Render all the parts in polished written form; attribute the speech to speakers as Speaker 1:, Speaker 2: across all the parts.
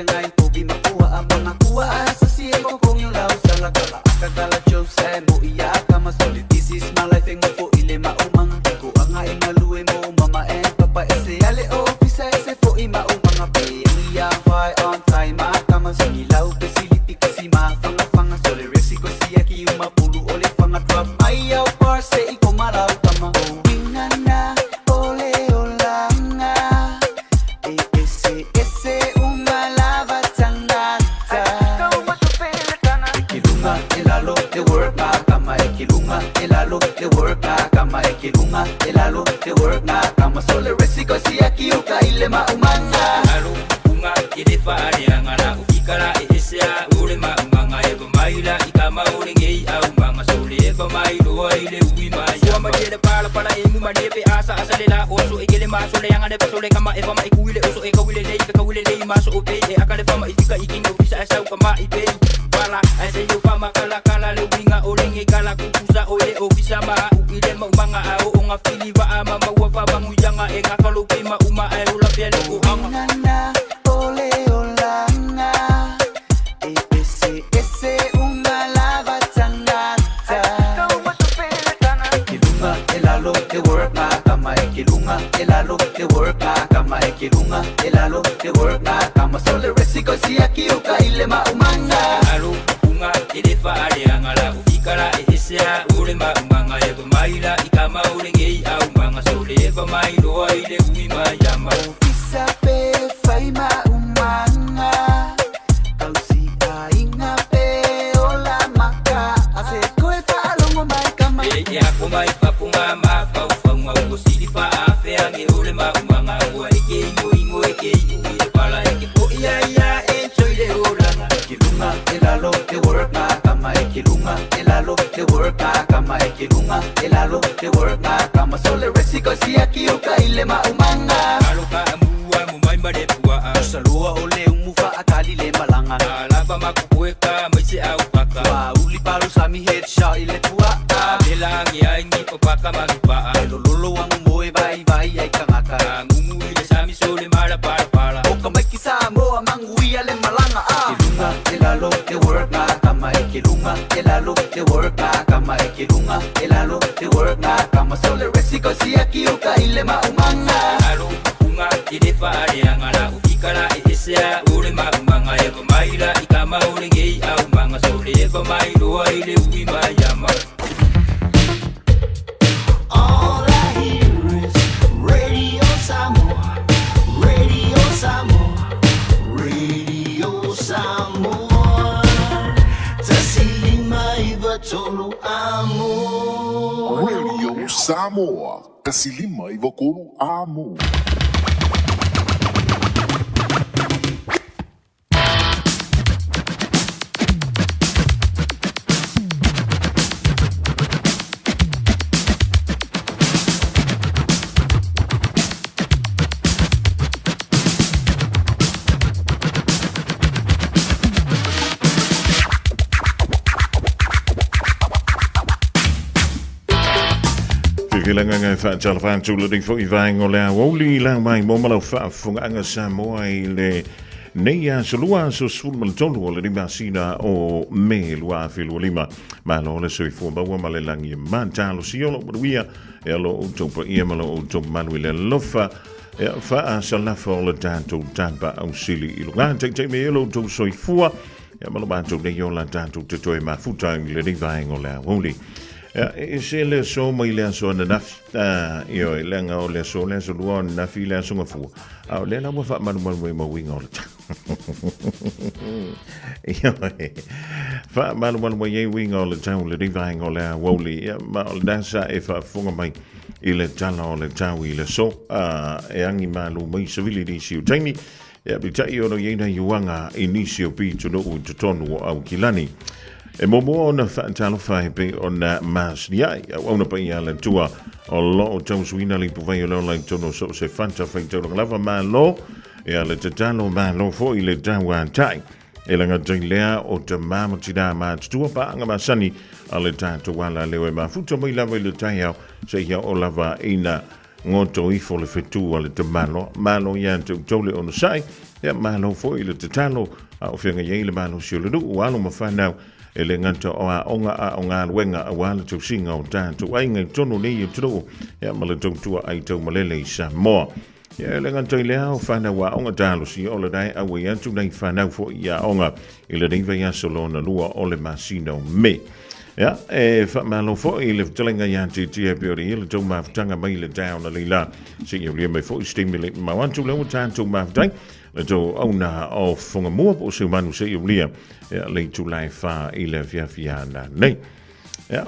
Speaker 1: ngayon po makuha ang mga kuha sa siya ko kung yung lao sa lagala akagala Jose mo iya ka masolid this is my life ang mo po ile maumang ko ang ay maluwi mo mama and papa ese ale o pisa ese po ima umang pe iya fly on time kama sa ilaw facility kasi mafanga fanga solid resi ko siya ki uma pulu ole fanga drop ayaw parse iko maraw kama ingana ole olanga ese umalava tangata ikilunga elalo de work na kama ikilunga elalo de work na kama ikilunga elalo de work na kama sole resiko siya kiuka ile maumanga
Speaker 2: alo unga idefa ariangana ufikara esia ule maumanga eba maila ikama ulengei au manga sole eba mailo ile uima ya madele pala pala emu madepe asa asalela oso igele masole yanga de sole kama eba maikuile oso ekawile lei kawile lei maso ope akale fama ifika ikingo bisa asa kama ipe pala ase yo fama kala kala le winga olenge kala kukusa ole ofisa ma ile maumanga au unga fili va ama mawa bangu yanga enga kalupi ma uma aula pele ko
Speaker 1: ingana ole olanga ese umalava tangata ikilunga elalo de work na kama ikilunga elalo de work na kama ikilunga elalo de work na kama sole resiko siya kiuka ile maumanga
Speaker 2: alo unga idefa ariangala ufikara esia ule maumanga eba maila ikama ulengei au manga sole eba mailo ile uima yama
Speaker 1: Isape faima umanga kausi ainga pe ola maka ase koe falongo mai kama
Speaker 2: ya kumai papunga ma pau fanga usili fa afe ange ule maumanga wa ingo eke ile pala eke po ya enjoy le olanga
Speaker 1: ikilunga elalo de work na kama ikilunga elalo de work na kama ikilunga elalo de work na kama sole resiko siya kiuka ile maumanga
Speaker 2: aluka amua mumai made pua
Speaker 1: salua ole umufa akali le malanga
Speaker 2: alaba makuweka maisi au paka
Speaker 1: wa uli paru sami headshot ile tua
Speaker 2: belangi aingi papaka manupa
Speaker 1: lolo wangu moe vai vai ai kangaka
Speaker 2: ngumu ile sami sole mala pala
Speaker 1: oka mai kisamo amangui ale malanga ikilunga elalo de work na kama ikilunga elalo de work na kama ikilunga elalo de work na kama sole resiko siya kiuka ile maumanga
Speaker 2: alo unga idefa ariangala ufikara esia ule maumanga eba maila ikama ulengei au manga sole eba mailo ile uima yama.
Speaker 3: All I hear is Radio Samoa, Radio Samoa, Radio Samoa. Tasilima iwa tolu amo.
Speaker 4: Radio Samoa, kasilima ivakolu amo.
Speaker 5: Kilanga fa jalfan tuluding fo ivang ola woli lang mai momalo fa funga anga Samoa ile neia solua so sulmal tolu le dimasina o me lua filulima malo le sui fo ba wa malelangi mantalo siolo buia elo utopa iemalo utopa manuile lofa fa salafa le tanto tampa au sili ilunga te me elo to soi fua ya malo banto de yola tanto te toi ma futa le divang ola woli se le so mai le so na naf io le nga o le so lua na fi le so ngafu a le na mo fa manu mo winga o io fa manu mo ye winga o le tau le divang o le woli ma o dansa e fa funga mai ile tala o le tau ile so e angi malu mai civility si utani e bi tai o no yena yuanga inisio pi to no to tonu au kilani e momo ona whaantalo whae pe ona mas ni ai ona pa ia le tua o lo o tau suina li puvai o leo lai tono so se whanta whai tau lava ma lo e ale te talo ma lo fo i le tau antai e langa tei lea o te mama tina ma tua pa anga ma sani ale tato wala leo e ma futa mai lava i le tai au se ia o lava ina ngoto i fo le fetu ale te malo ia te tole ono sai ia malo fo i le tatalo a o whenga iei le malo si o le ruku alo ma whanau e le nganta o a onga a o ngā ruenga a wala tau singa o tātou ai ngai tono nei o tiro ia ma le tautua ai tau malele i Samoa ia le nganta i le au whanau a onga tālo si o le dai a wei atu nei whanau fo i a onga i le reiva ia solona lua o le masino me ia e malo fo i le talenga ia tia pe ori le tau mafutanga mai le tau na leila si i lia mai fo i stimulate ma wantu le o tātou mafutai le tau auna o whonga mua po se manu se i lia le tulai wha i le fiafiana nei.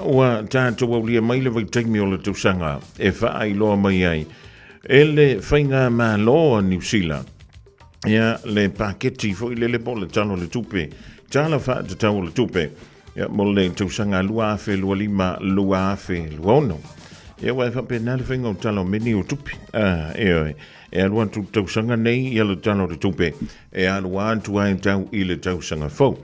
Speaker 5: Ua tātou au lia mai le vaitaimi o le tausanga e wha ai loa mai ai. E le whainga mā loa New Zealand. Ia le paketi fo i le po le talo le tupe. Tala wha te tau le tupe. Ia mo le tausanga lua afe, lua lima, lua afe, lua ono. Ia wai wha pēnā le whainga o talo meni o tupe. E alua tu tausanga nei i le talo le tupe. E alua tu ai tau i le tausanga fau.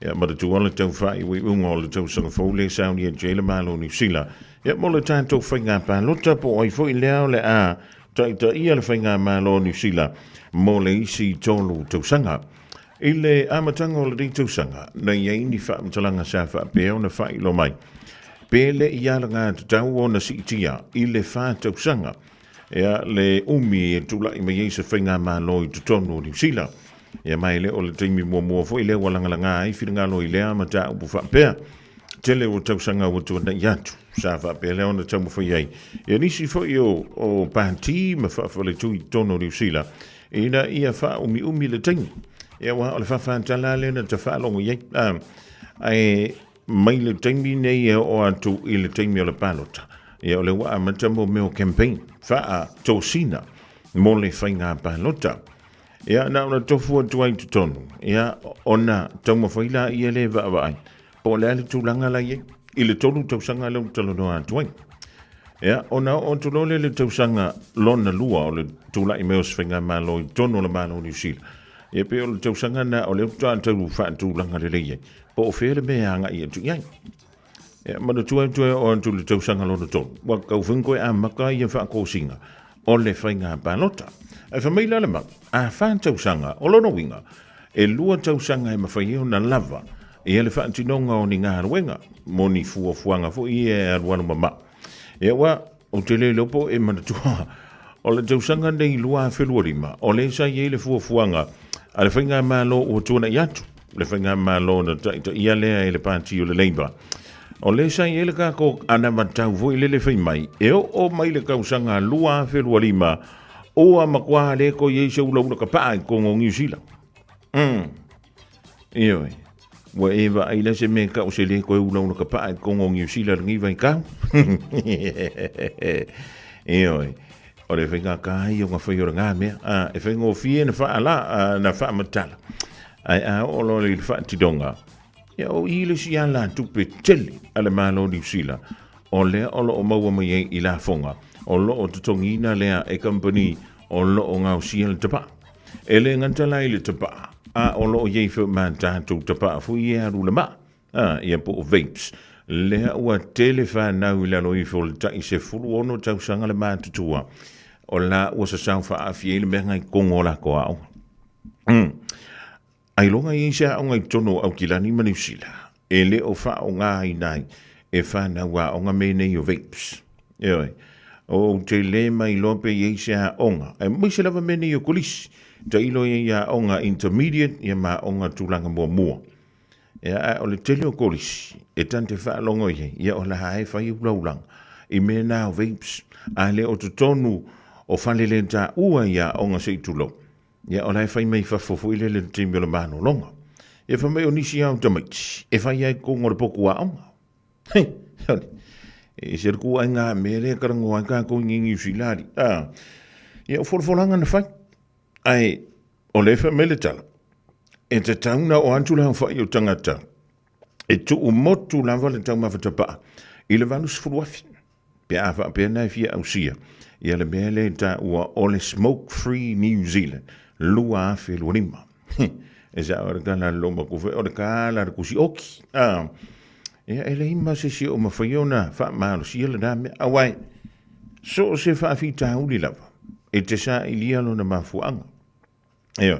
Speaker 5: Ia ma tu ala tau whai ui unga o le tausanga fau le sauni e jele malo New Zealand. Ia mo le tātou whainga pā lota po ai fo i leo le a taita ia le whainga malo New Zealand mo le isi tolu tausanga. I le amatanga o le di tausanga na iei ni wha mtalanga sa wha pēo na whai lo mai. Pēle i ala ngā tau o na sitia i le wha tausanga. Ia le umi e tula i mai eisa whainga malo i tutonu o New Zealand. Ia mai le o le teimi mua fo i le walangalanga ai whiringa lo i lea ma ta upu whapea. Tele o tausanga o tu na iatu sa whapea leo na taumu whai ai. Ia nisi fo i o pāti ma whawhale tui tono New Zealand. Ina ia wha umi le teimi. Ia wa o le whawhantala le na ta whalongo iei. Ai mai le teimi nei o atu i le teimi o le palota. Ia o le wa amatamo meo campaign. Wha tosina mo le whainga palota. Ia na ona tofu atu ai tutonu. Ia ona tauma whaila i ele wa ai. Po le ale tūlanga la ie. I le tolu tausanga leo talono atu ai. Ia ona o tulole le tausanga lona lua o le tūla i meos whainga malo i tono le malo New Zealand. Ia pe o le tausanga na o leo tūlanga wha tūlanga le leie. Po o where mea anga i atu iai. Ia mana tuai o antu le tausanga lona tonu. Wa kau whinkoe a maka i a wha kōsinga. O le whainga palota. E whamaila le mau, a whan tausanga, o lono winga, e lua tausanga e mawhaieo na lava, e ele whantinonga o ni ngā ruenga, mo ni fuafuanga fo i e aruanu mama. E wa, o te le lopo e manatua, o le tausanga nei lua wheluarima, o le sa i ele fuafuanga, a le whainga malo o tuana i atu, le whainga malo na taita ia lea e le pāti o le leiba. O le sa i ele kako ana matau fo i le whai mai, e o mai le kausanga lua wheluarima, o a makua le ko ye se ulo ka pa ko New Zealand. Iyo. Wa eva ai la se me ka o se le ko ulo ka pa ko New Zealand ngi vai ka. Iyo. O le venga ka yo nga fa yo nga me e venga o fie na fa ala na fa matala. Ai o lo le fa tidonga. Ya o ile si ala tu pe tele ala malo New Zealand. O le o lo mo mo ye ila fonga. O lo o tutongina lea e company o lo o ngau siel tapa. E le ngantala i le tapa. A o lo o yeifo man tātou tapa fu i aru le ma. Ia po o vapes. Lea ua telefānau i lalo i fo le tai se furu ono tausanga le mātutua. O la ua sa sauwha a fie le menga i kongo la ko au. Ai longa i sa o ngai tono au kilani manusila. E le o wha o ngā i nai. E whanau a o ngā mene i o vapes. Ioi. O te le mai lope i sa onga. E mai se lava mene i o kolisi. Te ilo i a onga intermediate i a ma onga tūlanga mua. E a o le tele o kolisi. E tante whaalongo i a o la hae whai ulaulang. I mena o vapes. A le o tutonu o whalele ta ua i a onga se tulo. I a o la whai mai whafofo i le timi o le mano longa. E whamai o nisi au tamaiti. E whai ai ko ngore poku a onga. Hei, hei. E se ku ai ngā mere karango ai kā ko ngingi usilari. Ia o forfolanga na whai. Ai, o le whamele tala. E te tauna o antu la whai o tangata. E tu o motu la wale tau mawhatapa. I le vanus furuafi. Pe a wha pe nai fia au sia. Ia le mele ta ua o le Smoke Free New Zealand. Lua afe luarima. E sa ora kana loma kuwe. Ora kāla kusi oki. Ia ele ima se si o mawhaiona wha maalo si ele nā mea awai. So se wha fita uli lava. E te sa iliano na mafuanga. Eo.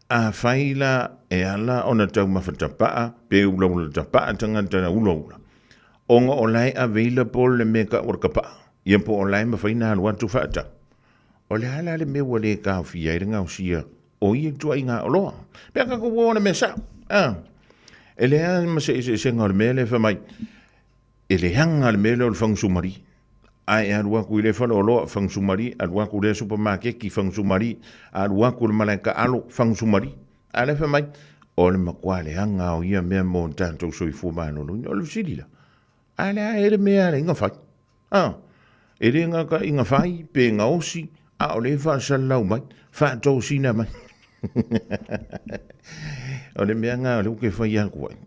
Speaker 5: A faila e ala ona tau mawhatapaa, pe ula tapaa tangata ula. Onga o lai available le meka orkapa. Ia po o lai mawhaina alua tu whaata. O le hala le mewa le ka fia i ngau sia. O ia tua i ngā oloa. Pea ka ko wona me sa. E le a ma se ngā le mele whamai. E le hanga le mele o le whangsumari. Ai alua ku le whalo oloa whangsumari. Alua ku le supermarket ki whangsumari. Alua ku le malaika alo whangsumari. A le whamai. O le makua le hanga o ia mea mo tātou soi fumano luni. O le sirila. A le a ere mea le inga whai. E re ngā ka inga whai pe ngā osi. A o le whaasalau mai. Whaatou sina mai. O le mea ngā le uke whai aku ai.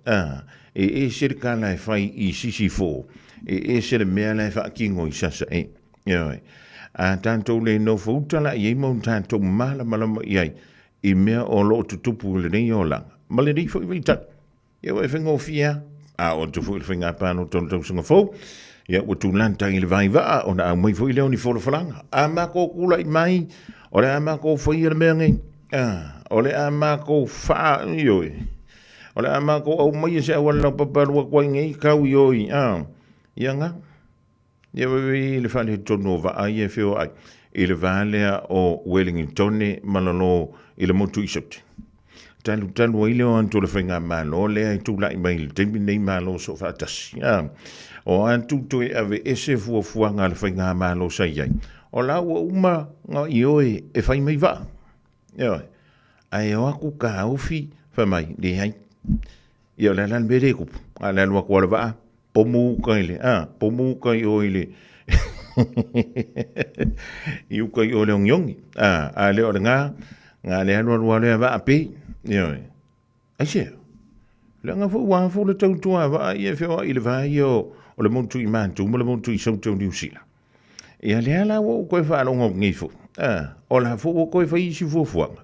Speaker 5: E sere ka lai whai I sisi fō. E sere mea lai wha kingo I sasa e. A tātou le no whautala I eimau tātou malama I ai. I mea o lo tutupu le nei o langa. Ma le nei whai veitat. Ia wai whengo fia. A o tu whai whenga pāno tō sanga fō. Ia o tu lanta I le vai waa. O na a mai whai leo ni whora whalanga. A mako kula I mai. O le a mako whai le mea ngai. O le a mako wha ioi. O le a mako au mai se awala paparua kwa ngai kau ioi. Ia nga. Ia wai le whale tono wa ai e whio ai. I le valea o Wellingtone malalo I le motu isopti. Talu ai leo anto le whainga malo lea I tūlai mai le temi nei malo so whaatasi. O antu toi ave ese fuafuanga le whainga malo sa iai. O lau o uma ngā ioi e whai mai wa. Ia ai o aku ka aufi whamai le hai. Ia le lan bere kupu. A le alua kua le waa. Pomu kai le. Pomu kai oi le. Iu kai o le ongyongi. A le o le ngā. Ngā le alua le waa pe. Ia ai se. Le ngā fu waa fu le tautua waa ia whiwa I le vai o le montu I mantu. Ma le montu I sautau New Zealand. Ia le ala wo koe whaalonga ngifu. O la fu o koe whaisi fuafuanga.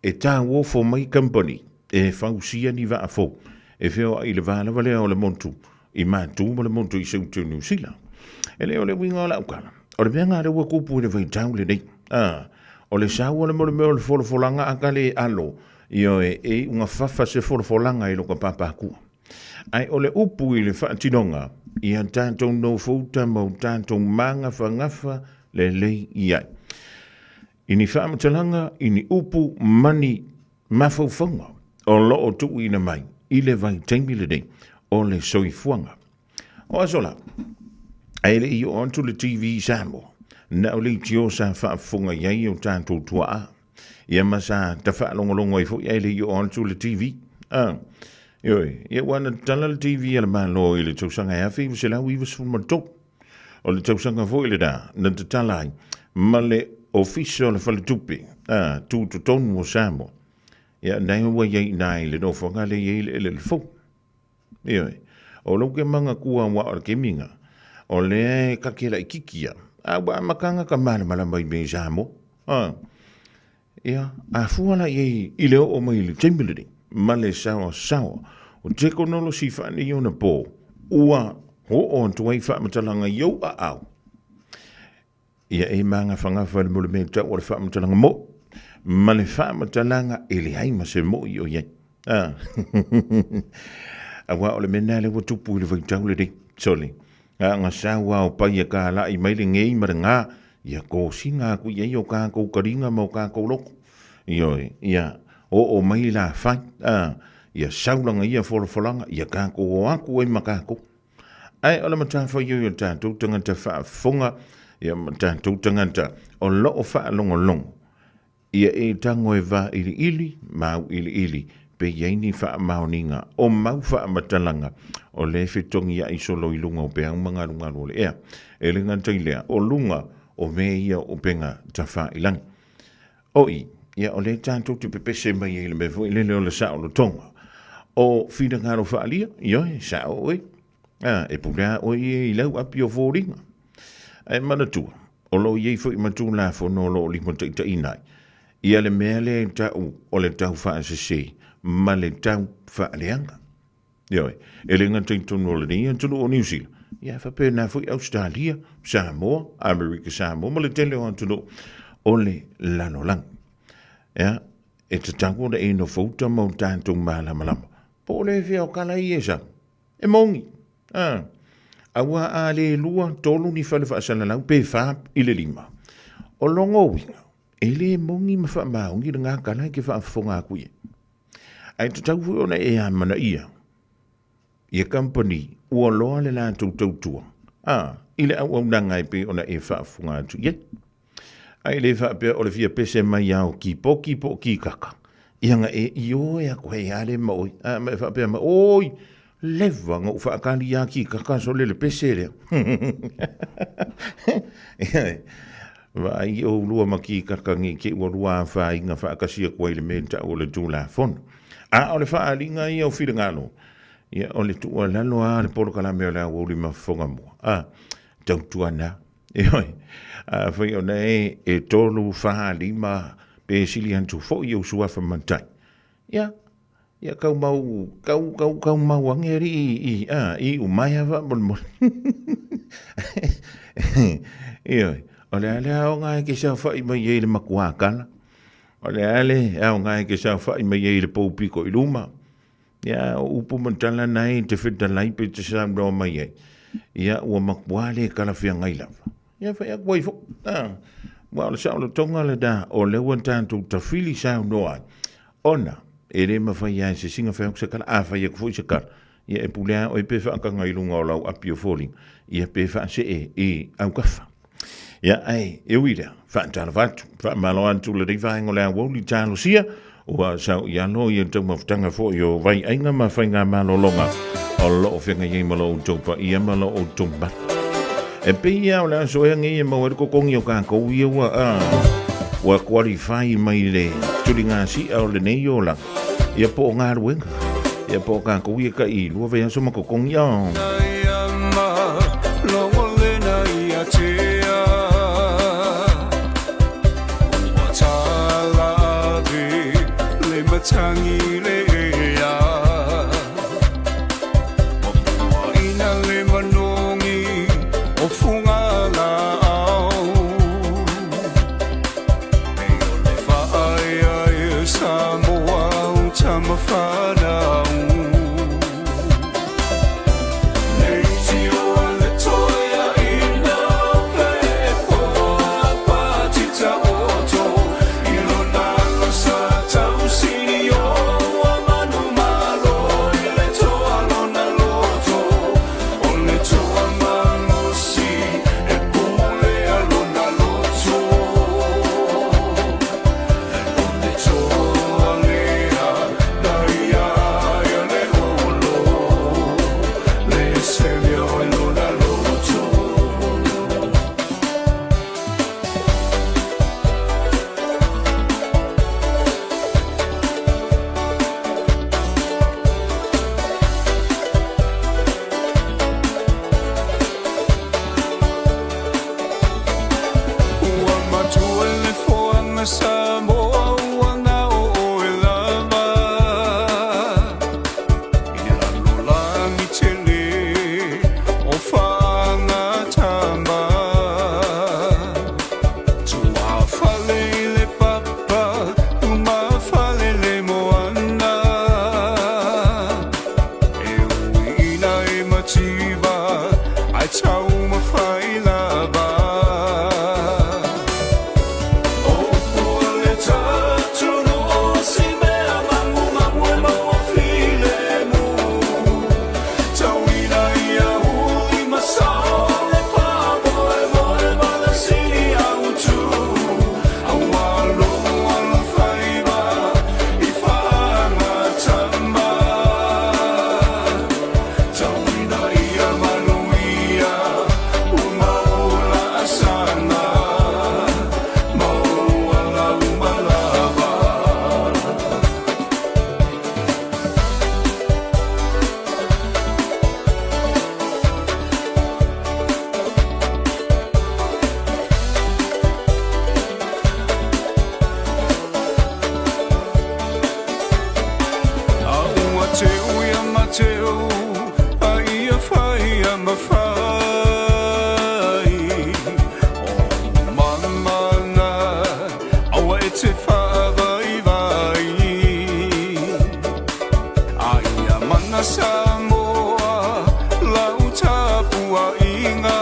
Speaker 5: E tā wo fo mai company. E whausia ni waa fo. E whiwa I le vala wale o le montu. I mantu ma le montu I sautau New Zealand. E le o le winga o la ukana. O le mea ngā rewa kupu le vai tau le nei. O le sawa le mole meo le wholofolanga aka le alo. Io e unga whawha se wholofolanga I loka papakua. Ai o le upu I le whaatinonga. Ia tātou no fauta mau tātou manga whangafa le lei iai. Ini whaamatalanga, ini upu mani mawhauwhanga. O loo tu ina mai, I le vai teimi le nei, o le soifuanga. O asola, ai le I o antu le TV Samoa. Na o le tio sa whaafunga iai o tātou tua a. Ia masa ta whaalongolongo I fo iai le I o antu le TV. Ioi, ia wana tala le TV ala malo I le tausanga e awhi, se lau iwa sfuma top. O le tausanga fo I le da, na te tala ai, ma le official le tupi, tu tonu o Samoa. Ia nai ua iei nai le no whanga le iei le fo. Ioi, o lauke manga kua wa o ke minga, o le kakela I kikia, a wa makanga ka mana malama I me Samoa. Ia, a fuala iei I leo o mai le tembilini. Ma le sawa o tekonolosi si whaani iona pō ua ho o antuai whaamatalanga iau a au ia e manga whangafa le mole mea tau o le whaamatalanga mo ma le whaamatalanga e le haima se mo I o iei a wa o le mena le watupu I le vaitau le rei soli a ngā sawa o pai a ka la I mai le ngei mara ngā ia ko si ngā ku iei o kā kou karinga mo kā kou loko ia o mai la fai ia saulanga ia folanga ia ka ko o aku e makako ai ola mata fa yo tātou tangata whaafonga ia tātou tangata o loo whaalongolongo ia e tango e wā ili mau ili pe yaini whaamaoninga o mau whaamatalanga o le whetongi ia isolo I lunga o pe mga lunga lo le ea e le ngantailea o lunga o me ia o penga ta whaailang oi ia o le tātou te pepese mai e le me fo le o le sao lo tonga. O whina ngaro whaalia, ia e sao oi. E pura oi I lau api o fōringa. E manatua, o lo iei fo I matu la fo no lo limo ta inai. Ia le mea le tau o le tau whaasese, ma le tau whaaleanga. Ia e le ngata I tono le nia tunu o New Zealand. Ia whapena fo I Australia, Samoa, America Samoa, ma le tele o antunu o le lanolang. e te tango le e no fouta mau tātou mālama. Po le whiao kala i e sa. E mongi. Aua a le lua tolu ni whale whaasana lau pe wha i le lima. O longo winga. E le mongi ma wha maungi le ngā kala ke wha whonga kuia. Ai te tau hui ona e a mana ia. Ia company ua loa le la tautua. I le au nanga e pe ona e wha whonga atu. Ie. Ai le wha pe o le fia pese mai au ki po ki kaka. Ianga e io e a koe ale maoi. Ma e wha pe ma oi. Lewa ngau wha akali a ki kaka so le pese rea. Wa i o lua maki kaka ngi ke ua lua wha inga wha akasia koe le menta o le tūla fono. O le wha alinga i au whira ngano. Ia o le tua lalo a le polo kala mea lea wau li mawhonga mua. Tautua na. Ioi. Whai o nei e tolu wha lima pe sili antu fo i au suafa mantai. Ia. Ia kau mau angeri i umaya wa mon. Ioi. O le ale au ngai ke sa wha i mai e le makuakala. O le ale au ngai ke sa wha i mai e le poupiko i luma. Ia upu mantala nai te whita lai pe te sa mdoa mai e. Ia ua makuale kala whia ngai lava. Ia whai a kwai fo. Wa le sa o le tonga le da o le wan tantu ta whili sa mdoa. Ona, e re ma whai ai se singa whai se kala a whai a kufui se kala. Ia e pulea o e pe wha ka ngai lunga o lau api o fōling. Ia pe wha se e au kafa. Ia ai, e uira, wha antala watu. Wha malo antu le riva ingo lea woli talo sia. Ua sau i alo i tau mawhtanga fo i o vai ainga ma whainga malo longa o loo whenga i malo o taupa i amalo o tumba. E pe ia o lea soea ngi e mau eriko kongi o kākou i ua qualify mai le turi ngā si au le nei o lang. Ia po o ngā ruenga. Ia po o kākou i ka i lua vea soma ko kongi au.
Speaker 6: Tangi lea o puaina le manongi o fungala au e o le whaaia e Samoa o tamawhanau nei tio le toia i nā pepo a patita oto i lona losa tausi te whaavai vai na Samoa lau tapua inga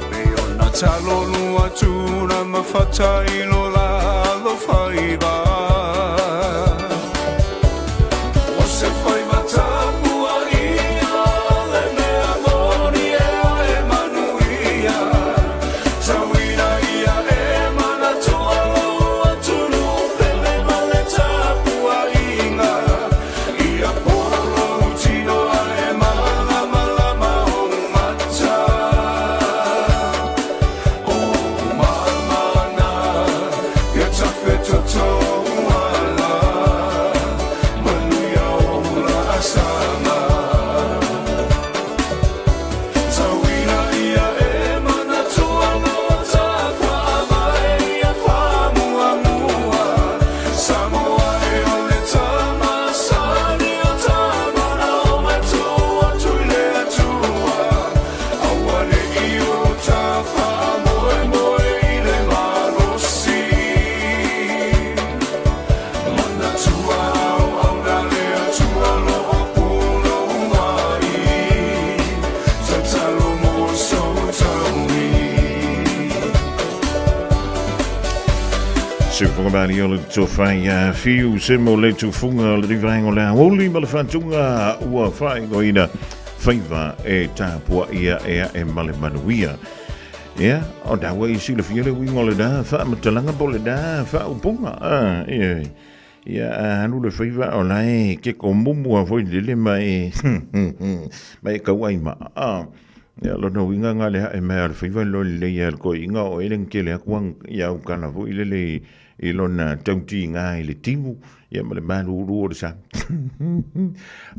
Speaker 6: me ona talo lua tuna mawhatai lo la lo whaiba o se whaiba tapua ia le mea moni e manuia tawina ia e mana toa lua tunu pele male tapua inga ia polo tino ale mala mala o mata o mamana ia tawheta toala manuia o la asana tawina ia e mana toa loa tāwha ia whamuamua Samoa e ole tama sani o tamana o matua tuile atua awane i o tāwha moe moe i le marosi mana tua au nale atua lo o puno mai tatalo mo so taui
Speaker 5: Se funga bali ole to fai fiu se mo le tu funga le rivango le holi ma le fantunga ua fai goina faiva e tapua ia e male manuia. Ia, o da wei si le fiele wingo le da fa matalanga bole da fa upunga. Ia anu le faiva o lai ke ko mumu a foi le mai mai ka wai ma. Ia lo no winga nga le e mai le faiva lo le ia ko inga o elen ke le kwang ia u kana foi le i lona tauti ngā i le timu, ia ma le malu uru o le sa.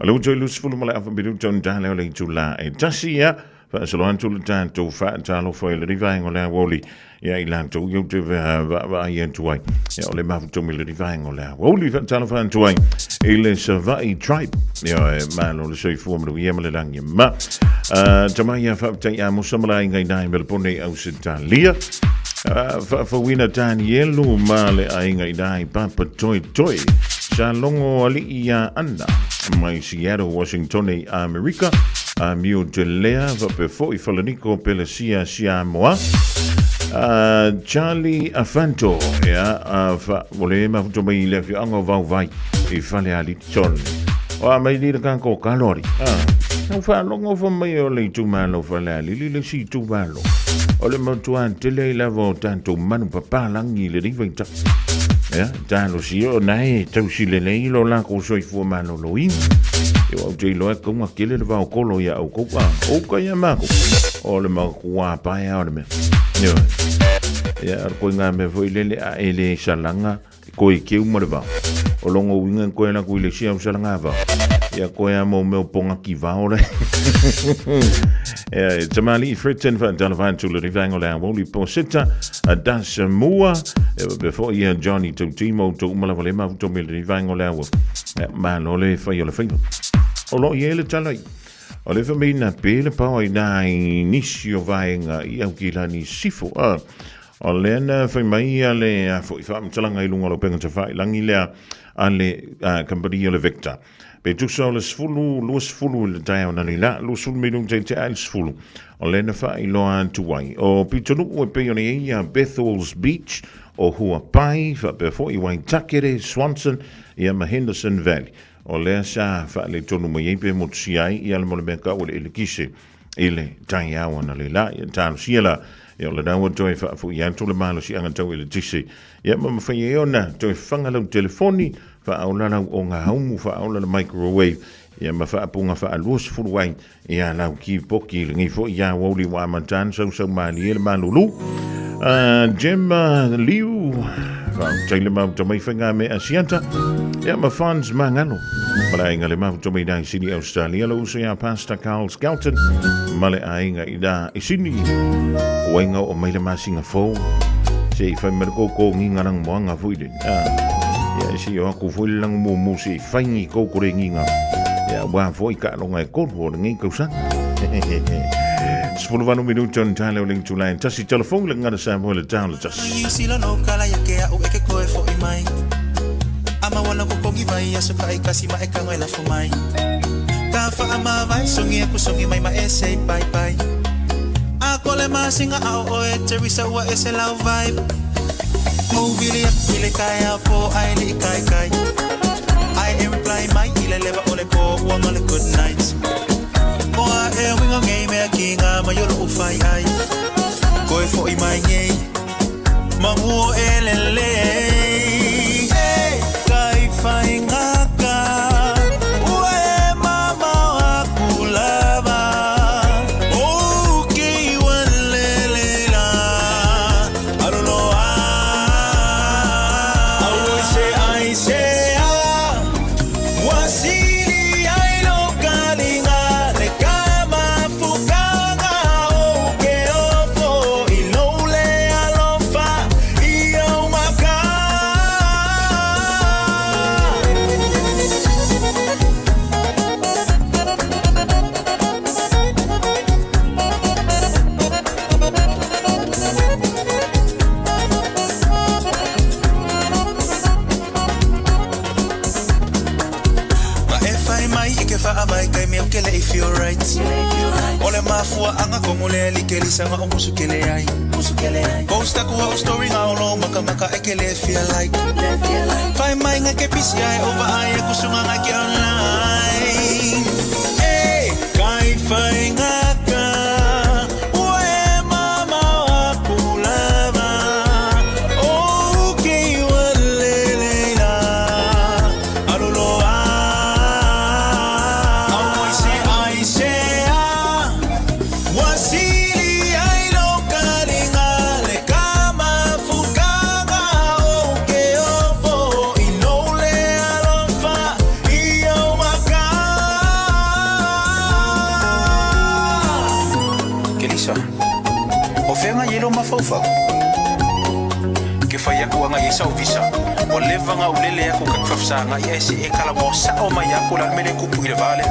Speaker 5: Alau toi lusi fulu ma le afa biru tonu tāle o le itu la e tasi ia, fa salohan tulu tātou fa tālo foi le rivaengo le awoli, ia i lantou iau te va i antuai. Ia o le mafutomi le rivaengo le awoli, fa tālo fa antuai, i le Savai Tribe, ia e malo le soifua ma le ia ma le rangi ma. Tamai ia fa tai a musamala i ngai nai me le pone au se talia, Fawina Danielu male ainga idai papa toi toi sa longo ali ia anda mai Seattle Washington e America a miu te lea va pe foi falaniko pele sia moa Charlie Afanto ya fa vole ma futo mai le fi anga va vai e fale ali ton o mai di kan ko kalori não fa longo fa mai o le tu malo fale ali le si tu malo o le motuan te le lavo tanto manu papalangi le riventa talo si o nai tau si le lo la ko soi fu mano lo in e o te lo ko ma kele le va o kolo ya o ko o ka ya mako o le ma kwa pa ya o le me ya ko nga me foi le a ele salanga ko i ke mo le va o longo winga ko la ko le si o salanga va ya ko ya mo me ponga ki va o le Tamali Fritten van Dalavan to the Rivangola Woli Posita, a Das Mua, before you Johnny to Timo to Malavalema to me Rivangola, Manole for your finger. Olo Yele Talai. Oliver Mina Pele Power Nine Nishio Vainga, Yankilani Sifu. Olena for Mayale for if I'm telling I long open to fight Langilea ale Cambadia Victor. Pe tu soles fulu, lus fulu le tae na lila, lus fulu me te te als fulu. O lena fa I loa tuai. O pitonu o pe yone ia Bethel's Beach, o hua pai, fa pe fo I Waitakere, Swanson, ia ma Henderson Valley. O lea sa fa le tonu mo yepe mo tsiai, ia le mole meka o le ele kise, ele tae awa na lila, ia tanu siela, ia le dawa toi fa fu iantu le malo si anga tau ele tise. Ia ma mawhai ona, toi whangalau telefoni, fa aulala o ngā haumu fa aulala microwave ia ma fa apunga fa alus fuluai ia lau ki poki ngi fo ia woli wa mantan so mali ele malulu Gemma Liu fa taile ma to mai fanga me asianta ia ma fans mangano mala inga le ma to mai dai sini Australia lo so ia pasta Carl Skelton male ainga ida isini wenga o mai le masinga fo se fa merko ko nginga nang moanga fuile ya si yo ku fu lang mu si fangi ko ko ringa ya wa foi ka lo ngai ko ho ngi ko sa Spulu vanu minuto in tale o ling tu line tasi telefon le ngana sa mo le down le tas
Speaker 7: Sila no kala ya ke o eke ko e fo I mai ama wala ko kongi vai aso ka kasi maeka ngoy la fumai ka fa ama vai songi aku songi mai ma essay bye bye ako le masinga ao oe Teresa wa ese love vibe movie ile kaya po ai li kai kai I am reply mai ile leva ole po one all good nights Moa e winga ngei mea kinga mayolo ufai ai Koe fo i mai ngei Manguo e lele Kai fai ngaka Ue mama waku lava O kei wan lele la Aruloa Aoi se ai se a Wasili ai lo kalinga if you're right Ole mafua anga kongole likeli sanga omusukele ai Posta kuwa story nga olo maka ekele feel like Find my nga kepisi ai over ai kusunga nga ki online Hey, kai fai nga ka Ue mama wakulava Okay, walele la Aluloa Wasili ai lo kalinga le kama fukanga oke ofo inole alofa iyo maka Kelisa Ofenga yelo mafofa Kefaya kuanga yesa uvisa Oleva nga ulele yako kakfafsa nga yesi ekala mo sa oma yako la mele kupu ile vale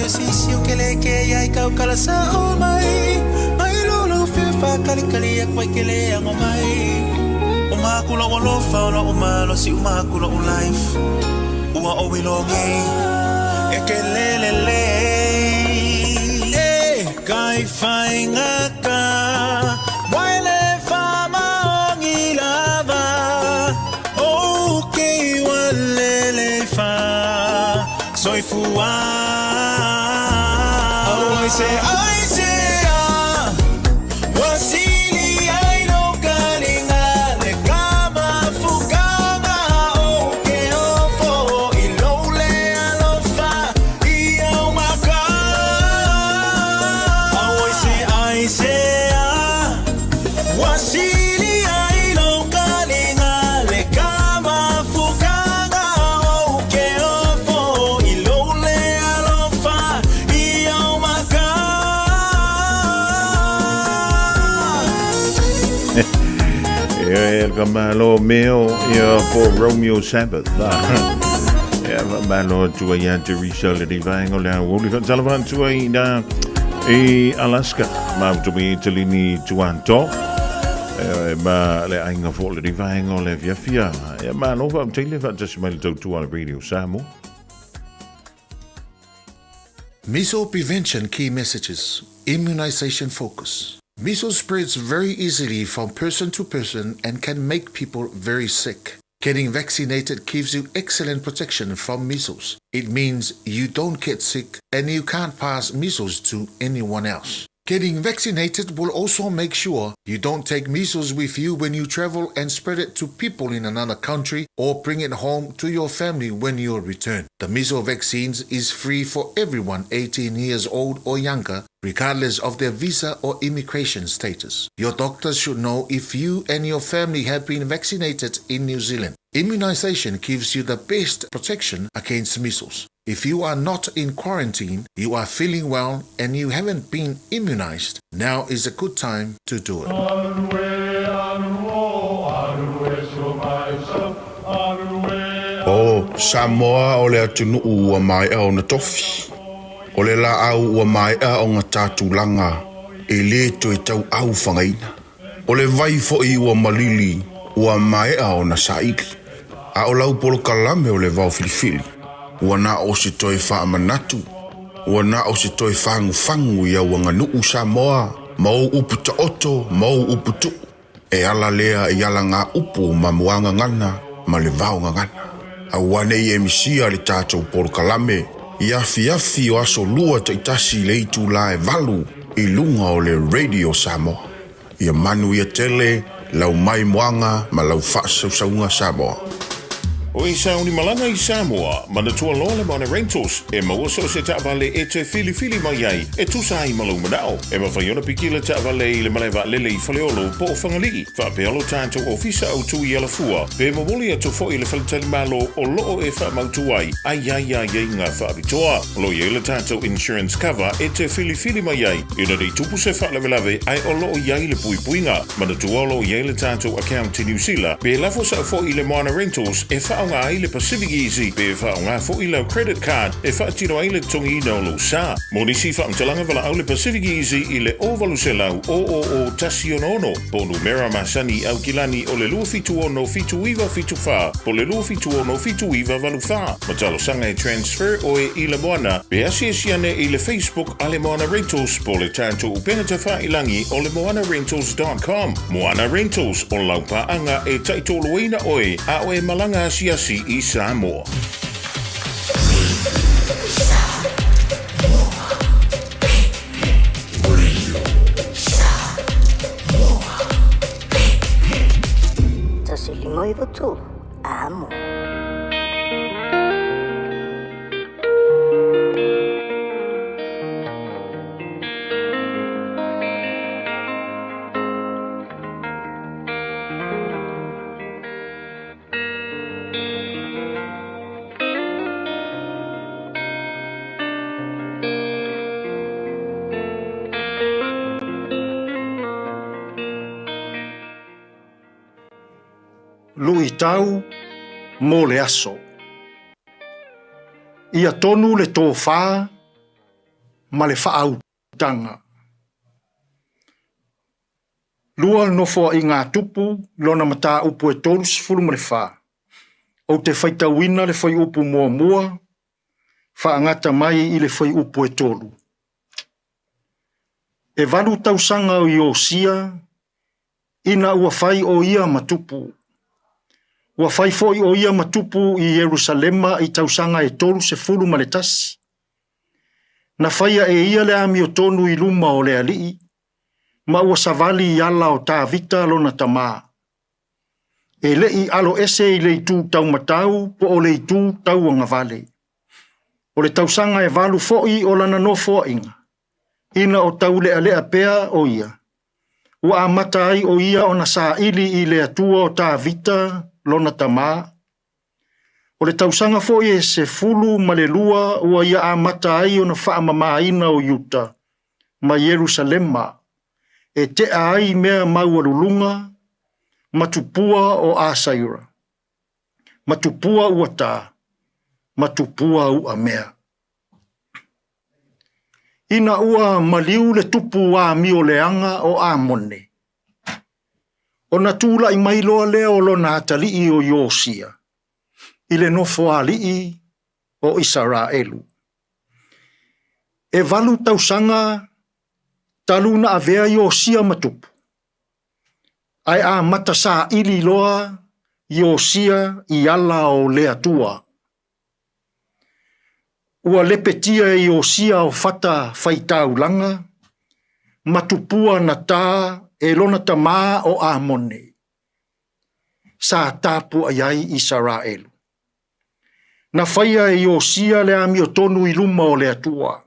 Speaker 7: Sisi ukeleke ya ikaw kala sa umay May lolo fifa kali-kali ak may kile ang umay Umakula ko lo fauna umalo si umakula o life Uma o wilongi Ekelelele Kay fay nga ka Waile fama ong ilava Okay walele fa Soy fuwa I say Wasili ai no kalinga le kama fukanga oke ofo ilole alofa iyo maka I say Wasili ai no kalinga le kama fukanga oke ofo ilole alofa iyo maka
Speaker 5: El Camalo Meo for Romeo Sabbath. Malo to a Teresa Lady Vangola, Wooly Salavan to a Alaska, Mount to be Italy to Anto. Ma le ainga for Lady Vangola Viafia. Man over Taylor just smelled to our radio Samu.
Speaker 8: Measles prevention key messages. Immunization focus. Measles spreads very easily from person to person and can make people very sick. Getting vaccinated gives you excellent protection from measles. It means you don't get sick and you can't pass measles to anyone else. Getting vaccinated will also make sure you don't take measles with you when you travel and spread it to people in another country or bring it home to your family when you return. The measles vaccines is free for everyone 18 years old or younger, regardless of their visa or immigration status. Your doctors should know if you and your family have been vaccinated in New Zealand. Immunization gives you the best protection against measles. If you are not in quarantine, you are feeling well and you haven't been immunized, now is a good time to do it.
Speaker 9: O Samoa o le atunu ua mai au na tofi. O le la au ua mai au ngā tātulanga e le to e tau au whangaina. O le vai fo i ua malili, ua maea o na saiki. A o lau polo kalame o le vau filifili. Ua na o se toi wha manatu. Ua na o se toi fangu ia wanga nuu Samoa. Mau upu ta oto, mau upu tu. E ala lea e ala ngā upu ma muanga ngana, ma le vau ngana. A wane i emisia le tātou polo kalame. Iafi o aso lua ta itasi le itu la e valu i lunga o le Radio Samoa. Ia manu ia tele, lau mai moanga, ma lau whaasaunga Samoa.
Speaker 5: O i sauni malanga i Samoa, mana tua loa le mana rentals, e mawaso se ta'wale e te fili mai ai, e tusa ai malau manao, e mawhaiona pikila ta'wale i le malewa lele i whaleolo po o whangalii, whapealo tātou ofisa au tui ala fua, pe mawoli atu fo i le whaletali malo o loo e whamautu ai ngā whaabitoa, lo i le tātou insurance cover e te fili mai ai, ina rei tupu se whalewelawe ai o loo iai le puipuinga, mana tua lo i le tātou account i New Zealand, pe lafo sa fo i le mana rentals e whaonga ai le Pacific Easy, pe whaonga fo i lau credit card, e whaatiro ai le tongi ina o lo sa. Monisi whaontalanga wala au le Pacific Easy i le ovalu se lau o tasi ono, po numera masani au kilani o le lua fitu ono fitu iwa fitu wha, po le lua fitu ono fitu iwa valu wha. Matalo sanga e transfer o e i le moana, pe asiasiane i le Facebook a le Moana Rentals, po le tātou upenata wha ilangi o le moanarentals.com. Moana Rentals o lau paanga e taitolo ina oe, a o e malanga asiasi i Samoa.
Speaker 10: Tasi limoi votu, amo.
Speaker 11: Lui tau mo le aso. Ia tonu le tō whā ma le whaau tanga. Lua nofo i ngā tupu lona mata upu e tolu sifuru ma le whā. O te whaita wina le whai upu mua, whaangata mai i le whai upu e tolu. E walu tausanga o i o sia, ina ua whai o ia matupu. Ua whai foi o ia matupu i Jerusalema i tausanga e tolu se fulu ma le tasi. Na whaia e ia le ami o tonu i luma o le alii, ma ua savali i ala o tā vita lona tamā. E le i alo ese i le itu tau matau po o le itu tau anga vale. O le tausanga e valu foi o lana no inga. Ina o tau le alea pea o ia. Ua amata ai o ia o na saa ili i le atua o tā vita lona tamā. O le tausanga fo e se fulu ma le lua ua ia amata ai o na wha mamaina o Yuta, ma Jerusalema, e te ai mea mauarulunga, matupua o Asaira. Matupua ua tā, matupua ua mea. Ina ua maliu le tupu a mio leanga o Amone. O na tūla i mailoa lea o lona atalii o Iosia, i le nofo alii o Israelu. E valu tausanga taluna avea Iosia matupu. Ai a matasa ili loa Iosia i ala o lea tua. Ua lepetia e Iosia o fata faitaulanga, matupua na tā e lona tamā o Amone. Sa tapu ayai Israelu. Na whaia e Iosia le ami o tonu i luma o le atua.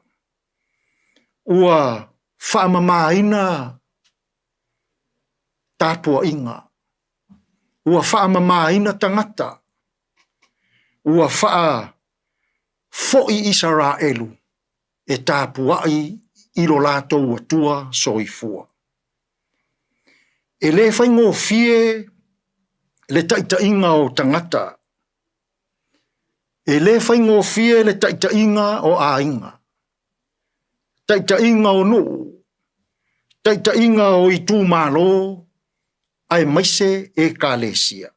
Speaker 11: Ua whaamamaina tapua inga. Ua whaamamaina tangata. Ua wha foi Israelu e tapua i lo lato atua soifua. E le whaingo fie le taitainga o tangata. E le whaingo fie le taitainga o ainga. Taitainga o nuu. Taitainga o i tū malo. ai maise e kalesia.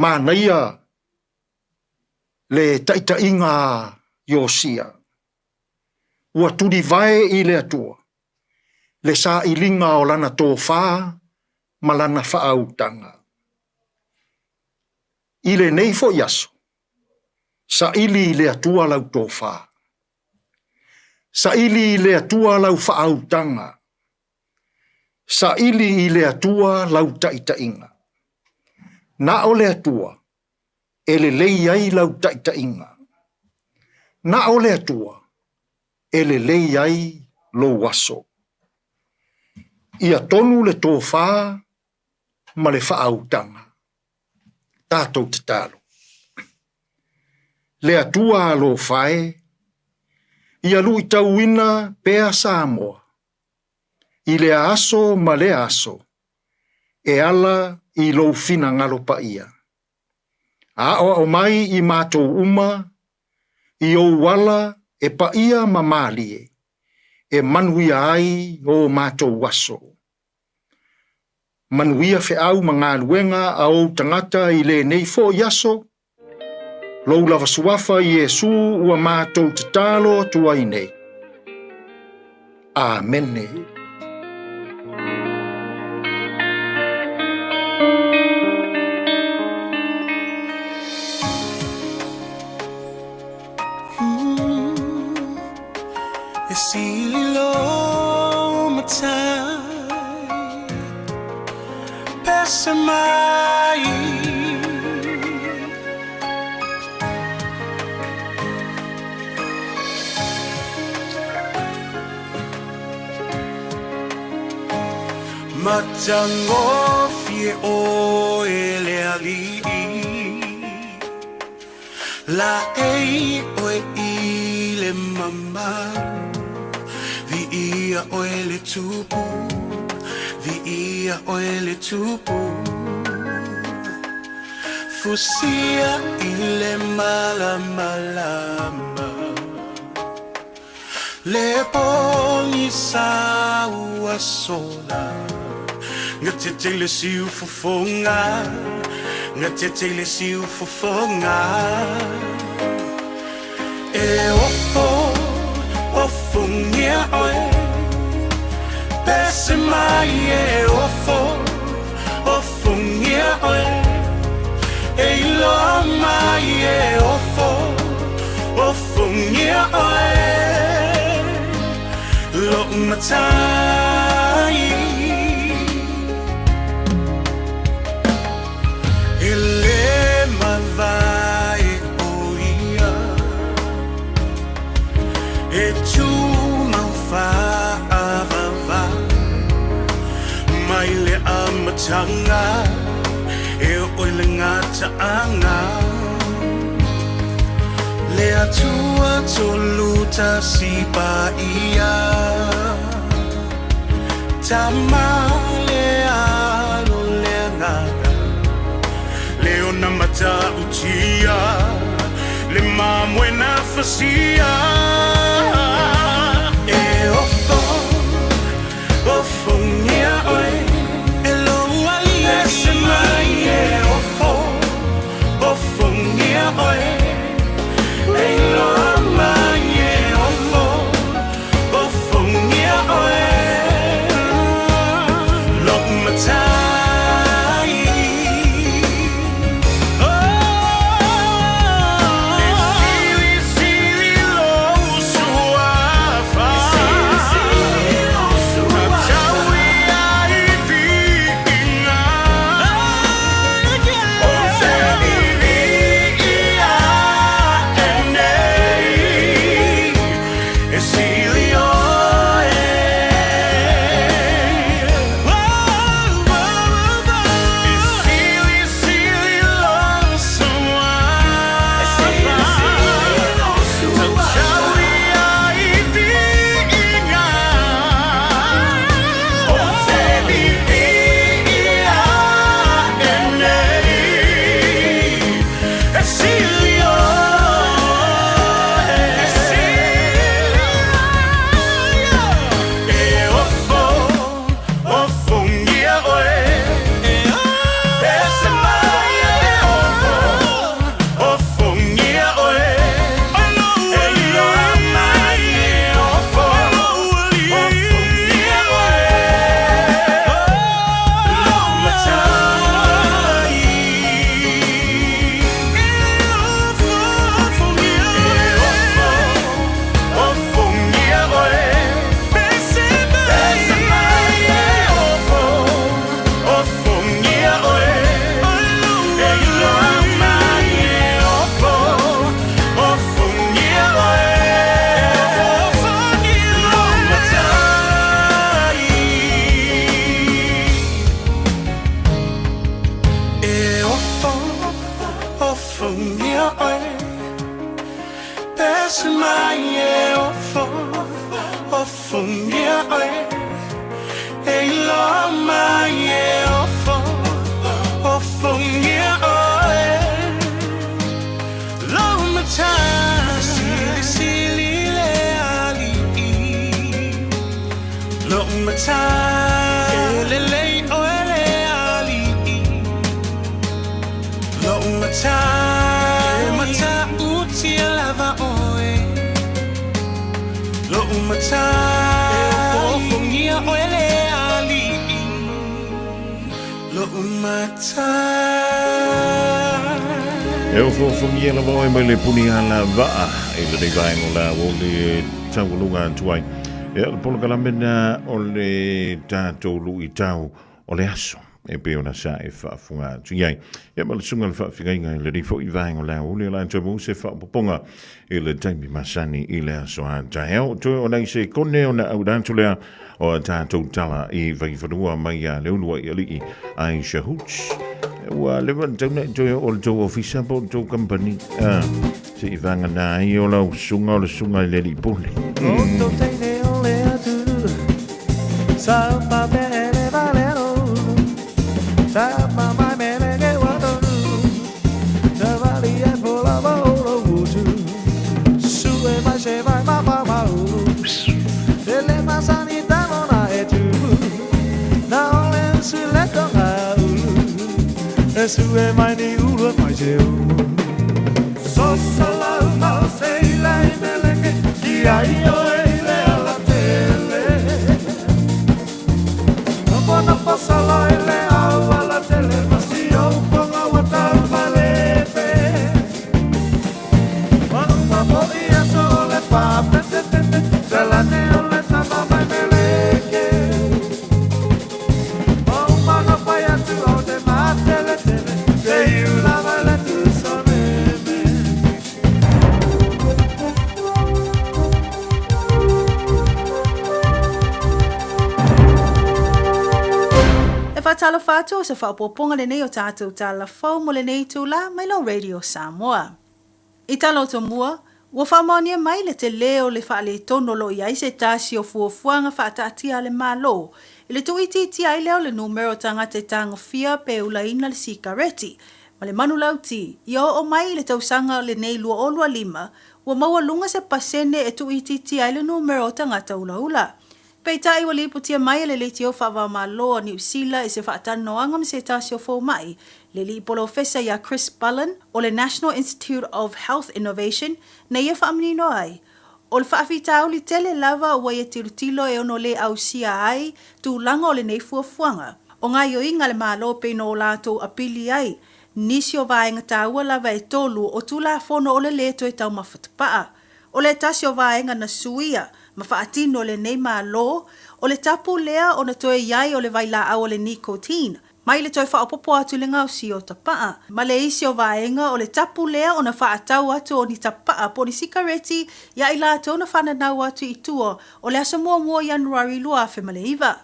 Speaker 11: Manaia le taitainga Iosia. Ua turi vai i le atua. Le sa ilinga o lana tō whā, ma lana whaautanga. I le nei fo yaso. Sa ili i le atua lau tō whā. Sa ili i le atua lau whaautanga. Sa ili i le atua lau taitainga. Na o le atua, e le lei ai lau taitainga. Na o le atua, e le lei ai lo waso. Ia tonu le tō whā, ma le whaautanga. Tātou te talo. Le atua lo whae, ia lui tauina pea Samoa. I le aso ma le aso, e ala i lo fina ngalo pa ia. A o mai i mātou uma, i o wala e pa ia ma malie, e manuia ai o mātou waso. Manuia fe au mga luenga a o tangata i le nei fo yaso, lou lava suafa i Yesu ua mātou te talo tuai nei. Amene.
Speaker 6: E sili lo matai Pesa mai Matango fie o ele ali La ei o ile mama Vi ia o ele tupu Vi ia o ele tupu Fusia ile malamalama Le pongi sa ua sola Nga te tele siu fofonga Nga te tele siu fofonga E ofo ngia oe Pese mai e ofo ngia oe E iloa mai e ofo ngia oe Lo matai Ele mavai o ia E tu mau whaavava Mai le amatanga E oile ngata anga Le atua toluta sipa ia Tama le alo le ngata Leona mata utia Le mamwe na fasia E ofo ngia oe E loa i ese mai E ofo ngia oe E loa mai E ofo ngia oe Lok matai E sili lo fungia oe Ei loa mai e o fungia oe Loa matai Sili sili le ali Loa matai Le le oe le ali Loa matai Mata uti lava oe Lo umata fungia oele ali Lo umata
Speaker 5: Eu fungia la voi mai le puni ala va e le vai ngola o le taulunga tuai e le polo kalamena o le tatou lu I tau o le aso e pe ona sa e fa funga tuai e ma le sunga le fa figa le rifo I vai ngola o le la tamu se fa poponga e le taimi masani I le aso a taeo to ona se kone ona au dantu le o tatou tala I vai fanua mai a le ulua I ali ai shahuch Wa levan tona to o to office po to company se ivanga na I o la sunga le sunga le li pole
Speaker 12: to tene o le atu sa pa bele valero sa pa mai mele ge wado sa vali e pola volo utu su e mai se vai ma pa ma dele masani tamona e tu na ole su le tonga Su e mai ni ulo mai seu So sala ma sei la mele che ti ai o le alla tele No posso la le alla tele ma si o ponga wata malepe Ma poi a sole pa se la ne ole tama mai mele che Oh ma no fai a tu o de matele
Speaker 13: Tala whātua sa whaopoponga le nei o tātou tala whau mo le nei tūla mai lo Radio Samoa. I tala o to mua, ua whamonia mai le te leo le whaale tono lo iai se tāsi o fuafuanga whaatatia le malo. I le tuiti ti ai leo le numero tanga te tanga fia pe ula ina le sikareti. Ma le manu lauti, i o mai le tausanga le nei lua olua lima, ua maua lunga se pasene e tuiti ti ai le numero tanga taula ula. Pei tai wa lipu tia mai le leiti o whawa ma loa ni usila e se whaatano angam se tasi o fo mai. Le li polo fesa ia Chris Bullen o le National Institute of Health Innovation na ia whaamini no ai. O le whaafitau li tele lava o waia tirutilo e ono le au sia ai tu langa o le nei fuafuanga. O ngā yo inga le malo pe no lato apili ai. Nisi o vaenga taua lava e tolu o tula fono o le leto e tau mawhatapaa. O le tasi o vaenga na suia. Ma whaatino le nei maa lo, o le tapu lea o na toe iai o le vaila au o le nicotine. Mai le toi whaopopo atu le ngau si o tapaa. Ma le isi o vaenga o le tapu lea o na whaatau atu o ni tapaa po ni sikareti ia ila atu o na whananau atu I tua o le asa mua Januari lua fe male iwa.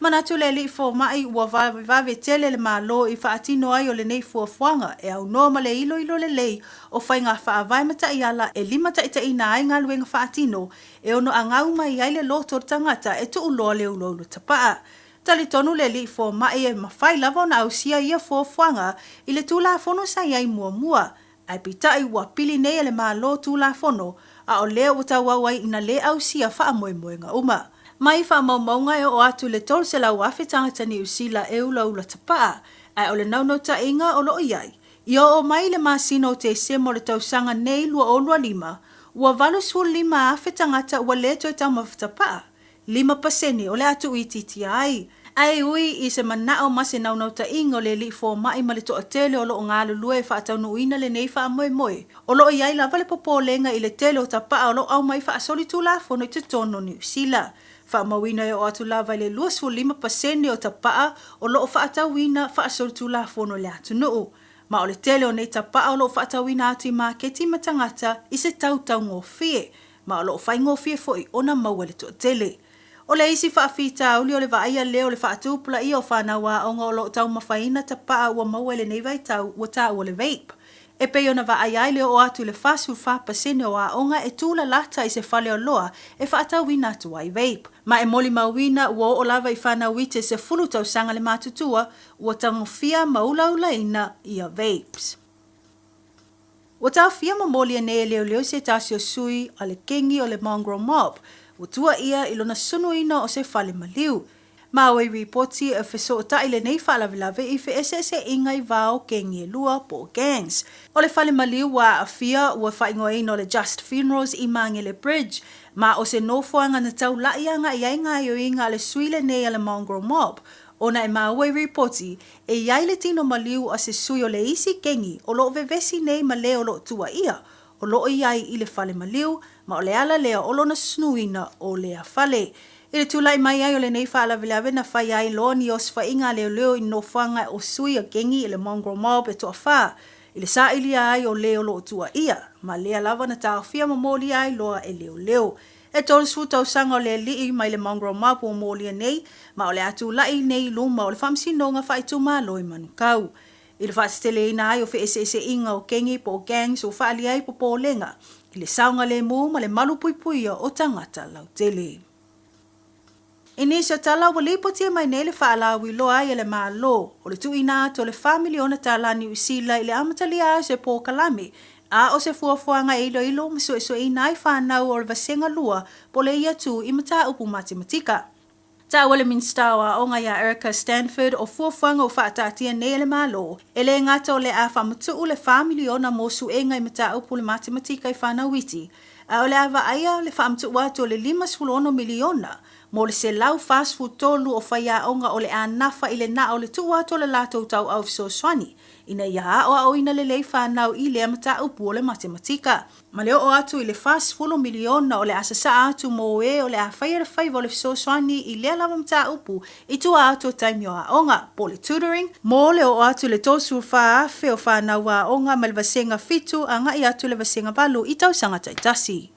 Speaker 13: Manatu le li fo mai ua vave tele le malo I whaatino ai o le nei fuafuanga e au noa ma le ilo le lei o whainga whaavai mata I ala e lima ta ina ai ngā luenga whaatino e ono a ngau mai ai le loto tangata e tu uloa le ulo tapaa. Tali tonu le li fo mai e mawhai lava na au sia ia fuafuanga I le tūla fono sa iai mua. Ai pitai ua pili nei le malo tūla fono a o lea uta wawai ina le au sia wha moe nga uma. Mai wha maunga e o atu le tol se lau afe tangata ni usila e ula tapaa, ai o le naunauta inga o loo iai. Ia o mai le masino te semo le tausanga nei lua o lua lima, ua valu su lima afe tangata ua leto e tau mawhatapaa. 5% o le atu I titi ai. Ai ui I se manao mase naunauta inga o le li fo mai ma le toa tele o loo ngā lulue wha atau nuina le nei wha moe. O loo iai la vale popo lenga I le tele o tapaa o loo au mai wha asoli tu la fono I te tono ni usila. Whaamawina e o atu lava le 5% o tapaa o loo whaatawina whaasoritu la fono le atu nuu. Ma o le tele o nei tapaa o loo whaatawina atu I maketi matangata I se tautau ngofie. Ma o loo whai ngofie foi ona maua le toa tele. O le isi whaafita uli o le vaia leo le whaatupula I o whanawa o ngā o loo tau mawhaina tapaa ua maua le nei vai tau ua tā ua le vape. E pe ona va ai le o atu le fasu fa pasene o aonga e tula lata i se fale o loa e whaata wina atu ai vape. Ma e moli mawina ua o lava i whana wite se fulu tau sanga le matutua ua tangofia maulaula ina ia vapes. Ua tau fia mamoli e ne leo leo se tasio sui a le kengi o le mongrel mob. Ua tua ia ilona sunu ina o se fale maliu. Ma wei reporti e feso o tai le nei whaalavilave i fe ese ingai vao kengi e lua po gangs. O le fale maliu wa a fia ua whaingoa ino le Just Funerals i Mangele Bridge. Ma o se nofoanga na tau laianga i ainga i o inga le suile nei a le mongrel mob. Ona e mawai reporti e iai le tino maliu a se sui o le isi kengi o loo vevesi nei ma leo loo tua ia. O loo iai i le fale maliu ma o le ala lea o lona snuina o lea fale. I le tūlai mai ai o le nei whaalavilave na whai ai loa ni os whainga leo i no whanga o sui a gengi i le mongrel mob e toa wha. I le sa ilia ai o leo loo tua ia, ma lea lava na tau fia mamoli ai loa e leo. E tolu sfuta o sanga o le lii mai le mongrel mob o moli nei, ma o le atu lai nei luma o le whamsi nonga whaituma loi manukau. I le whaatstele ina ai o fe ese inga o kengi po gangs o whaali ai po pōlenga. I le saunga le mu ma le malu puipuia o tangata lautele. Inisio tala wa lipotia mai nei le whaalawi loa i le maa lo. O le tuina to le family ona tala ni usila i le amatalia se po kalame. A o se fuafuanga ilo maso i nai whanau o le vasenga lua po le ia tu i mata upu matematika. Ta wale minstawa o ngaya Erica Stanford o fuafuanga o whaatatia nei le maa lo. Ele ngata o le a whamutu le family ona mosu e ngai mata upu le matematika i whanau witi. A o le awa aia le whamutu watu o le 5 miliona. Mo le se lau fast food tolu o whaia onga o le a nafa i le na o le tua to le lato tau au so swani. Ina ia o au ina le lei whanau i le amata upu o le matematika. Ma leo o atu i le fast full miliona o le asasa atu mo e o le a whaia le o le so swani i le lava mata upu i tua atu taimi o a onga. Po le tutoring, mo le o atu le tosu wha afe o whanau a onga ma le vasenga fitu a ngai atu le vasenga valu i tau sanga taitasi.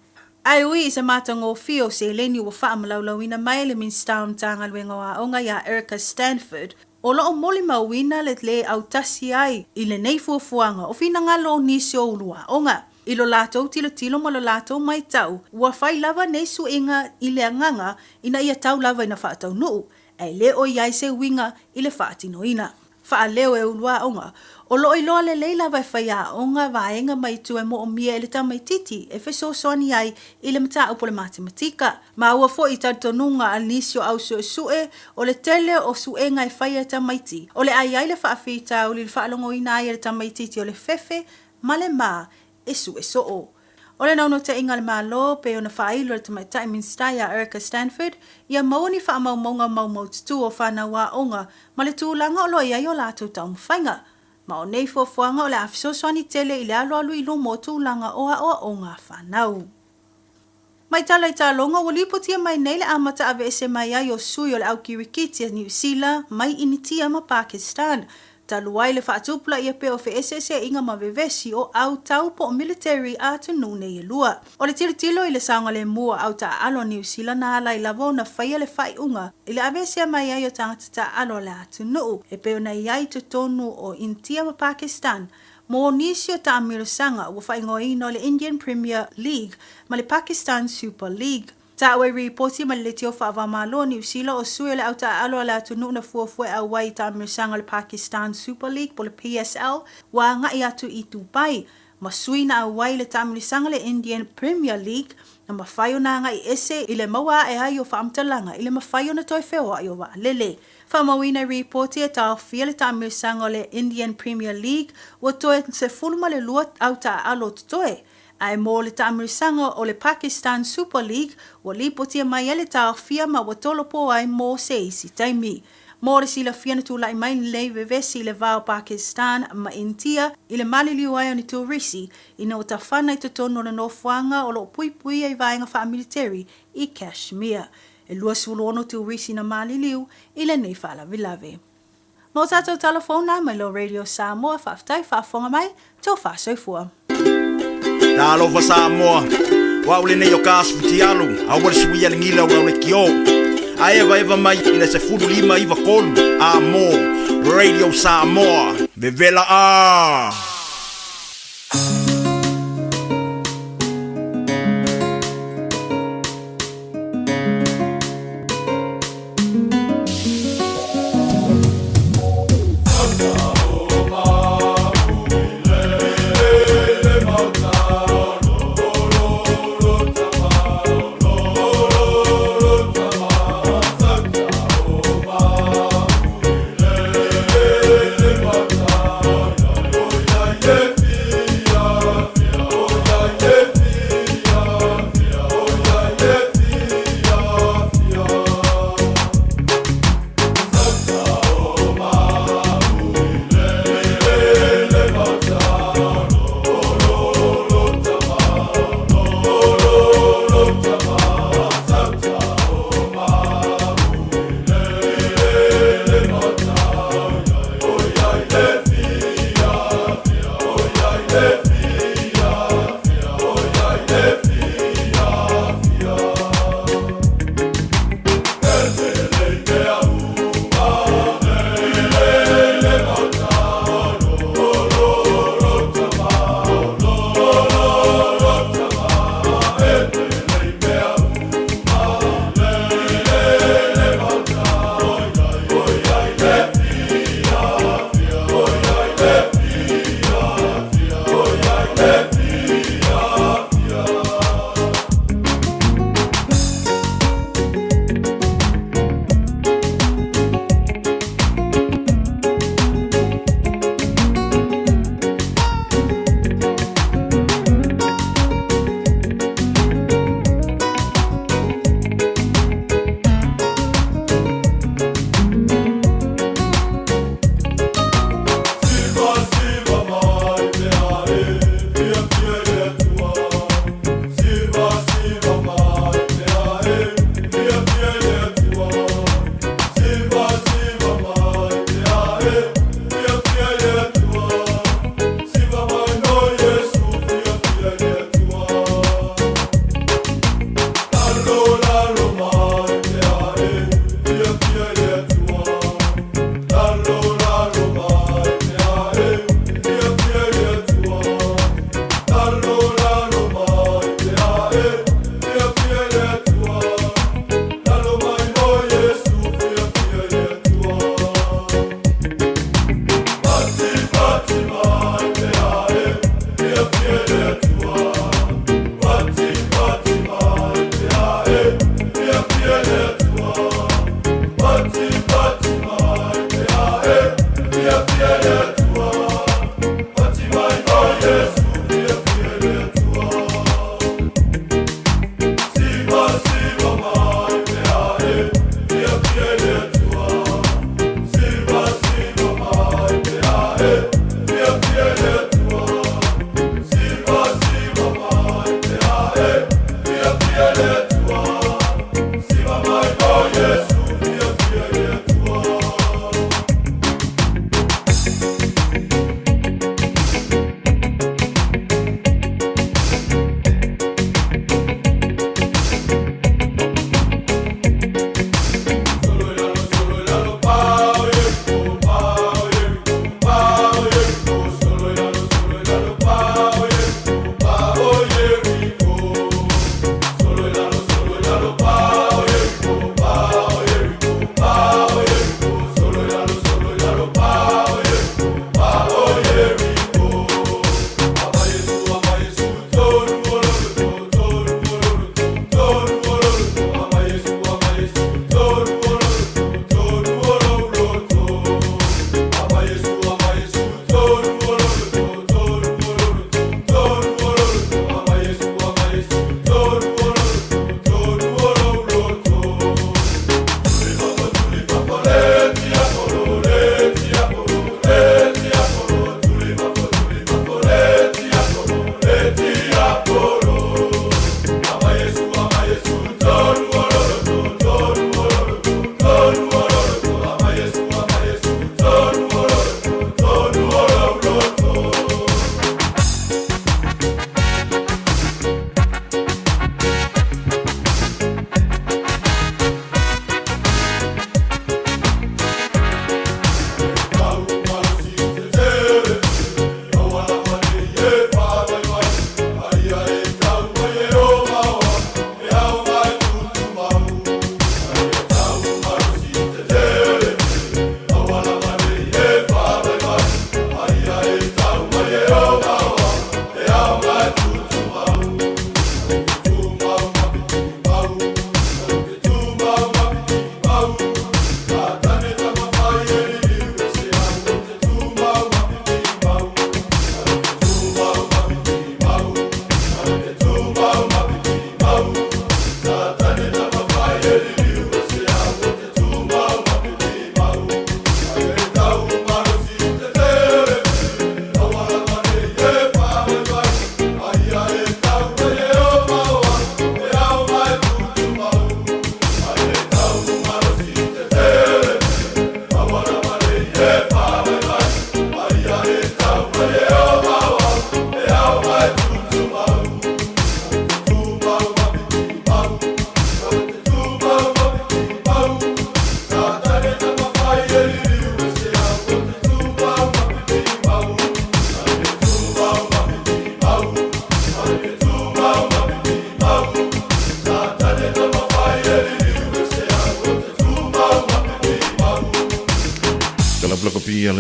Speaker 13: Ai ui i se matango fio se leni ua wha malaulawina mai le Minstown tanga luenga wa onga ya Erica Stanford. O lo o moli mawina le au tasi ai i le nei fuafuanga o fina ngalo nisi o ulua onga. I lo lato tilo ma lo lato mai tau. Ua whai lava nei su inga i le anganga ina ia tau lava ina wha tau nuu. Ai le o iai se winga i le wha atino ina. Wha leo e ulua onga. O lo iloa le leila vai whaia onga vaenga mai tu e mo o mia e le tamai titi e wheso soani ai i le mata upo le matematika. Ma ua fo i tatonunga al nisio au sue o le tele o suenga e whaia tamai ti. O le ai le whaafita o le whaalongo ina ai le tamai titi o le fefe ma le ma e sue so o. O le nauno te inga le malo pe o na whailo le tamai tai minstaya Erica Stanford ia mauni wha maunga maumaututu o whanawa onga ma le tūlanga o loa iai o lato tau mwhainga. Ma o nei fuafuanga o le afiso swani tele i le alo ilo mo tūlanga o ngā whanau. Mai tala i talonga wa lipotia mai nei le amata ave ese mai ai o sui o le au kirikiti a New Zealand mai initia ma Pakistan. Taluai le whaatupula ia pe o fe ese inga ma vevesi o au tau po military a tunune i lua. O le tilo i le saunga le mua au ta alo New Zealand na ala i lavo na whaia le whai unga. I le avesia mai ai o tangata ta alo le atunu. E pe o na iai tutonu o intia ma Pakistan. Mo nisio ta amirisanga ua whaingoina o le Indian Premier League ma le Pakistan Super League. Ta awe reporti ma le teo whaavamalo New Zealand o sui le au ta alo le atunu na fuafue au wai ta amirisanga le Pakistan Super League po le PSL wa ngai atu i tupai. Ma sui na au wai le ta amirisanga le Indian Premier League na mawhaio na ngai ese i le maua e ai o whaamtalanga i le mawhaio na toi whewa i o wa lele. Whamawina reporti e tau fia le ta amirisanga le Indian Premier League wa toe se fulma le lua au ta alo tutoe. Ai mo le tamirisanga o le Pakistan Super League wa lipotia mai ele taafia ma watolopo ai mo se isi taimi. Mo le sila fia na tūlai mai le vevesi le vao Pakistan ma intia i le maliliu ai o ni tūrisi ina o tawhana i tutono na nofuanga o lo pui ai vaenga wha military i Kashmir. E lua sulono tūrisi na maliliu i le nei whala vilave. Mo tātou telefona mai lo Radio Samoa whaftai whafonga mai tō whasoifua.
Speaker 14: Talo fa Samoa wa ule ne yo kasputi alu awal suia ngila wa le kio aeva eva mai ina se fudu lima iva kolu amo Radio Samoa bevela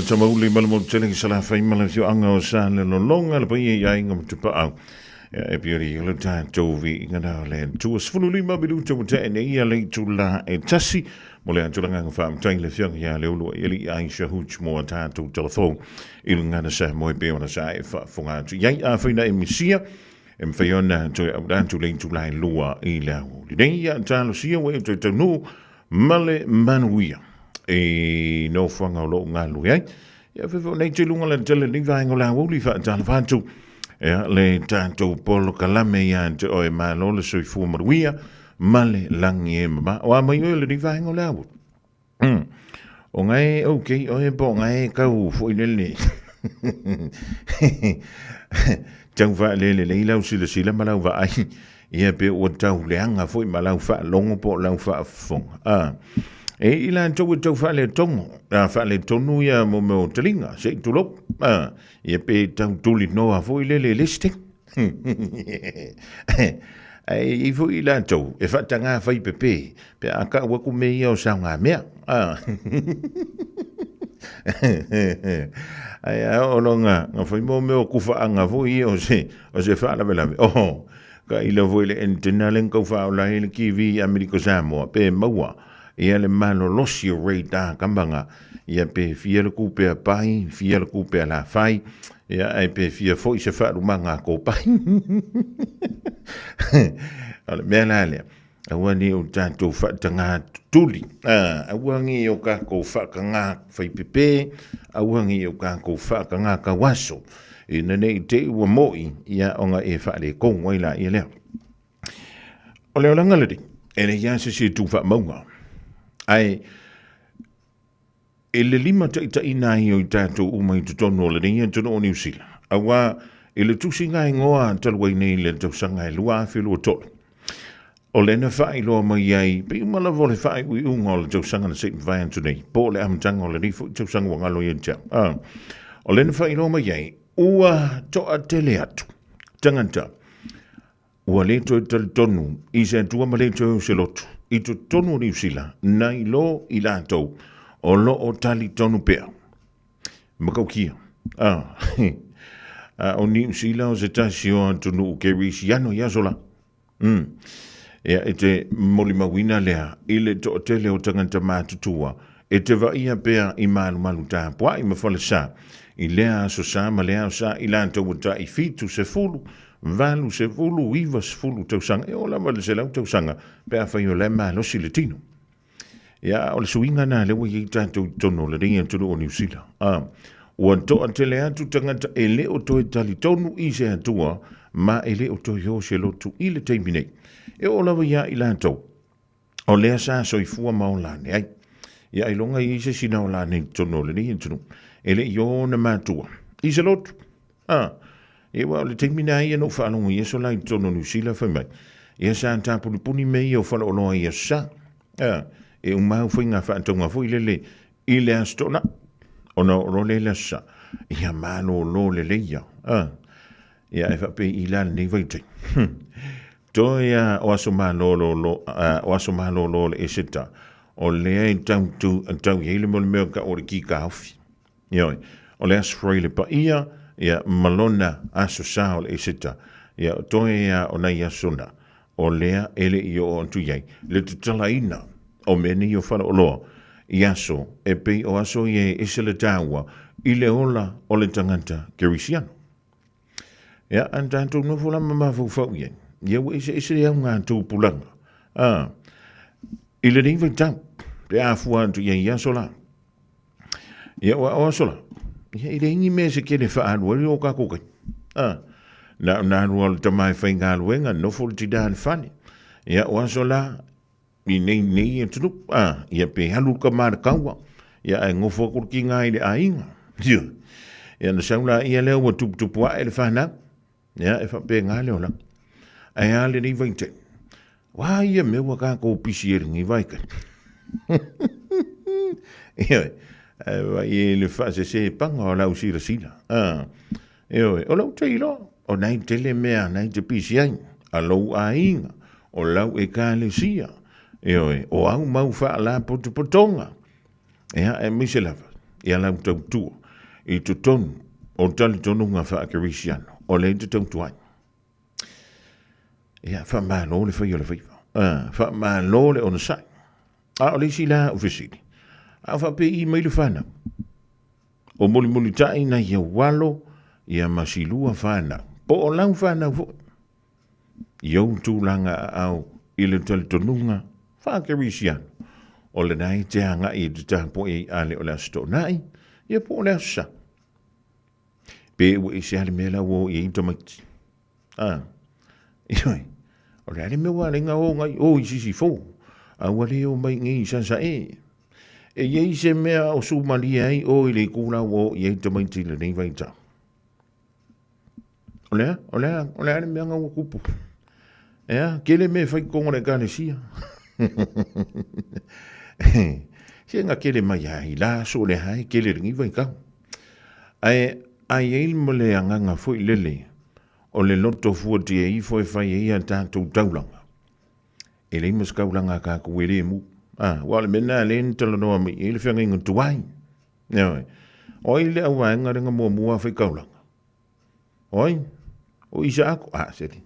Speaker 5: tamauli malamo tele ki sala fai mala fio anga o sa le longa le pai ia inga te pa au. E piori le ta tovi ngana le tu sfulu lima bidu tu te ne ia le tu la e tasi mo le antulanga fa mtai le fio ia le ulu ili ai shahuch mo ta tu telefon il ngana sa mo e pe ona sa e fa fonga tu ia a fina e misia e mfaiona tu au tu le tu la lua i la uli ne ia ta lo sia we tu no male manuia e no fanga lo ngalu ai ia fe nei te lunga le tele ni vai ngola uli fa ta fa tu e le tanto polo kalame ia te o e malo le sui fu maruia male langi e ma o mai le ni vai ngola o ngai okay o e bo ngai ka u fu ile tau fa le lau sila malau va ai ia pe o tau leanga fu malau fa longo po lau fa fong e ila tau fa le tongo fa le tonu ia mo telinga se tu lop ia pe tau tuli no a fu le liste ai fu ila tau e fa tanga fa pepe pe aka wa ku me ia sa nga mea ai o longa nga fa mo me ku fa anga fu ia o se fa la vela ka ila fu le entenalen ko fa la ile ki vi ameriko Samoa pe maua ia le malo losi o rei tā kambanga ia pe fia le kupe a pai, fia le kupe a la fai, ia ai pe fia foi se wharu manga ko pai. Ale mea la lea, aua ni o tātou whatanga tuli, aua ngi o ka ko whakanga whai pepe, aua ngi o ka ko whakanga ka waso, i nanei te ua moi, ia onga e whare kongwa ila ia lea. O leo langalari, ene ia se tu wha maunga, ai ele lima ta ina i o tato umai tu tono le nia tono o New Zealand awa ele tusinga ngoa talwai nei le tausanga e lua filo tolo o le na fai lo mai ai pe umala vole fai ui unga le tausanga na seip vai antu nei po le amtanga o le rifu tausanga wanga lo yentia o le na fai lo mai ai ua to a tele atu tanganta ua le to tal tonu i se tua ma le to se lotu i tu tonu New Zealand nai lo i lātou o lo o tali tonu pea makaukia o New Zealand o se tasi o tonu u kerisi yano yasola e te moli mawina lea i le to tele o tanganta mātutua e te vaia pea i malu tā pua i mawhale sa i lea so sa ma lea sa i lātou o ta i fitu se fulu valu se fulu iwa se fulu tausanga e o la male se lau tausanga pe a whai o le maa losi le tino ia o le suinga na le wai tātou tono le ringa tunu o New Zealand ua toa tele atu tangata e le o toi tali tonu i se atua ma e le o toi ho se lotu i le teiminei e o lawa ia i lātou o lea sa soi fua mao lane ai ia i longa i se sina o lane tono le ringa tunu e le i o na mātua i se lotu e wa le tekmina ia no whaalongo ia so lai tono New Zealand whai mai. Ia sa anta puni mei o whala oloa ia sa. E umau whai ngā whaantonga fo i lele i le astona. Ona oro le la sa. Ia mano lo le le ia. Ia e whape i la nei vaitei. To ia o aso malo lo le eseta. O lea i tau hele mo le mea ka ore ki ka hawhi. Ioi. O le aso freile pa ia ia malona aso sa o le eseta ia toe ia o nei asona o lea ele i o antu iai le tutala ina o meni o whara o loa i aso e pei o aso i e esele tāua i le ola o le tanganta kerisiano ia antantu no fula mamafu fau iai ia wa ese au ngā tūpulanga i le ringa tau pe a fua antu iai i aso la ia o aso la ia i reingi me se kere whaanua ri o ka kokai. Na rua le tamai whai ngā luenga, no fol ti dāne whane. Ia o aso la, i nei e tunu, ia pe halu ka mara kaua, ia e ngofo kur ki ngā i le ainga. Ia na saula ia leo wa tupua e le whana, ia e whape ngā leo la. Ai a le nei vainte. Wā ia mewa ka ko pisi e ringi vaika. Ia e le fase se panga o lau sira sila. O lau teilo, o nai tele mea, nai te pisi ai, a lau a inga, o lau e ka le sia. O au mau wha la potonga. Ea e mise lava. ia lau tau tua, i tu tonu, o tali tonu ngā whaakirisiano, o le te tau tuai. Ia, wha maa lo le whai o le whaiwa. Wha maa lo le ona sai. A o le si la ofisiri. A wha pe i mailu whanau. O muli muli tai na ia walo, ia masilua whanau. Po o lau whanau fo. Iau tūlanga au, i le tali tonunga, whaakirisiano. O le nai te hanga i te tapo e ale o le asto nai, ia po o le asa. Pe ua i se ale mea lau o i tamaiti. Ioi, o le ale mea wale nga o ngai o i sisi fo. A wale o mai ngai sansa e. E iei se mea o su malia ai o i le kūra o i tamaiti le nei vai tau. O lea ale mea nga o kupu. Ea, kele me fai kongo le kane sia. Se nga kele mai ai la so le hai kele ringi vai kau. Ai il mo le anga foi lele. O le loto fuati e foi fai e ia tātou taulanga. E le imas kaulanga ka kuere mu. Wale mena le ntala noa mi e le whianga inga tuai. Oi le au wanga ringa mua fai kaulanga. Oi, o isa ako. Seti.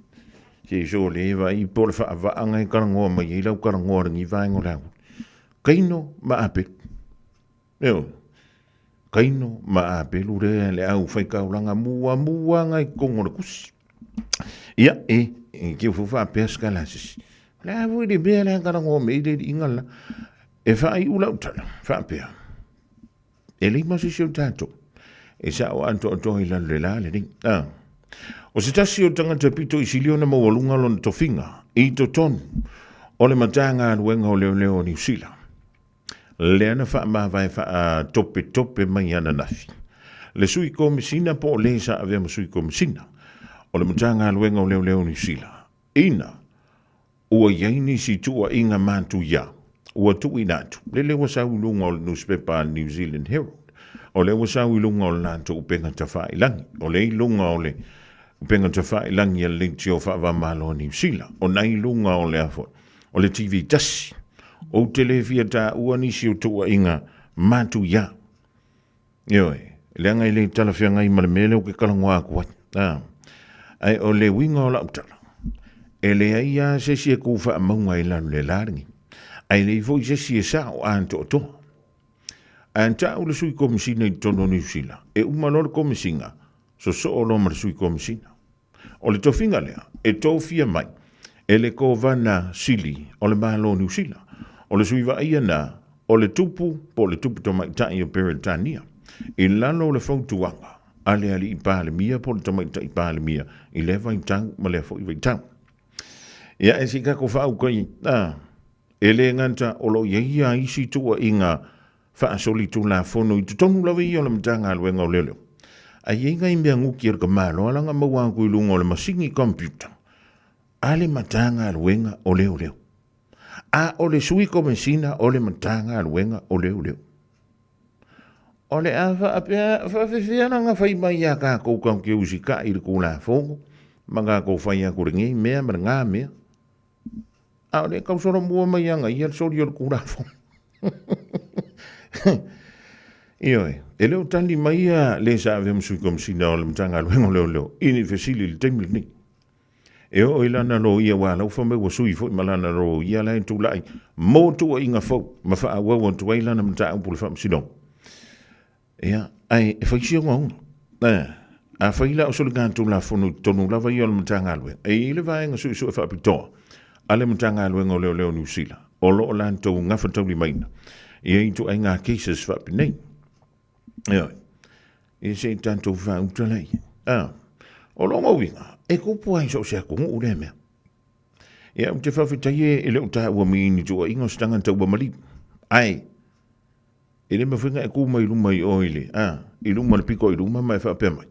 Speaker 5: Se so le va i por fa anga i karangoa mai e lau karangoa ringi vaengo lau. Kaino ma ape. Kaino ma ape lure le au fai kaulanga mua ngai kongo le kusi. Ia ki ufufa pesca lasis. La vui de bea le karangoa me le ingala. E fa i ula utala. Fa pea. E le masi sio tato. E sa o anto i la le ring. O se tasi o tangata pito i siliona mawalunga lon tofinga. I to tonu. O le matanga aluenga o leo New Zealand. Le ana wha mawai wha tope mai ana nafi. Le sui komisina po o le sa avea ma sui komisina. O le matanga aluenga o leo New Zealand. Ina. Ua yaini si tua inga mantu ya. Ua tu inatu. Le lewa sa ulunga o le newspaper New Zealand Herald. O lewa sa ulunga o le nanto upenga tawha ilangi. O le ilunga o le upenga tawha ilangi a lingti o wha malo New Zealand. O na ilunga o le afo. O le TV tasi. O televia ta ua nisi o tua inga matu ya. Ioi, le anga ile talafia ngai malemele o ke kalangoa kua. Ai o le winga o la utala. E le aia se si e kufa a maunga i lanu le laringi. Ai le ifo i se si e sa o anto o toa. Anta o le sui komisina i tono New Zealand. E umano le komisina. So o loma le sui komisina. O le tofinga lea. E tofia mai. E le kovana sili o le malo New Zealand. O le suiva ia na, o le tupu, po le tupu tomaitai o Peretania. I lalo le fautuanga, ale ali i pāle mia, po le tomaitai i pāle mia, i le vaitang, ma le fo i vaitang. Ia e si kako whau kai, e le nganta o lo ia isi tua inga whaasoli tu la fono i tutonu lawe i o le matanga aluenga o leleo. A ienga i mea nguki ar ka malo, alanga maua kui lunga o le masingi computer. Ale matanga aluenga o leo. A o le sui komisina o le matanga aluenga o leo. O le awa apea whawhiwhiana nga whai mai a ka koukau ke usika i le kula fongo. Manga kou whai a kurengi mea mara ngā mea. A o le kausoro mua mai anga i al sori o le kula fongo. Ioi, e leo tali mai a le sa ave msui komisina o le matanga aluenga o leo. Ini fesili le teimili ni. E o ilana lo ia wala ufa me wa sui fo malana lo ia la tu lai mo tu inga fo ma fa wa tu ilana mta u pul fam sidon ia ai e fa xio ngong a fa ila o so gan tu la fo no tonu la va yo mta ngalwe e ile va nga su fa pito ale mta ngalwe ngo leo New Zealand o lo lan tu nga fa tu li maina e tu ai nga cases fa pinai ia e se tanto va u tu lai o lo mo winga e kupu ai so se kungu ure mea. Ia te whawhitai e leo tae ua miini tua ingo stanga tau wa mali. Ai, e le mawhinga e kuma i luma i oile. I luma le piko i luma mai whapea mai.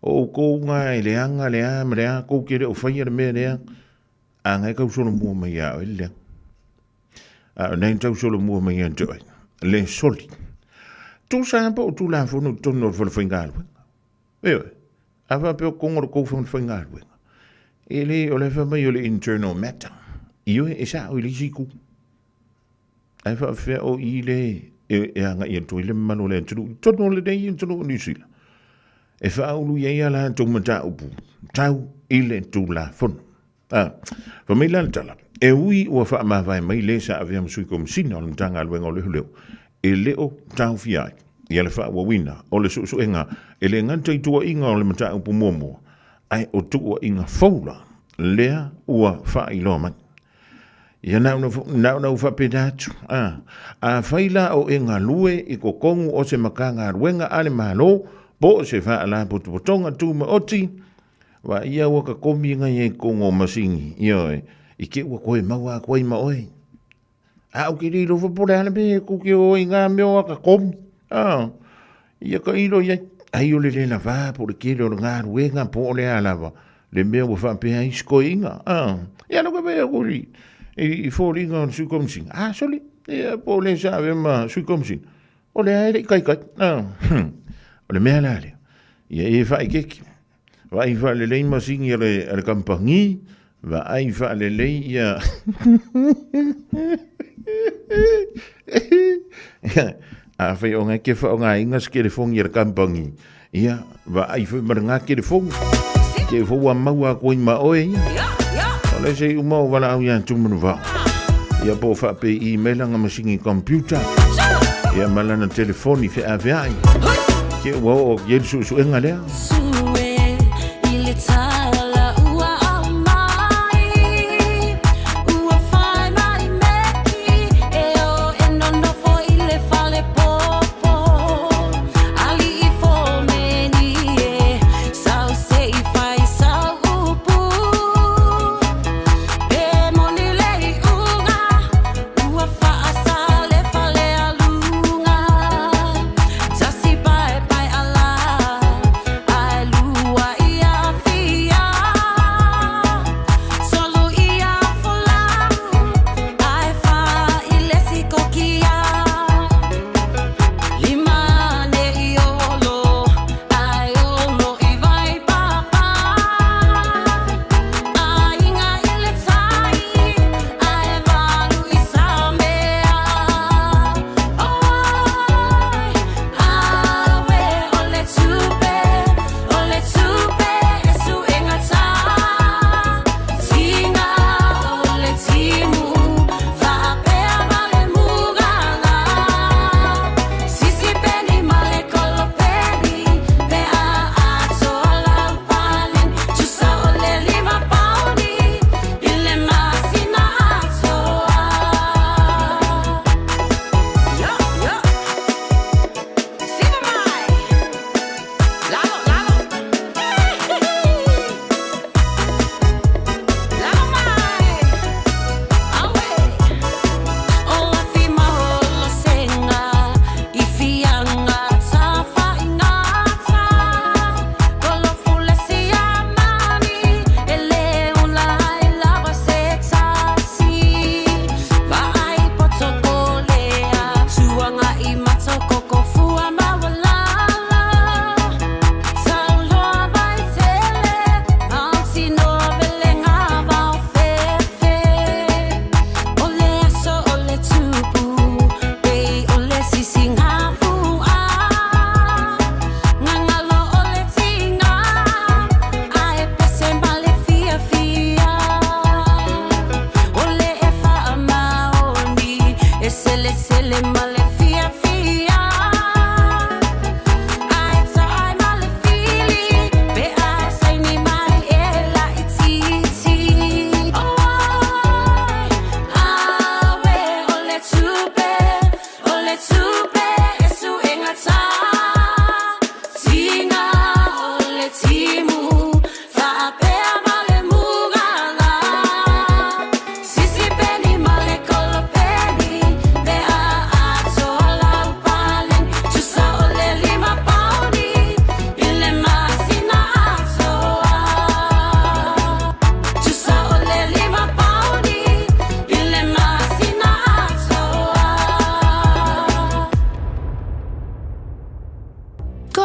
Speaker 5: O kou ngā e le anga le a mre a kou kere o whaia le mea lea. A ngai kau solo mua mai a o ele lea. Nei tau solo mua mai a toi. Le soli. Tu sāpa o tu la whono tono o whawhinga alwe. Ewe. Awa peo kongoro kou whawhinga alwe. Ele o le whamai o le internal matter. Ioi e sa o ili siku. Ai whawhia o i le e anga ia tui le mano le tono le dei tono nisila. E whaulu ia la tō mata upu, tau i le tū la fono. Fa mai la tala, e ui ua wha mawai mai le sa avea msui komisina o le mtanga aluenga o leo leo, e leo tau fiai, ia le wha wawina, o le suenga, e le nganta i tua inga o le mata upu muamua, ai o tua inga faula, lea ua wha i loa mai. Ia nau wha pedatu, a whaila o e ngā lue i ko kongu o se makanga aluenga ale malo, po se wha ala potonga tu ma oti, wa ia waka komi ngai e kongo masingi, ia i ke ua koe maua koe ma oe. A uke riro whapore ana pe kuke o i ngā meo waka komi. Ia ka iro ia, ai o le le na wha po le kere o ngā ruenga po le alawa, le meo wa whapea isko inga. Ia no ka mea kuri, i fōri inga o sui komising. Soli, ia po le sa ave ma sui komising. O le aere kai kai. O le mea lale, ia e wha i keki. Wa i wha le lei masingi ale kampangi, wa ai wha le lei ia... A whai o ngai ke wha o ngā ingas ke le fongi ale kampangi. Ia, wa ai wha maranga ke le fongi. Ke whaua maua koi ma oe ia. O le se umau wala au ia tumunu wau. Ia po wha pe i melanga masingi computer. Ia malana telefoni whi a veai. Ke wau o yesu suenga lea.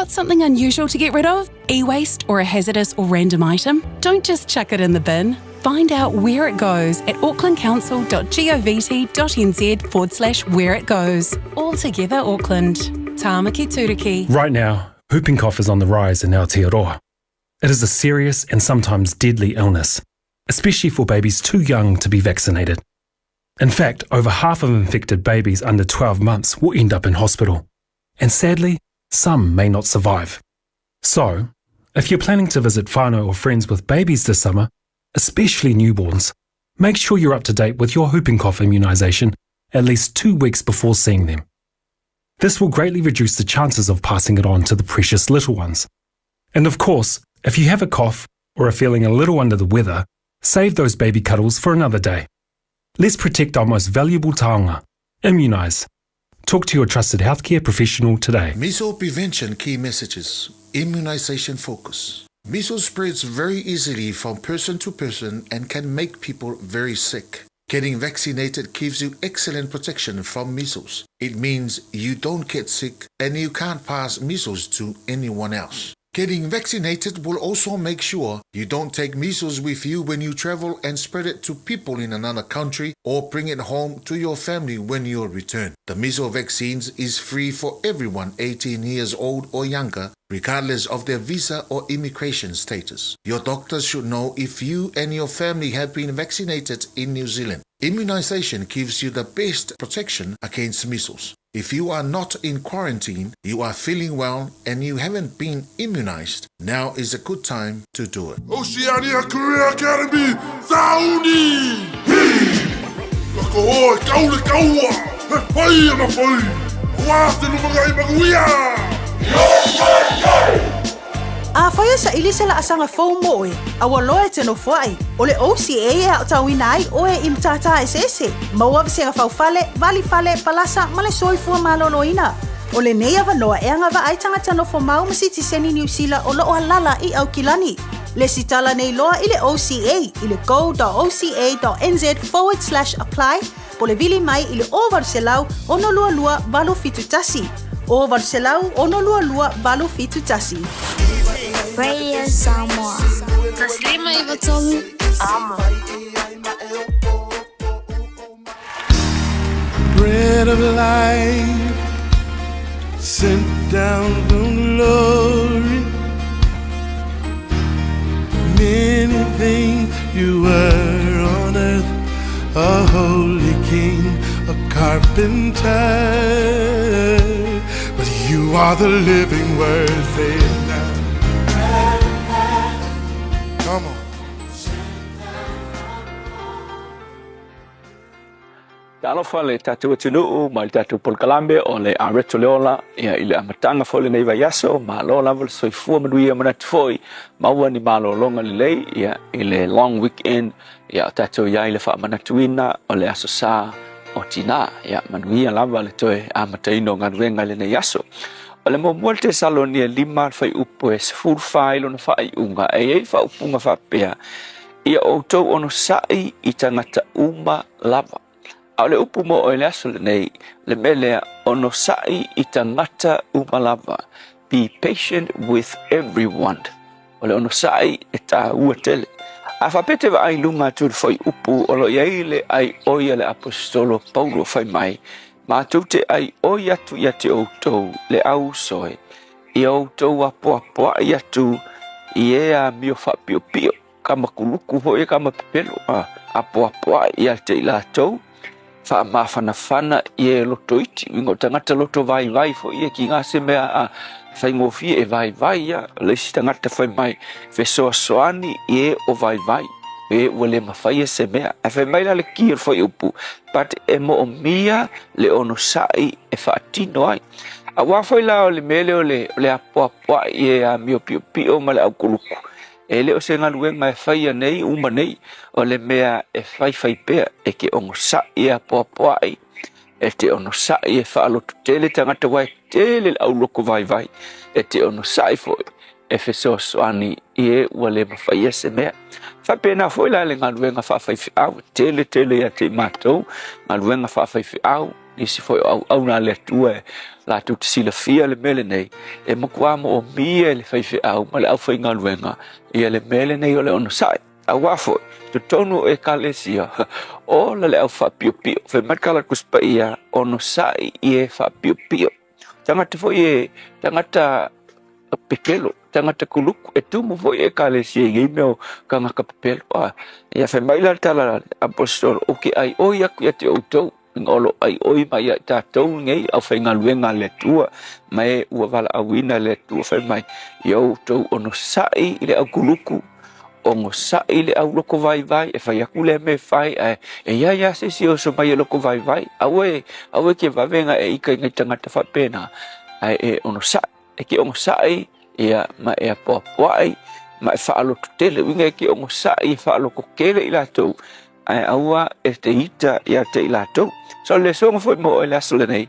Speaker 15: Something unusual to get rid of? E-waste or a hazardous or random item? Don't just chuck it in the bin. Find out where it goes at aucklandcouncil.govt.nz/where it goes. All together Auckland. Tāmaki Turiki.
Speaker 16: Right now, whooping cough is on the rise in Aotearoa. It is a serious and sometimes deadly illness, especially for babies too young to be vaccinated. In fact, over half of infected babies under 12 months will end up in hospital. And sadly, some may not survive. So, if you're planning to visit whānau or friends with babies this summer, especially newborns, make sure you're up to date with your whooping cough immunisation at least 2 weeks before seeing them. This will greatly reduce the chances of passing it on to the precious little ones. And of course, if you have a cough or are feeling a little under the weather, save those baby cuddles for another day. Let's protect our most valuable taonga. Immunise. Talk to your trusted healthcare professional today.
Speaker 8: Measles prevention key messages. Immunization focus. Measles spreads very easily from person to person and can make people very sick. Getting vaccinated gives you excellent protection from measles. It means you don't get sick and you can't pass measles to anyone else. Getting vaccinated will also make sure you don't take measles with you when you travel and spread it to people in another country or bring it home to your family when you return. The measles vaccines is free for everyone 18 years old or younger, regardless of their visa or immigration status. Your doctors should know if you and your family have been vaccinated in New Zealand. Immunization gives you the best protection against measles. If you are not in quarantine, you are feeling well, and you haven't been immunized, now is a good time to do it.
Speaker 4: Oceania Career Academy, Saudi! Kakoa, kaula kaua! He whai ama whai! Wāste lumaga I maguia!
Speaker 13: A whaia sa ili se la asanga fau moe, a waloe te no whai. O le OCA e au tauina ai oe I mtata esese. Maua visenga fau fale, vali fale, palasa, male soifua maloloina. O le nei avanoa e anga wa ai tangata no whamau masiti seni New Zealand o loo halala I au kilani. Le sitala nei loa I le OCA, I le go.oca.nz/apply, po le vili mai I le o varselau ono lua lua balu fitutasi. O varselau ono lua lua balu fitutasi.
Speaker 10: Radio Samoa. Taslima Ivotolu. Amo.
Speaker 12: Bread of life sent down from glory. Many things you were on earth, a holy king, a carpenter, but you are the living word. Say it now. Come on.
Speaker 17: Talofa le tatu atunuu ma le tatu polkalambe o le areto leola ia I le amatanga fo le nei vaiaso ma lo lava le soifua manuia manatu foi maua ni malolonga le lei ia I le long weekend ia tatu ia I le whaamanatuina o le aso sa o tina ia manuia lava le toe amataino ngaruenga le nei aso. O le momual te salonia lima fai upo e sefuru whailo na whai unga e wha upunga whapea ia outou ono sai I tangata uma lava. A le upu mo o le aso le nei, le melea ono sai I tangata umalava. Be patient with everyone. O le ono sai e tā ua tele. A whapete wa ai lunga tu le whai upu o lo iaile ai oia le apostolo Paulo whai mai. Ma tute ai oi atu ia te outou le au soe. I outou apoa I atu I ea mio whapio pio. Kama kuluku ho e kama pipelo. Apoa ia te ilatou. Fa mafana I loto iti ingo tangata loto vai fo ia ki ngase mea fai ngofi e vai ia le si tangata fai mai fe soani I o vai e wale mafai se mea e fai mai la le ki fo upu but e mo o mia le ono sai e fa tino ai a wa foi la le mele o le apoa I a mio pio male au kuluku e le o se ngaluenga e fai nei uma nei o le mea e fai pea e ke ongo sa I a poa ai e te ono sa I e whaalotu tele tangata wai tele au loko vai e te ono sa I foi e feso soani I e wale mawhai se mea whapena foi la le ngaluenga whawhai au tele ia te matou ngaluenga whawhai au nisi foi au na le tua la tu te sila fia le mele nei e makua mo o mia le whai au ma le au whai ngaluenga ia le mele nei o le ono sai awafo to tonu e kalesia o le au fa pio pio fe markala kuspaia ono sai e fa pio pio tangata fo e tangata pepelo tangata kuluku e tumu fo e kalesia e meo kanga ka pepelo ia fe maila tala apostol o ke ai o ia ku te auto ngolo ai oi mai ta tau ngai au fe ngaluenga le tua mai ua vala awina le tua fe mai yo to ono sai le au kuluku ongo sai le au loko vai vai e fai akule me fai e ia se si o so mai loko vai vai awe ke vavenga e ika ngai tangata fa pena e ono sai e ke ongo sai ia ma e po wai ma fa alo tele winga ke ongo sai fa alo ko kele ila to ai awa e te ita ia te ila to so le so foi mo e la sole nei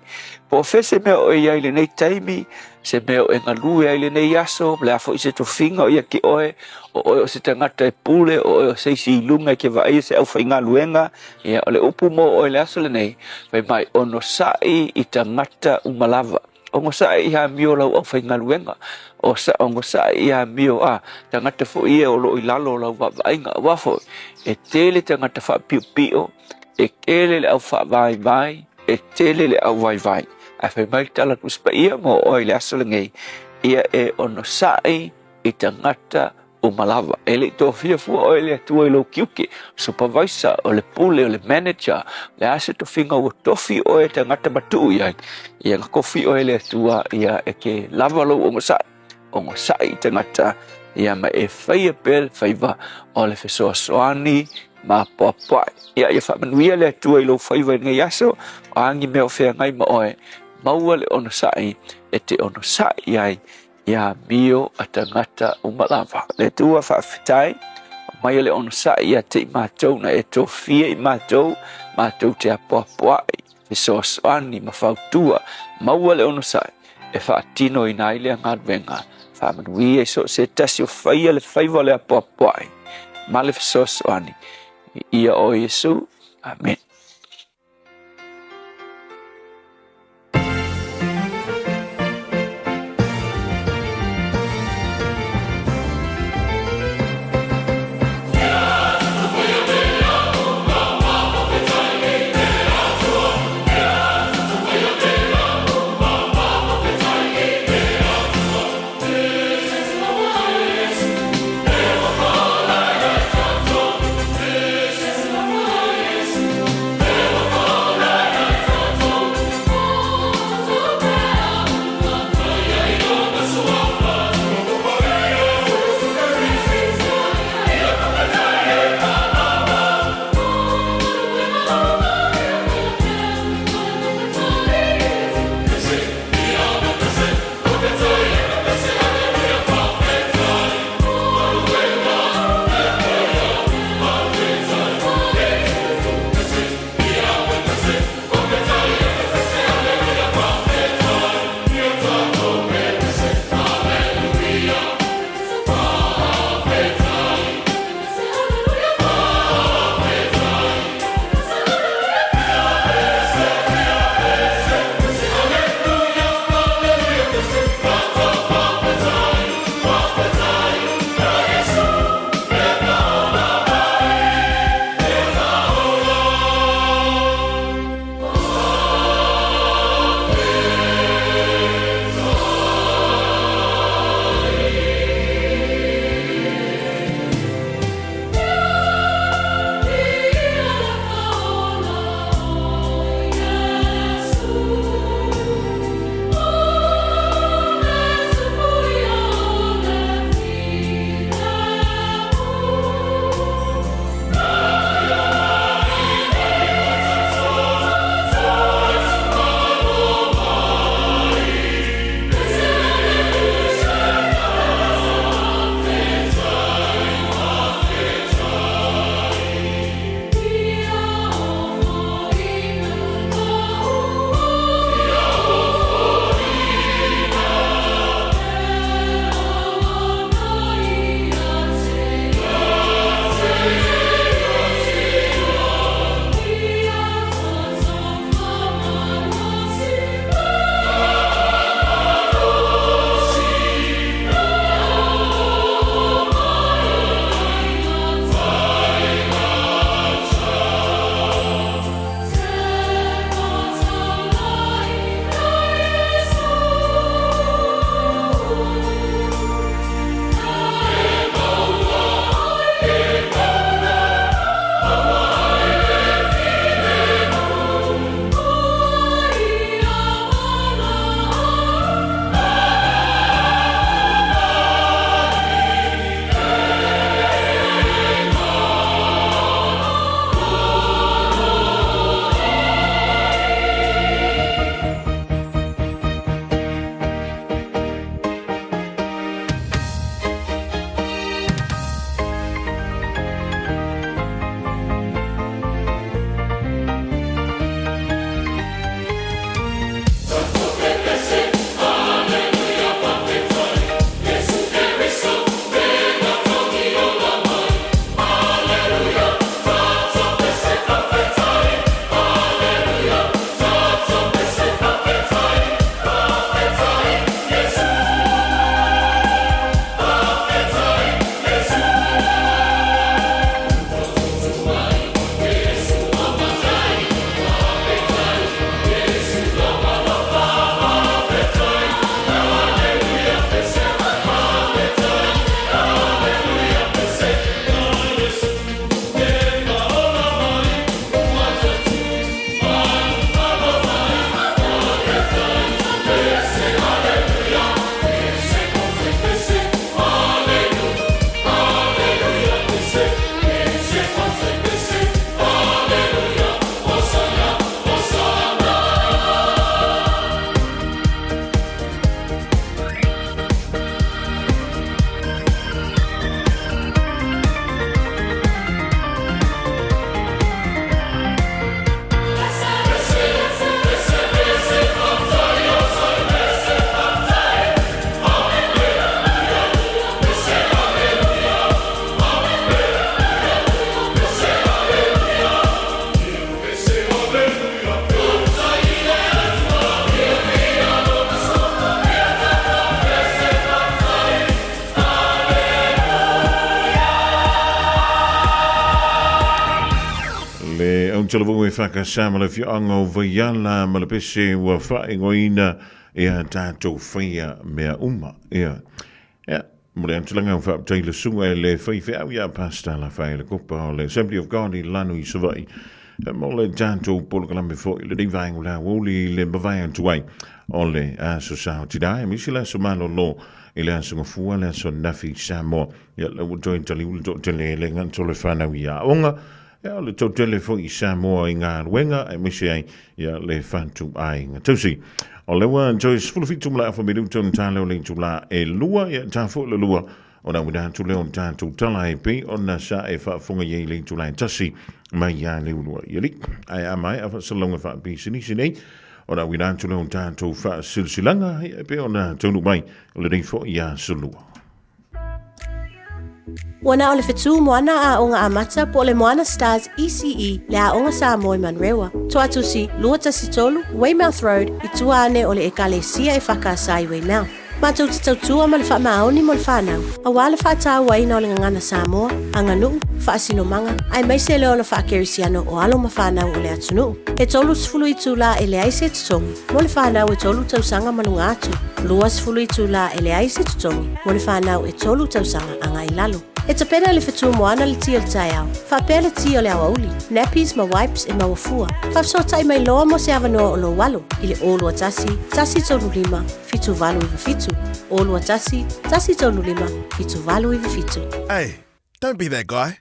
Speaker 17: po fese me o ia ile nei taimi se me o engalu ia ile nei aso le afo se to finga ia ki oe o se tangata e pule o se si lunga ke vai se au fainga luenga ia ole upu mo o le aso le nei vai mai ono sai i tangata umalava ongo sai ia mio lau au fainga luenga o sa ongo sai ia mio tangata fo ia o lo ilalo lau vainga wafo e tele tangata fa piu piu e kele le au fa vai vai e tele le au vai vai a fe mai tala kuspa ia mo o le aso le ngai ia e ono sai i tangata umalava ele to fia fu o ele tu lo kiuke supervisor o le pule o le manager le ase to finga o tofi o e tangata batu ia ko fi o ele tua ia e ke lava lo o sai tangata ia ma e fai pel faiva o le feso soani ma popa ia fa manuia le tua lo faiva ngai aso angi me o fe ngai ma oe maua le ono sai e te ono sai ai ia mio atangata umalava le tua fa fitai mai le ono sai ia te matou na e to fia i matou te apoapoa e so soani ma fautua maua le ono sai e fa tino ina ile ngadvenga fa manuia e so se tasio faia le faiva le apoapoa ma le so soani ia o Yesu amen.
Speaker 5: talavu e whakasama le whianga o vaiala ma le pese ua whaingoina ea tātou whaia mea uma. Ea, mure antilanga o whaaptai le sunga e le whaiwhi au ia pasta la whai le kupa o le Assembly of God I lanu I savai. Mo le tātou polokalame fo I le divaingo la woli le mawai antuai o le society dai. Misi la sumalo lo I le asunga fua le aso nafi Samoa. Ia le utoi tali ulto te le nganto le whanau ia onga. Ia le tau tele fo I Samoa I ngā ruenga e misi ai ia le whantu ai ngā tausi. O lewa Joyce fulufitu mla fa minuto ntale o le tula e lua ia tafo le lua o na wina tu leo tatu tala e pe o na sa e fa funga ye le tula tasi mai ya le lua yeli ai amai afa salonga fa bi sini sini o na wina tu leo tatu fa silsilanga e pe o na tonu mai o le fo ya sulua.
Speaker 18: Wana o le whetu moana a onga amata po le moana Stars ECE le a onga Samoa I Manrewa. Toa tusi lua tasi tolu, Weymouth Road, I tua ane o le ekalesia e whakaasai Weymouth. Mātou te tautua ma le whaamaoni mo le whanau. A wale whaatau waina o le ngangana Samoa, anga nuu, whaasino manga, ai meise leo na whaakerisiano o alo ma whanau o le atunu. E tolu sifulu I tula e le aise tutongi, mo le whanau e tolu tausanga manunga atu. Lua sifulu I tula e le aise tutongi, mo le whanau e tolu tausanga anga I lalo. E te pena le whetu moana le tio le tai au. Whapea le tio le awauli. Nappies, ma wipes, e ma wafua. Whafsotai mai loa mo se avanoa o lo walo. I le olua tasi, tasi tonu lima, fitu valu I fitu. Olua tasi, tasi tonu lima, fitu valu I fitu.
Speaker 19: Hey, don't be that guy.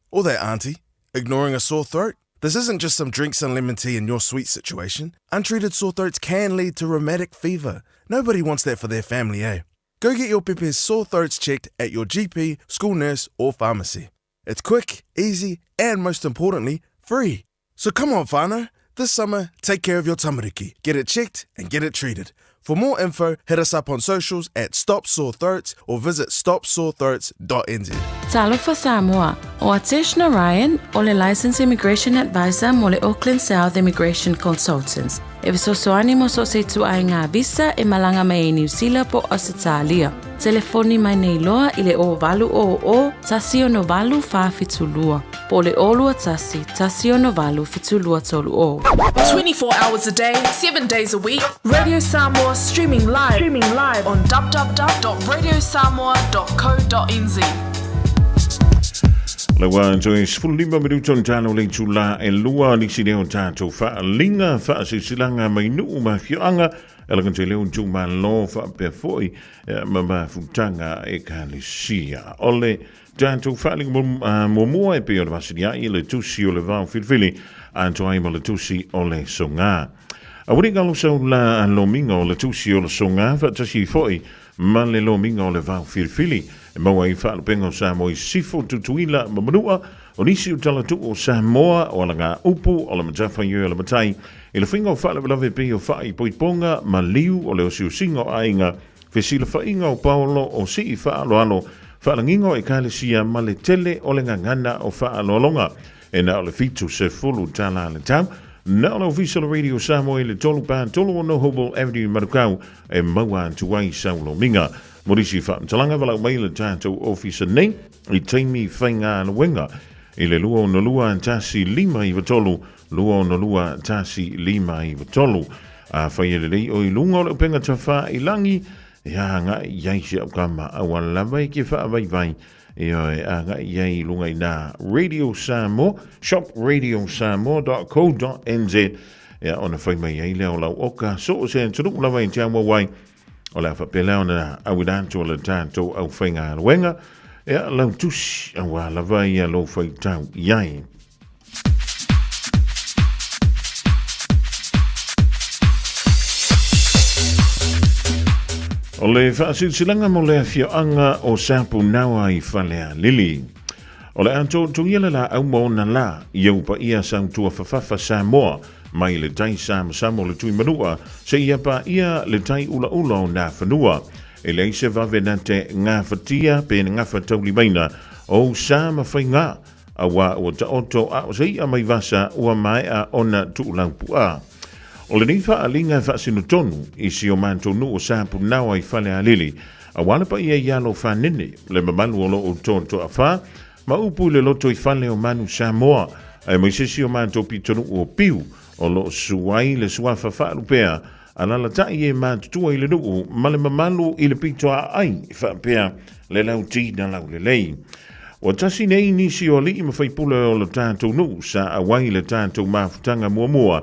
Speaker 19: Or that auntie. Ignoring a sore throat. This isn't just some drinks and lemon tea in your sweet situation. Untreated sore throats can lead to rheumatic fever. Nobody wants that for their family, eh? Go get your Pepe's sore throats checked at your GP, school nurse, or pharmacy. It's quick, easy, and most importantly, free. So come on, whānau. This summer, take care of your tamariki. Get it checked and get it treated. For more info, hit us up on socials at Stop Sore Throats or visit stopsorethroats.nz.
Speaker 20: Talofa Samoa, o Atish Narayan, o le Licensed Immigration Advisor mo le Auckland South Immigration Consultants. E visosoani mo so se tu ai ngā visa e malanga mai e New Zealand po Australia. Telefoni mai nei loa I le o valu o tasi o no valu wha fitulua. Po le olua tasi o no valu fitulua tolu o.
Speaker 21: 24 hours a day, 7 days a week. Radio Samoa streaming live on www.radiosamoa.co.nz.
Speaker 5: Lewa Joyce fulima minuto ntano le tula e lua ni sineo tato fa linga fa silanga mai nu ma fianga ela te leo juma lo fa pe foi ma futanga e kalisia ole tato fa linga mo e pe o vasia I le tusi o le va filfili anto ai mo le tusi o le songa a wuri galo so la lomingo le tusi o le songa fa tasi foi ma le lomingo o le va filfili Maua I whaalupenga o Samoa I sifo tutuila mamanua o nisi utalatu o Samoa o ala ngā upu o la matafa i o la matai I le whinga o whaalawelawe pe o whai poiponga ma liu o leo siusinga o ainga whesila whainga o Paolo o si I whaaloalo whaalangingo e kālesia ma le tele o le ngangana o whaaloalonga e na o le fitu se fulu tala le tau na o le official radio Samoa I le tolu pā tolu o no Hobel Avenue Marukau e maua tuai saulo minga Morisi whaamtalanga wala mai le tātou ofisa nei I teimi whainga na wenga I le lua o na lua tasi lima I watolu lua o na lua tasi lima I watolu a whaia rei o I lunga o le upenga ta wha I langi ia ngā iaisi au kama awa lawai ki wha vai vai ia a ngā iai lunga I nā Radio Samoa shopradio.samoa.co.nz ia ona whai mai ai leo lau oka so o se tunu lawai te awa wai o la whapelao na awidanto le tātou au whainga wenga ea lau tusi awa la vai a lo whai tau iai. O le whaasilsilanga mo le whioanga o sapu nawa I whalea lili. O le anto tuiela la au mo na la I au pa ia sang tua whawhawha Samoa mai le tai samo le tui manua se ia pa ia le tai ula o na whanua e le se vavenante ngā whatia pe ngā whatauli maina o sama whai ngā awa o ta oto a o sei a mai vasa ua mai a ona tuulampu a o le nifa a linga whaasino tonu I si o mantonu o sapu nawa I whale a lili a wala pa ia ialo whanene le mamalu o lo o tonto a wha ma upu le loto I whale o manu Samoa Ai mai sesi o mātou pitonu o piu o lo suai le suafa whaalupea alala tai e mātutua i le nuu ma le mamalu i le pitoa ai whaapea le lau ti na lau le lei. O tasi nei nisi o li ima whaipule o le tātou nuu sa awai le tātou mafutanga mua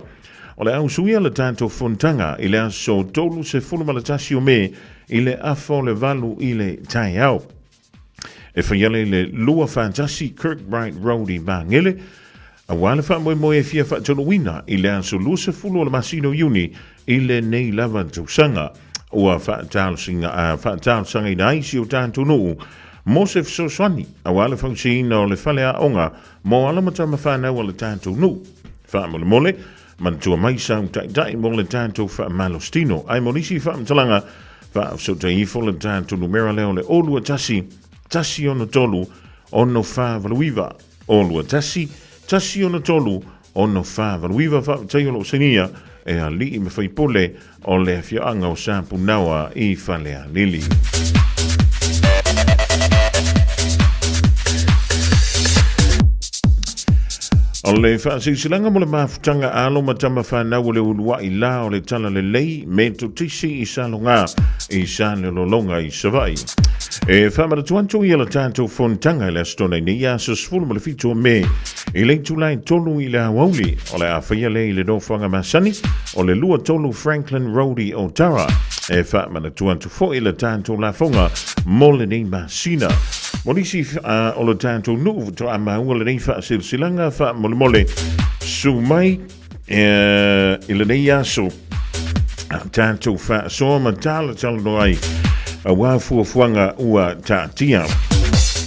Speaker 5: o le au suia le tātou fontanga i le aso tolu se fuluma le tasi o me i le afo le valu i le tai au. E whaiale le lua whantasi Kirkbride Road i Bangele, a wale wha e fia wha toluina i le aso lua se fulu o le masino uni i le nei lava tausanga ua wha tālsanga i naisi o tātou nuu. Mosef Soswani, a wale whausina o le whale a onga, mo alamata mawhanau o le tātou nuu. Wha mole, mantua mai sau tai mo le tātou wha malostino. Ai monisi wha mtalanga, wha so te ifo le tātou numera leo le olua tasi ono tolu, ono wha valuiva. Olua tasi ono tolu, ono wha valuiva wha taiolo senia, e a li me whaipole o le whianga o sāpu nawa i whalea lili. O le whaasilanga mo le mafutanga alo matama whanau le ulua i la o le tala le lei me to tisi i salonga i sale lolonga i savai. E whamaratuanto i ala tātou fontanga i le astona i nei asos fulu mo le fitu me i le tulai tolu i le hawauli o le awhaia le i le dofanga masani o le lua tolu Franklin Road i Otara. E whamaratuanto fo i le tātou la fonga mo le nei masina. Monisi o le tātou nuu to a maua le nei whaasilsilanga wha mole su mai i le nei aso tātou wha soa matala talano ai a wafuafuanga ua tātia.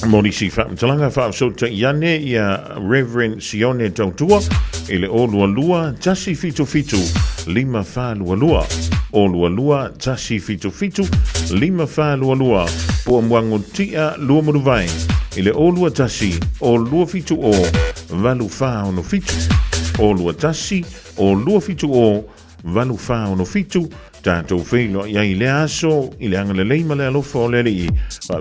Speaker 5: Monisi wha mtalanga wha sota iane i a Reverend Sione Tautua i le olua lua tasi fitu lima wha lua. Olua lua tasi fitu lima wha lua. Po mwango tia lua maruwai i le olua tasi o lua fitu o valu wha ono fitu. Olua tasi o lua fitu o valu wha ono fitu. Tātou whailo i le aso i le angale leima le alofa o le li i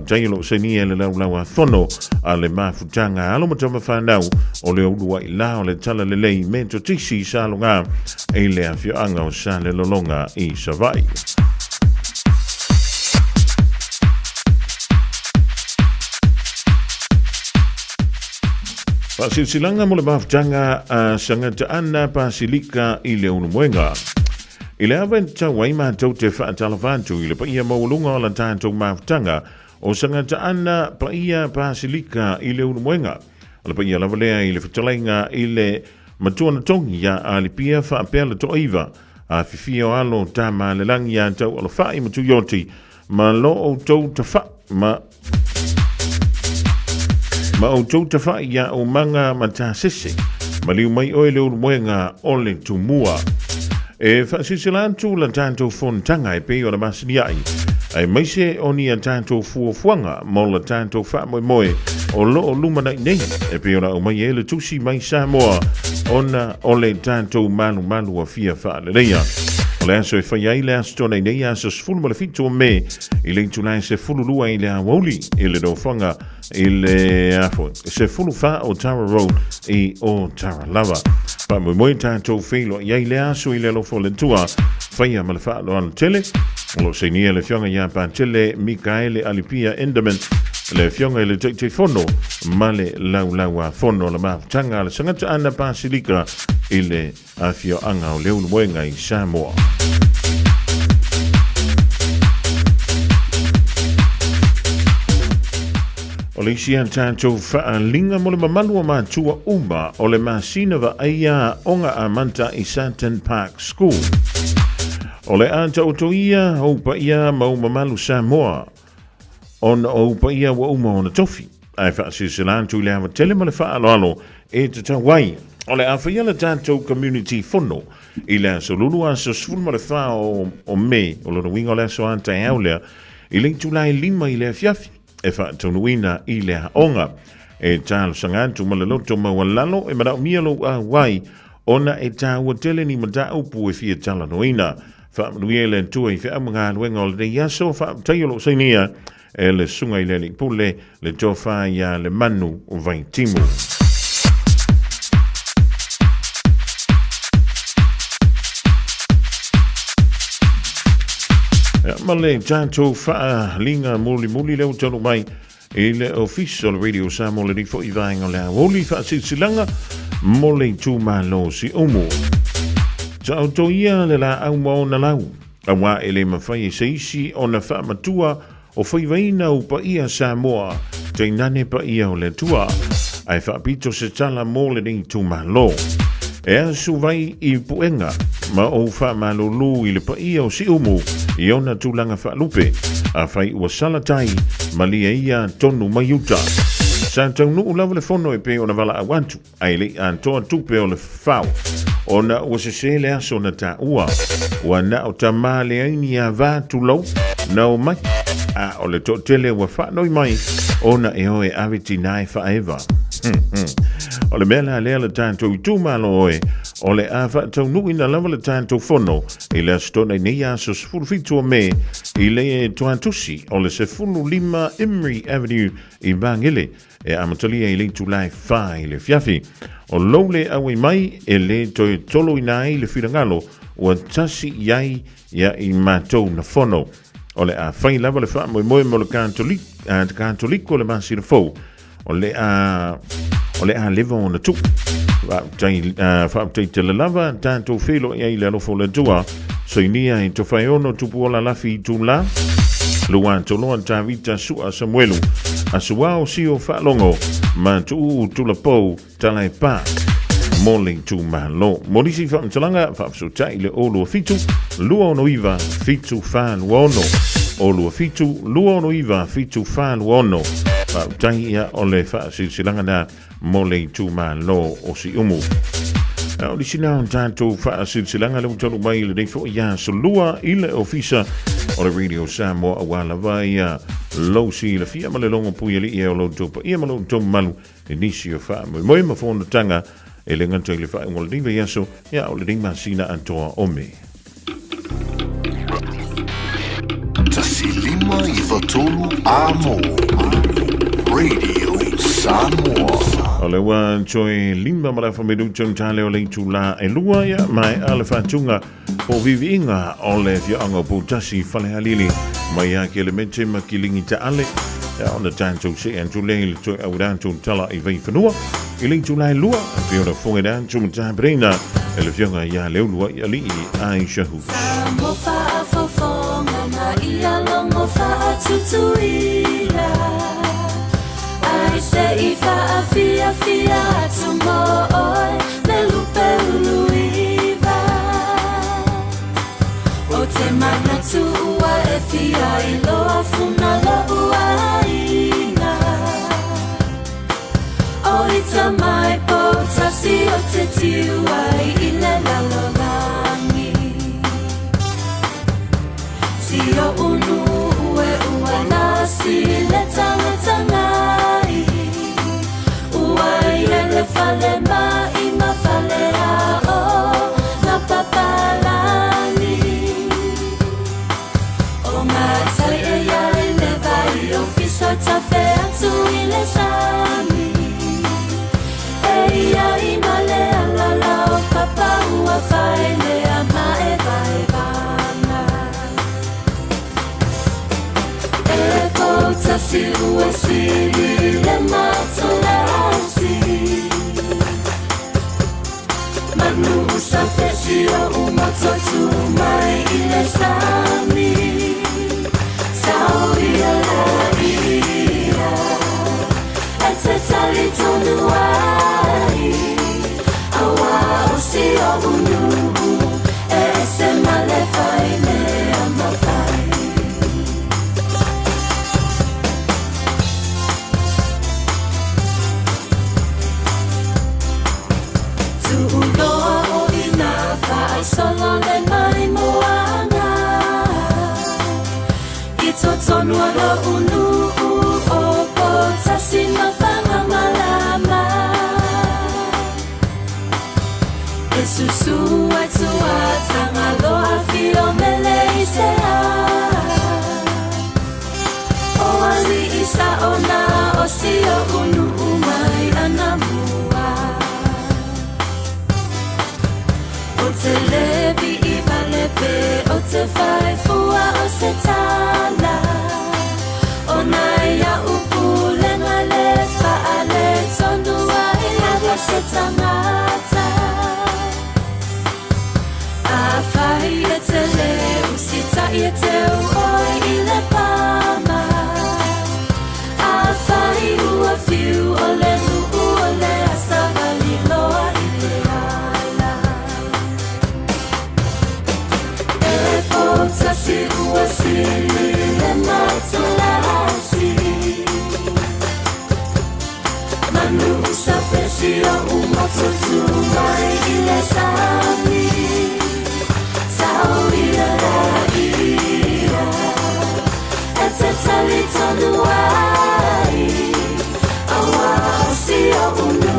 Speaker 5: tailo seni e le lau a thono a le mafutanga alo matama whanau o le ulua i la o le tala le lei me to tisi i salonga e le awhianga o sa le lolonga i savai. Pasilsilanga mo le mafutanga a sangata ana pasilika i le unumwenga. I le aventa wai mātou te whaatalawantu i le paia maulunga o la tātou mafutanga o sangata ana paia pasilika i le unumwenga. O le paia lavalea i le whatalainga i le matuana tongi ya a li pia whaapea le toiva a fifia o alo tā ma le langi a tau o le whai matu yoti ma lo o tau ta wha ma o tau ta wha ia o manga matasese ma liu mai oe le unumwenga o le tumua. E whaasisilantu la tātou fontanga e pei o la masini ai. Ai maise o ni a tātou fuafuanga mo la tātou whaamoe o lo o lumana nei. E pei o la o mai e le tusi mai Samoa ona o le tātou malu a fia whaaleleia. O le aso e whaiai le aso tona i nei aso sfulu ma le fitu o me i le intulai se fulu lua i le awauli i le dofanga i le afo. Se fulu wha o Tara Road i o Tara Lava. Pa moi tātou whailo iai le aso i le lofo le tua whaia ma le whaalo anu tele o lo se nia le fionga ia pa tele Mikaele Alipia Endament le fionga i le te fono ma le laua fono la maafutanga le sangata ana pasilika i le afio anga o leo luenga i Samoa. O le isi an tātou whaalinga mo le mamalua mātua uma o le masina wa aia onga a manta i Santon Park School. O le anta o to ia o pa ia mau mamalu Samoa on o pa ia wa uma o na tofi. Ai whaasisilantu i le hawa tele ma le whaaloalo e te tawai. O le awhaia le tātou community fono i le aso lulu aso sfun ma le wha o me o lona winga o le aso anta e aulea i le tulai lima i le fiafi. E whaatonuina i le haonga e tālo sangantu ma le loto mawalalo e marau mialo a wai ona e tāua tele ni mata upu e fia tala noina whaamanuia le tua i wha mga luenga o le yaso whaataiolo sainia e le sunga i le likpule le tofa ia le manu o vai timu. Male tātou wha linga muli leo tonu mai i le official radio Samoa le rifo i vaenga le awoli wha silsilanga mole tūmalo si omo. Tau to ia le la au maona lau. Awa ele mawhai e seisi o na wha matua o whaiwaina upa ia Samoa te nane pa ia o le tua. Ai wha pito se tala mole ni tūmalo. E asu vai i puenga ma o wha malolu i le pa ia o si omo i ona tūlanga wha lupe. A whai ua salatai ma lia ia tonu mai uta. Sa tau nuu lawa le fono e pe o na wala awantu. Ai le antoa tupe o le whau. O na ua se se le aso na ta ua. Ua na o ta maa le aini a vātu lau. Na o mai. A o le to tele ua whanoi mai. O na e oe awiti nai whaewa. O le mea lea le tātou i tūmalo oe. O le a whaatau nui na lawa le tātou fono. I le astona i nei aso sefuru fitu o me. I le e tuantusi o le sefuru lima Emery Avenue i Bangele. E amatalia i le tūlai whai le fiafi. O loule awe mai e le toi tolo i nai le whirangalo. Ua tasi iai ia i mātou na fono. O le a whai lawa le wha moe mo le kantoliko le masira fau. O le a lewa o na tuk. Whaaptei te le lava, tātou whelo i le alofo le tua. So i nia i to whai ono tupu o la lafi i tū la. Lua toloa tā vita sua Samuelu. A sua o si o whaalongo. Ma tu tula pou talai pā. Mole tu malo. Morisi whaamtalanga, whaapsotai le olu fitu. Lua ono iwa, fitu whālu ono. Olu fitu, lua ono iwa, fitu whālu ono. Tai ia o le whaasilanga na mole tu malo o si umu. O li sina on tātou whaasilanga le utolu mai le neifo ia solua i le ofisa o le Radio Samoa a wala vai a lau si le fia ma le longo pui ali ia o lau topa ia ma lau tomu malu e nisi o wha moe ma whona tanga e le nganta i le wha ingo le niva iaso ia o le ringa sina antoa ome.
Speaker 3: Tasilima i watolu amo Radio Samoa.
Speaker 5: O le wan choe lima marafa meduchon tale o le tula e lua ia mai ale whatunga o vivi inga o le fianga putasi whale halili mai a ke elemente ma kilingi ta ale ia o na tantou se antu le le choe au rantu tala i vei whanua i le tula e lua a fio na fonga rantu mta breina e le fianga ia leo lua i ali i Aisha Hu.
Speaker 1: Mo fa fofonga na ia longo fa tutuila. I say if I fia tomorrow le lupe uluiva. O te mana tua e fia I loa funa lo uaina. O ita mai pota si o te tiua I le lalolangi. Si o unu ue uana si le tanga. Le fale mai ma fale a o na papalani. O matai e ia le vai o fiso ta fe atu I le sami. E ia I male ala la o papa ua fai le ama e vai vana. E kouta si ue si le matolasi. Manu usafesi o umatotu mai I le sami. Sau ia la ia. E te tali tonu ai. Awa o si o unu. E se male fai le ama fai. Solo le mai moana I totonua lo unu o pota sima whanga malama E susu ai tua tanga loa fio mele I se a O ali isa ona o si o unu mai anamua O te levi I vale pe e o te whai fua o se tala o nai a upu lenga le whaale tonua e lewa se tangata a whai e te le usita i te uoi i le pama a whai ua fiu o le nuu o le asawali loa i le ala e po tasi ua sili le matulasi manu sa fesio umoto tu mai i le sami sao ia la ia e te tali tonu ai awa o si o unu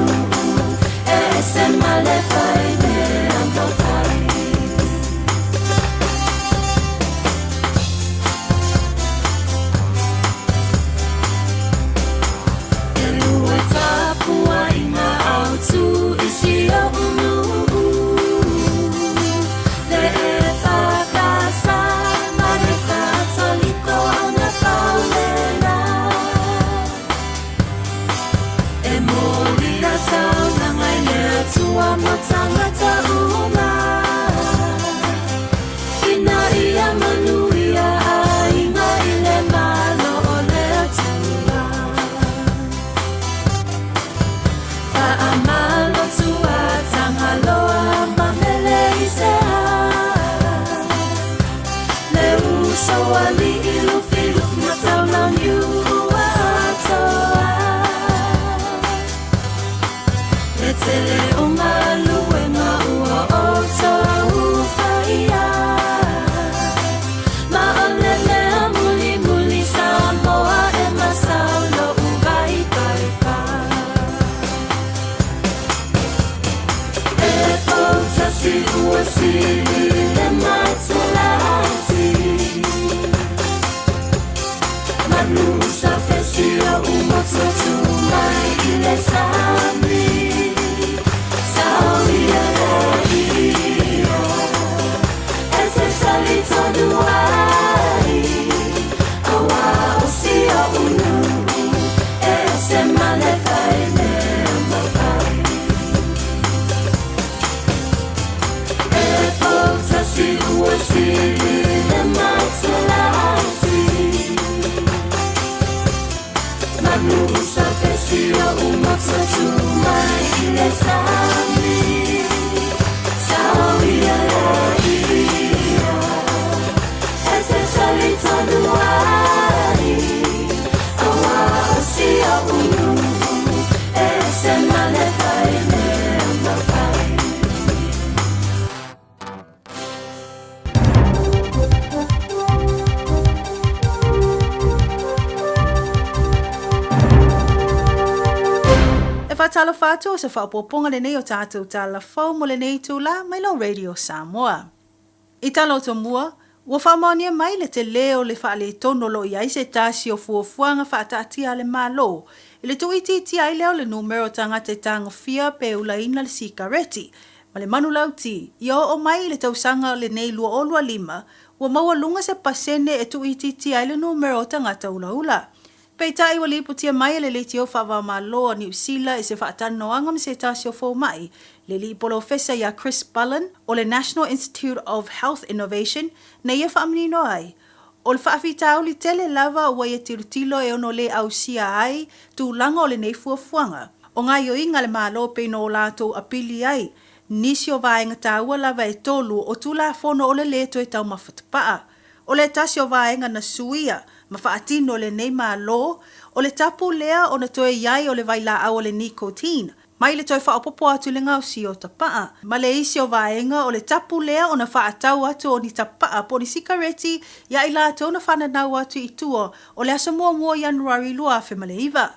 Speaker 1: e se male fai me ando fai e lua tapua ina au tu i si o unu le e whakasa mare katoliko ana paulena e mōri a tau na ngai lea tua mo tangata uma ina ia manuia a inga i le malo o lea tua pa amalo tua tangaloa mamele i se le uso ali i lufi luf na tau na miu ua atoa le tele o malu e ma ua o toa ufaia ma ole lea muli muli sa moa e masau lo uvai pai pa e po tasi ua sili le matulasi manu sa fesio umoto tu mai i le sami sao ia la ia e te sali tonu ai awa o si o unu e se male fai me amo fai e po tasi ua sili le matulasi manu sa fesio umoto tu mai i le sami sao ia la ia e te sali tonu ai awa o si o unu e se male fai me amo fai
Speaker 13: Tala whātua se whaopoponga le nei o tātou tala whau mo le nei tūla mai lo Radio Samoa. I tala o to mua, ua whamonia mai le te leo le whaale tono lo i aise tāsi o fuafuanga whaatatia le malo. I le tuiti ti ai leo le numero tanga te tanga fia pe ula ina le sikareti. Ma le manu lauti, i o mai le tausanga le nei lua o lua lima, ua maua lunga se pasene e tuiti ti ai le numero tanga ta ula ula. Peitai wa lipu tia mai le leiti o whawa maloa ni usila e se whaatano anga me se tāsi o fō mai. Le li polofesa ia Chris Bullen o le National Institute of Health Innovation na ia whaamanino ai. O le whaafitau li tele lava ua ia tirutilo e ono le au sia ai tu langa o le nei fuafuanga. O ngai o inga le malo peino o lato apili ai. Nisi o vaenga taua lava e tolu o tu la fono o le leto e tau mawhatapaa. O le tasi o vaenga na suia. Ma whaatino le nei malo, o le tapu lea o na toe iai o le vaila au o le nicotine. Mai le toi whaapopo atu le ngau si o tapaa. Ma le isi o vaenga o le tapu lea o na whaatau atu o ni tapaa po ni sikareti ia ila atu o na whananau atu i tua o le asa mua Januari lua fe maleiva.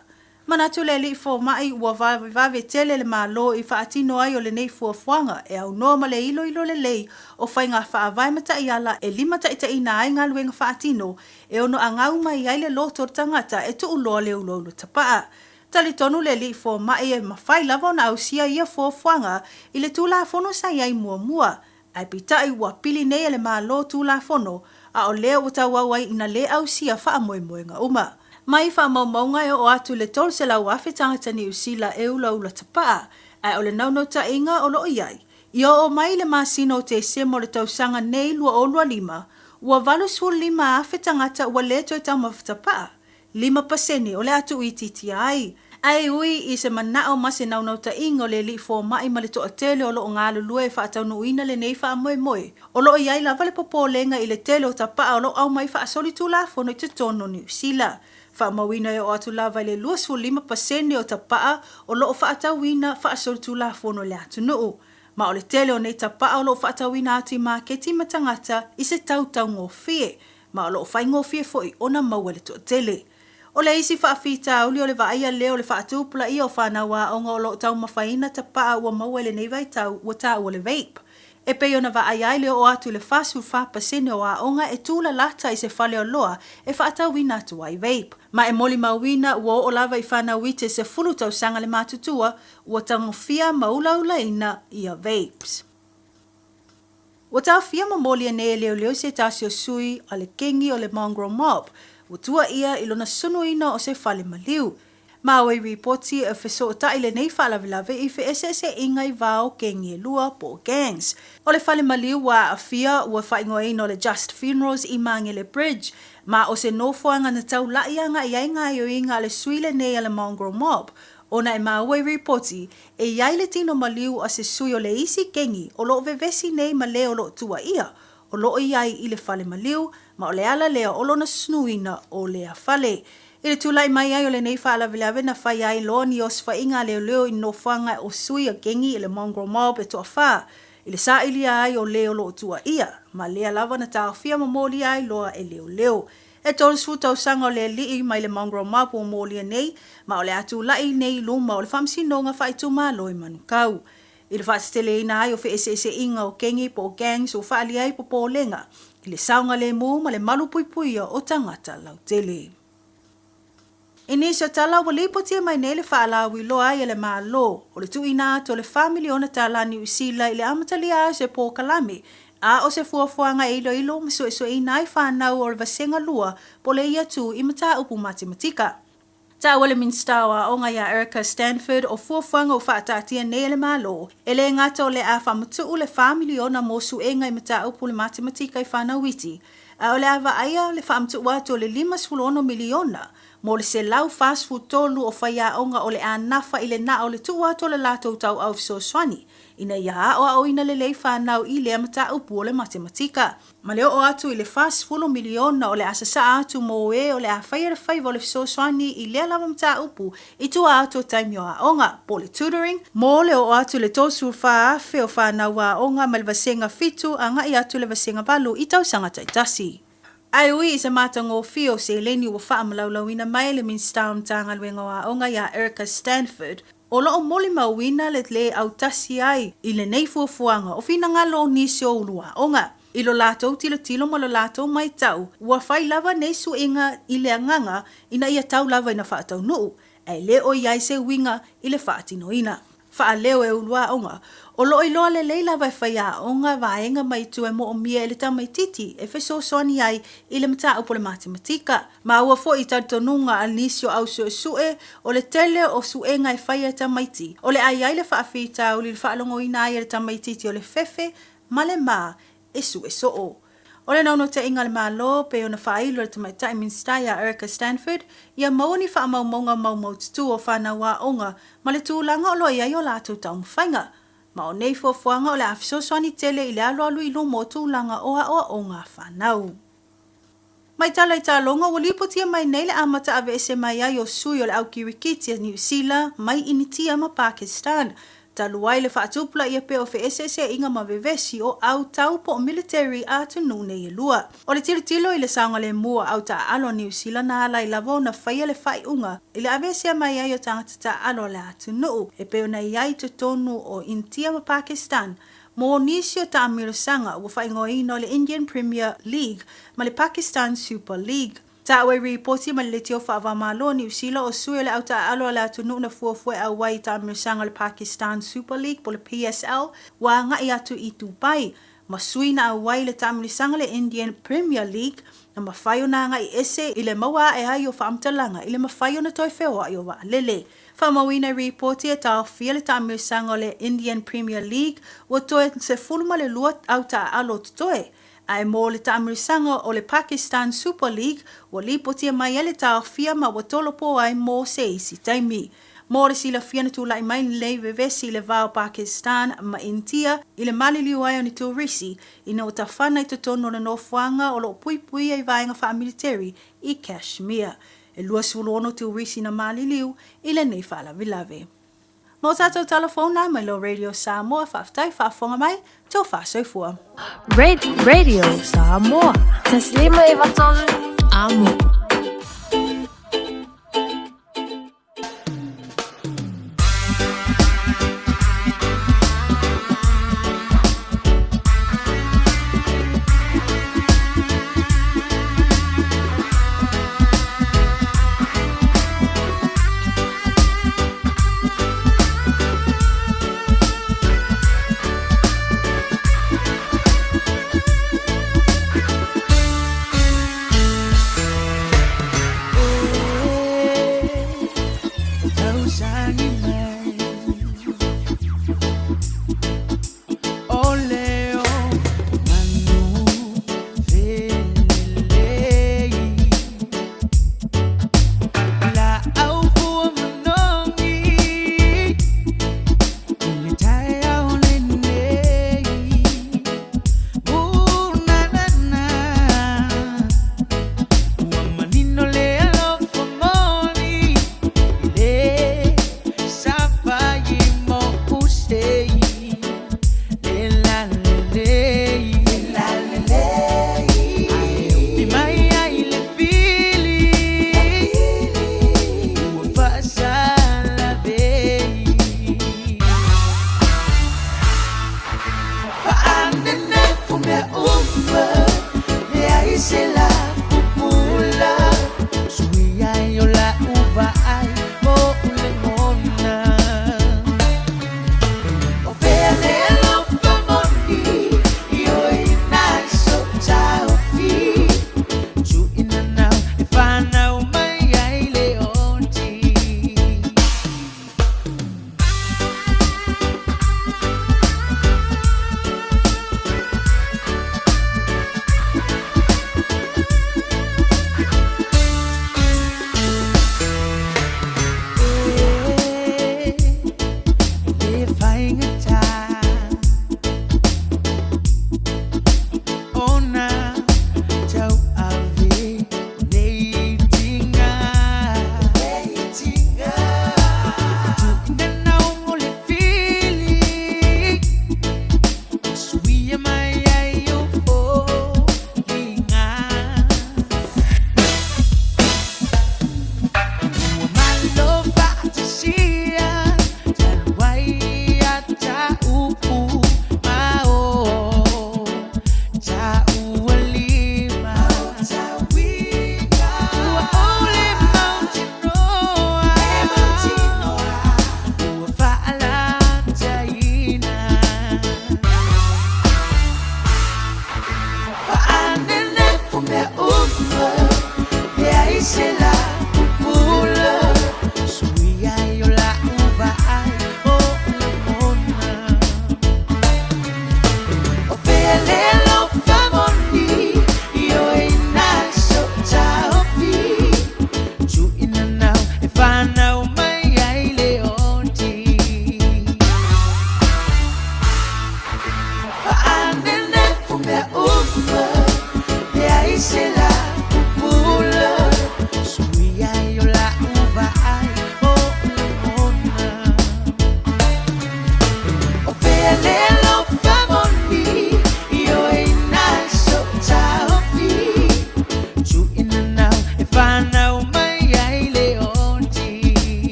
Speaker 13: Manatu le li fo mai ua vave tele le malo i whaatino ai o le nei fuafuanga e au noa ma le ilo le lei o whainga whaavai mata i ala e lima ta ina ai ngā luenga whaatino e ono angau mai ai le loto tangata e tu uloa le ulo tapaa. Tali tonu le li fo mai e mawhai lava na au sia ia fuafuanga i le tula fono sa iai mua. Ai pitai ua pili nei le malo tula fono, a o lea ua tauawai ina le au sia wha moe nga uma. Mai wha maunga e o atu le tol se lau afe tangata New Zealand e ula ula tapaa, ai o le naunau ta inga o loo iai. Ia o mai le masino te se mo le tausanga nei lua o lua lima, ua valu su lima afe tangata ua le toi tau mawhatapaa. 5% o le atu i TTI. Ai ui i se manao mase naunau ta ingo le li fo mai ma le toa tele o loo ngā lulue wha atau nuina le nei wha moe moe. O loo iai lava le popo lenga i le tele o tapaa o loo au mai wha asoli tu la fono i te tono New Zealand. Wha mawina e o atu lava le 5% o tapaa o loo wha atau wina wha asoli tu la fono le atu nuu. Ma o le tele o nei tapaa o loo wha atau wina atu i maketi matangata i se tau ngō fie. Ma o loo whai ngō fie foi ona maua le toa tele. O le isi whaafita uli o le vaia leo le whaatupula i o whanawa o ngā lo tau mawhaina ta paa ua maua le nei vai tau ua tā ua le vape. E pei ona vaia leo o atu le whasu 5% o a onga e tūla lata i se whale o loa e whaatau wina atu ai vape. Ma e moli mawina ua o lava i whanawite se fulu tau sanga le matutua ua tangofia maulaula ina i a vapes. Ua tau fia mamoli e ne leo se tasio sui a le kengi o le mongrel mob. Utua ia ilona sunuina o se fale maliu. Maui reporti e feso ta ile nei fala vilave i fe ese ingai vao kengi lua po gangs. O le fale maliu wa afia ua whaingoina o le Just Funerals i Mangele Bridge. Ma o se nofoanga na tau laianga i ainga i o inga le suile nei a le mongrel mob. Ona e maui reporti e iai le tino maliu a se sui o le isi kengi o lo vevesi nei ma le o lo tua ia. O lo iai i le fale maliu, ma o le ala lea o lona snuina o lea fale. I le tulai mai ai o le nei whaala vilave na whai ai loa ni os whainga leo i no whanga o sui a gengi i le mongrel mob e toa wha. I le sa ili ai o leo lo tua ia, ma lea lava na tā whia mamoli ai loa e leo. E tōru tau sanga o le lii mai le mongrel mob o moli nei, ma o le atu lai nei luma o le whamsinonga whaituma loi manukau. I le whaatele ina ai o whi ese inga o kengi po gangs o whaali ai po pōlenga. I le saunga le mū ma le malu puipuia o tangata lau tele. I nisa tala wa lipotia mai nei le whaala loa ai le maa lo. O le tuina to le family ona tala New Zealand i le amatali ai se po kalame. A o se fuafuanga ilo maso ina ai whanau o le vasenga lua po le ia tu i mata upu matematika. Ta wale minstawa o nga ya Erica Stanford o fuafuanga o whaatatia nei le malo. Ele ngata o le a whamutu le family o na mosu e ngai mata upu le matematika i whanawiti. A o le awa aia le whamutu wato le 5 miliona. Mo le se lau fast food tolu o whaia onga o le a nafa i le na o le tu wato le lato tau au so swani. Ina ia o au ina le lei whanau i le mata upu o le matematika. Ma leo o atu i le fast 4 miliona o le asasa atu mo e o le a whaia le o le so swani i le lava mata upu i tu atu taimi o a onga po le tutoring. Mo le o atu le tosu whaafe o whanau a onga ma le vasenga fitu anga i atu le vasenga valu i tau sanga taitasi. Ai ui i se mata ngō fio se leni ua wha malaulawina mai le Minstown tanga luenga wa onga ya Erica Stanford. O lo o moli mawina le au tasi ai i le nei fuafuanga o fina ngalo nisi o ulua onga. I lo lato tilo ma lo lato mai tau. Ua whai lava nei su inga i le anganga ina ia tau lava ina whaatau nuu. Ai le o iai se winga i le whaatino ina. Wha leo e ulua onga. O lo iloa le leila vai whaia onga vaenga mai tu e mo o mia e le tamai titi e wheso soani ai i le mata upo le matematika. Ma ua fo i tatonunga al nisio au sue o le tele o suenga e whaia tamai ti. O le ai le whaafita o le whaalongo ina ai le tamai titi o le fefe ma le ma e sue soo. O le nauno te inga le malo pe ona whailo le tamai tai minstaya Erica Stanford ia mauni wha maumonga maumaututu o whanawa onga ma le tūlanga o loa ia o lātou tau mwhainga. Ma o nei fuafuanga o le awhisoswani tele i le aloalu i lo mo tūlanga o ngā whanau. Mai tala i talonga wa lipotia mai nei le amata ave ese mai ai o sui o le au kirikiti a New Zealand mai initia ma Pakistan. Taluai le whaatupula ia pe o fe ese inga ma vevesi o au tau po military a tunu nei lua. O le tilo i le saunga le mua au ta alo New Zealand na ala i lavo na whaia le whai unga. I le avese mai ai o tangata ta alo le a tunu. E pe o na iai te tonu o India ma Pakistan. Mo nisio ta amirasanga wa whaingoina o le Indian Premier League ma le Pakistan Super League. Ta awe reporti ma le teo whaavamalo New Zealand o sui le au ta alo le atu nuna fuafue au wai ta amirsanga le Pakistan Super League po le PSL wa ngai atu i tupai. Masui na awai le tamilisanga le Indian Premier League na mawhaio na nga I ese I le maua e hai o whaamtalanga I le mawhaio na toi whewa I o wa lele. Whamawina reporti e tau fia le tamilisanga le Indian Premier League o toe se fulma le luat au ta alo toe. Ai mo le tamilisanga o le Pakistan Super League o lipotia mai ele tau fia ma watolo po ai mo se isi taimi. Mōre si la fiana tu lai mai lei vevesi le vao Pakistan ma India I le mali liu ai o ni turisi I no ta whana I te tono na nofuanga o lo pui pui ai vaenga wha military I Kashmir. E lua sulono turisi na mali liu I le nei whala vilave. Mō tātou telefona mai lo Radio Samoa whaftai whafonga mai tō whasoifua.
Speaker 10: Radio Samoa. Taslima Ivatolu Amo.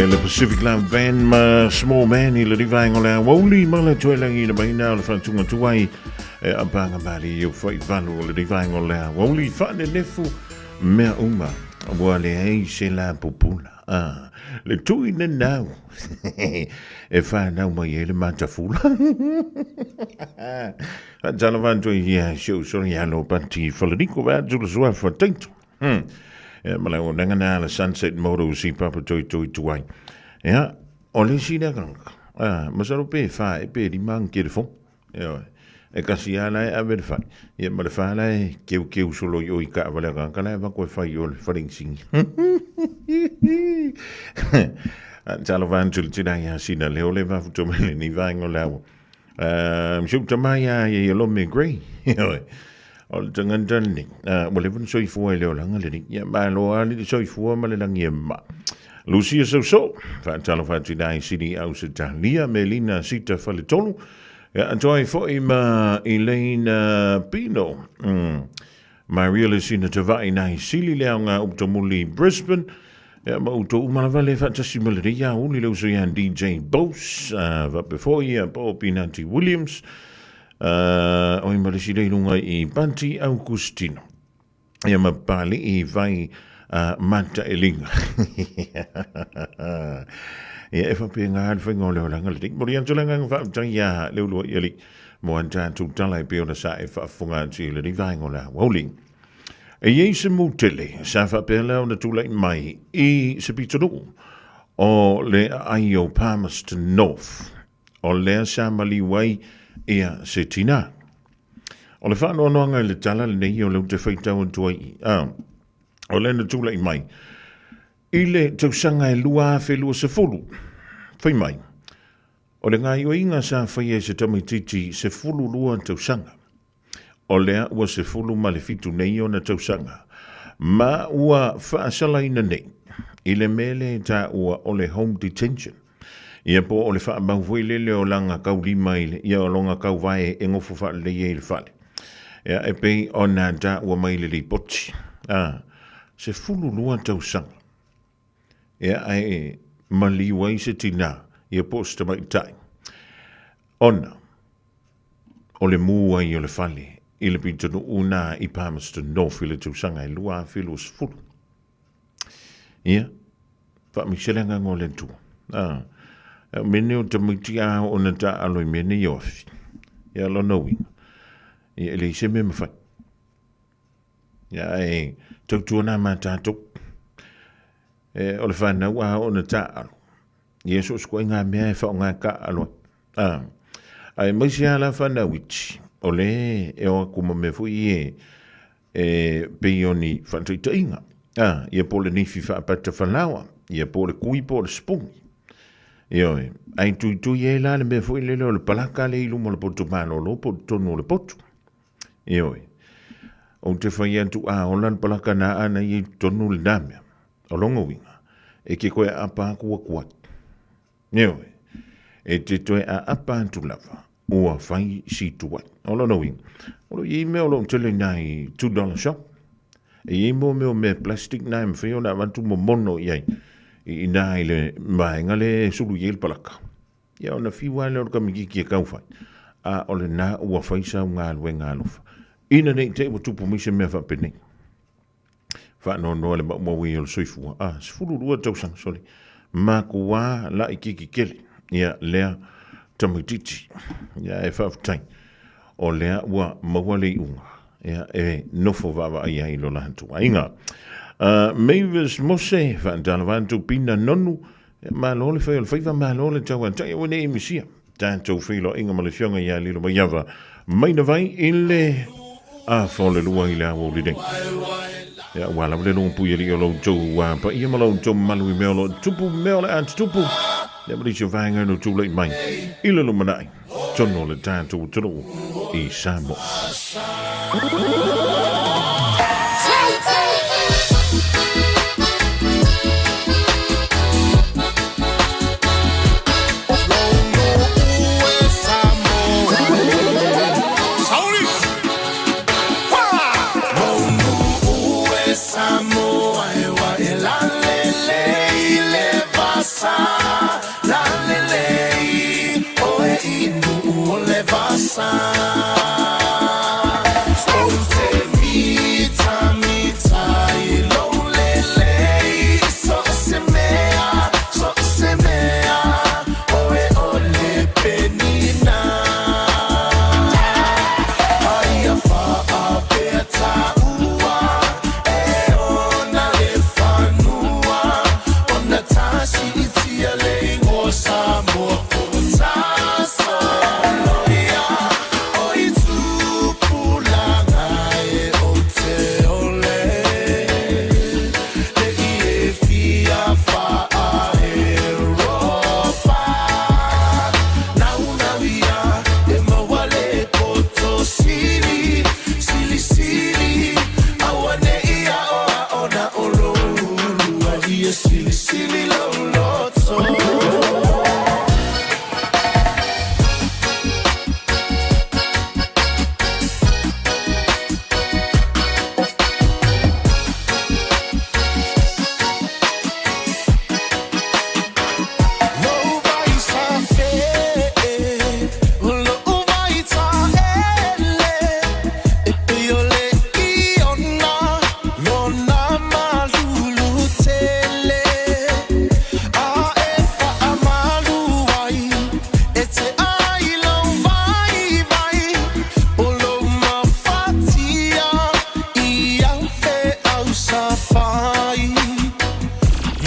Speaker 5: le Pacific Lam Van ma small man I le rivainga le woli ma le tuelangi le baina le frantunga tuai a banga mari yo fai vanu le rivainga le woli fa le lefu mea uma Wale ai se la popula. Le tui na nau. E wha nau mai e le matafula. Tala vanto i ia show sori alo panti faladiko va jula sua fa tento. Mala o nanga na la sunset moto si papa toi tuai. Ja, ole si da kan. Masaro pe fa e pe di man ke de fon. Ja. E kasi ala e ave fa. Ia ma le fa la keu solo yo i ka vale kan kala va ko fa yo faring sing. Tala vanto tina ya sina le ole va futo mele ni va ngolawo. Mshuta maya ye lo me grey. Ol jangan dani. Wale pun soi fu le ola ngale ya ba lo ali soi fu ma le langiema. Lucia so fa tala fa tina sini au se talia Melina sita fale tolu. Ja, enjoy for him Elaine Pino. Maria Lucina Tavai na Sili Leanga op de Muli Brisbane. Ja, maar ook maar wel even fantastische melodie. Ja, hoe lo zo ja DJ Bose. Wat voor je Bob Nanti Williams. Oi maar is idee lunga I Banti Augustino. Ja, maar pali I vai Manta Elinga. Ja, even pe nga had vingo le langa le mo rian tolanga fa tanya le lo yeli mo anta tu tala pe ona sa e fa funga ti le vai ngola woling e yese mutele sa fa pe la ona tu le mai I se pitolo o le aio Palmerston North o le samali wai ia setina o le fa no no nga le tala le nei o le te feita o tu o le na tu le mai Ile tau sanga e lua fe lua se fulu. Fai mai. O le ngai o inga sa fai e se tamititi se fulu lua tau sanga. O lea ua se fulu ma le fitu nei o na tau sanga. Ma ua whaasala ina nei. Ile mele ta ua o le home detention. Ia po o le wha mauwoi lele o langa kau lima ile. Ia o longa kau vai e ngofu wha le ye le whale. Ia e pei o na ta ua mai le li poti. Se fulu lua tau sanga. Ia ai maliwai se tina ia posta mai tai. Ona, o le mua I o le fale, I le pitonu una I Palmerston North I le tausanga I lua filu sfulu. Ia, wha miselenga ngō le tu. Mene o tamiti a o na ta aloi mene I ofi. Ia lo knowing. Ia le se me mawhai. Ia e tautua ma tātou. O le whanau a o na tā alo. Iesu sko ngā mea e whao ngā ka alo. Ai maisi ala whanau iti. O le e o kuma me fui e peioni whantuita inga. Ia po le nifi whaapata whanawa. Ia po le kui po le spungi. Ioi. Ai tui e la le me fui le leo le palaka le ilu mo le potu mano lo po tonu le potu. Ioi. O te whai antu a o lan palaka na ana I tonu le namea. O longo winga, e ke koe apa kua kuat. Neoe, e te toe a apa antu lava, ua whai si tuai. O longo winga, o lo I meo lo tele nai $2 shop. E I mo meo me plastic nai mwhio na wantu mo mono iai. I nai le maenga le sulu yel palaka. Ia o na fiwa le o kamikiki e kauwhai. A o le na ua whai sa ngā lue ngā lofa. Ina nei te wa tupu mise mea whapene. Fa no le mo wi o soifua se fulu lua tau sang soli ma kuwa la ikiki kele ia lea tamititi ia e fa tai o lea wa mawale unga ia e nofo vava ia I lo lantu inga Mavis Mose fa ndalavantu pina nonu ma lo le fa ma lo le tau tai o ne emisia tanto filo inga ma le fionga ia lilo ma yava mai na vai ile a fo le lua ile o le ding. Ja, wala wale nung puya li lo jo wa pa ia malo jo malu me lo tupu me lo ant tupu. Ja bri jo vanga no tu late mai. Ile lo manai. Tono le tanto tro I Samo.
Speaker 1: Say
Speaker 7: vai.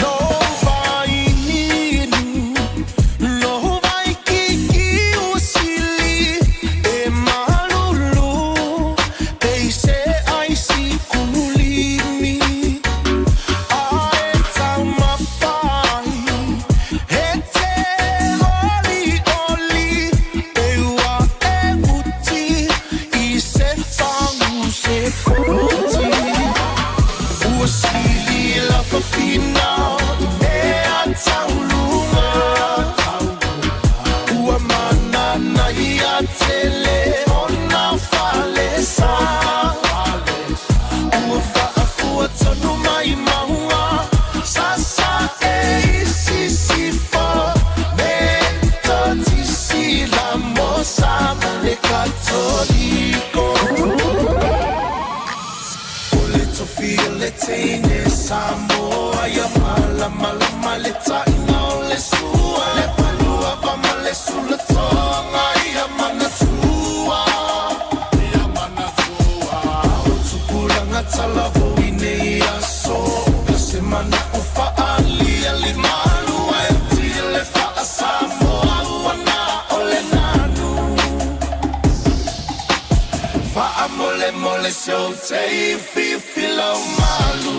Speaker 7: No vai ninu, no vai kiki usili. E malulu, peise ai si kulimi. Ae tau mawhai, he te oli oli. E ua e uti, i se whangu se koti. Ua sili la whawhina, e a taulunga. Ua manana i a tele, ona whale sa. Ua whaafua tonu mai maunga, sasa e isi sifa. Me tati sila mo sama le katoliko. Ole tofia le teine Samoa, ya mala mala male taina ole sua. Le palua vama le sula tonga, ia mana tua. Ia mana tua. O tupulanga talavo ine ia so. Kase mana ufa ali ali malu. Ai tile fa Samoa, wana ole nanu. Fa mole mole so te filo malu.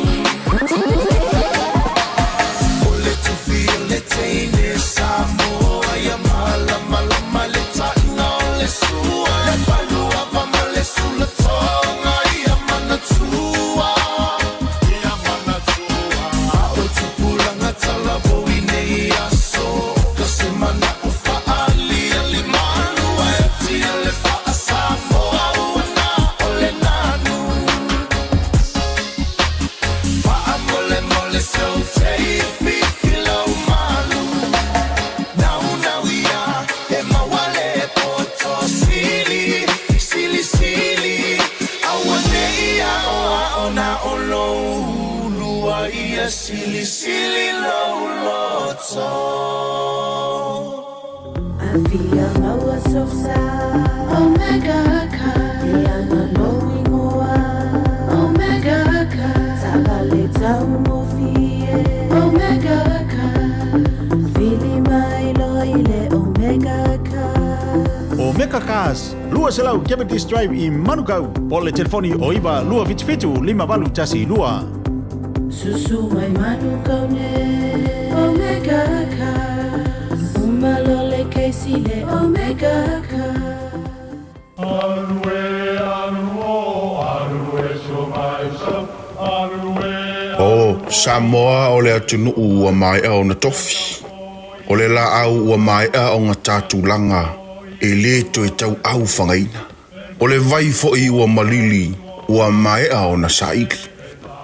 Speaker 7: Ole tu file teine Samoa, ya mala mala male taina ole sua. Le palua vama le sula tonga, ia mana tua. Ia mana tua. O tupulanga talavo ine ia so. Kase mana ufa ali ali malu. Ai tile fa Samoa, wana ole nanu. Fa mole mole so te filo malu. Now ia e mawale poto sili sili sili. Awane ia ona olo lua ia sili sili lo loto.
Speaker 1: Avia maua sosa, Omega ka. Diana knowing moa, Omega ka. Savale tau mofie, Omega ka. Fili mai loile, Omega ka.
Speaker 2: O Meka Cars, lua selau Cavendish Drive i Manukau. Pole telefoni o iwa lua fitu lima walu tasi lua.
Speaker 1: Susu mai manu kaune, Omega ka. Umalole keisile, Omega ka.
Speaker 9: O Samoa o le atunu ua mai au na tofi. O le la au ua mai au ngā tātulanga. E le to e tau au whangaina. O le vai fo i ua malili ua mai au na saiki.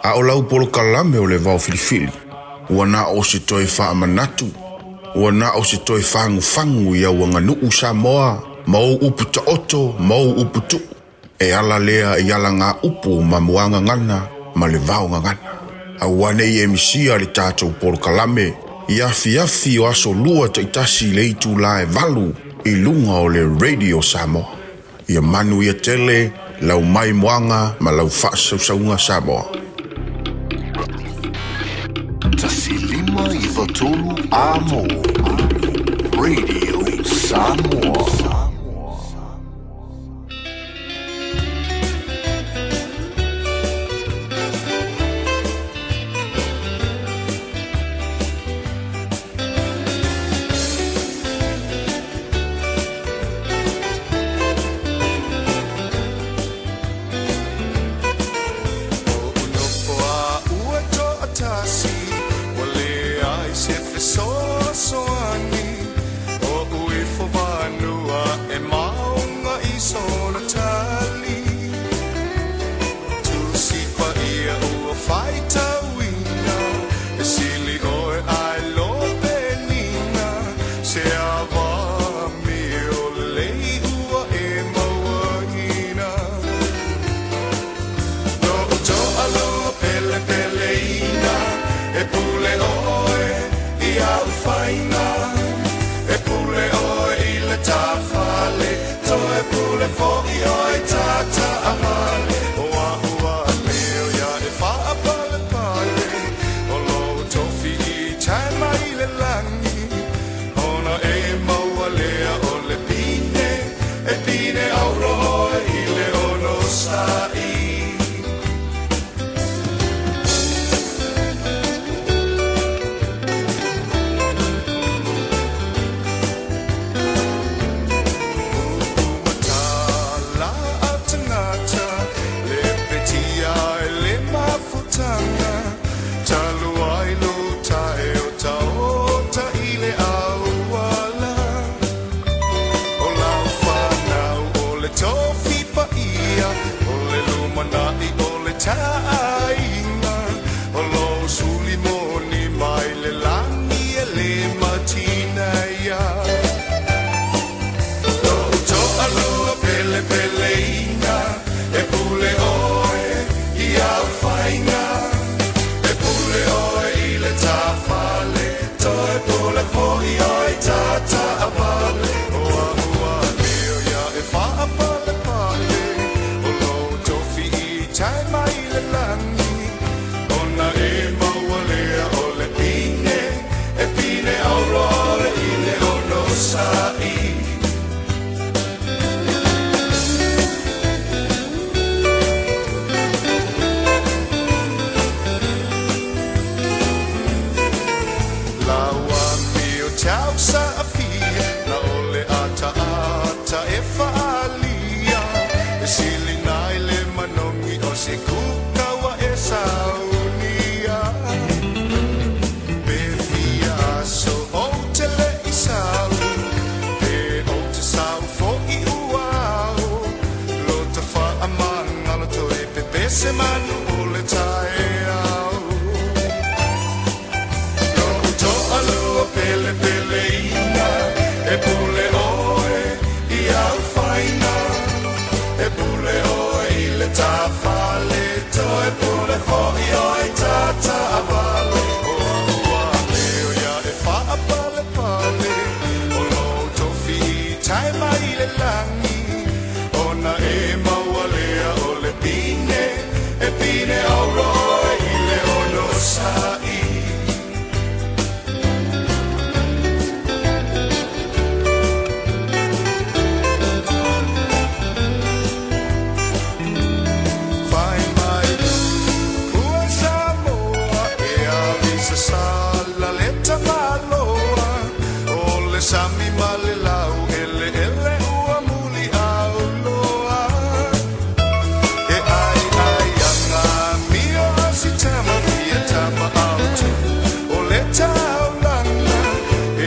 Speaker 9: A o lau polo kalame o le vau filifili. Ua na o se toi wha manatu. Ua na o se toi whangu whangu i au ngā nuu Samoa. Mau upu ta oto, mau upu tu. E ala lea i ala ngā upu ma muanga ngana, ma le vau ngana. A wane i emisia le tātou polo kalame. I afi o aso lua ta itasi le itu la e valu i lunga o le Radio Samoa. Ia manu ia tele, lau mai muanga, ma lau whaasaunga Samoa.
Speaker 3: Tasi lima i watolu amo. Radio Samoa.
Speaker 7: So ani o ui fo vanua
Speaker 6: pele pele ina e pule oe I au whaina e pule oe I le tawhale to e pule fōi oe tata avale o ua leo ia e whaapale pale o lo tofi tai mai le langi ona e maua lea o le pine e pine au roe I le ono sai Sami male lau ele ele ua muli au loa e ai anga mio si tama fia tama auto o le tau langa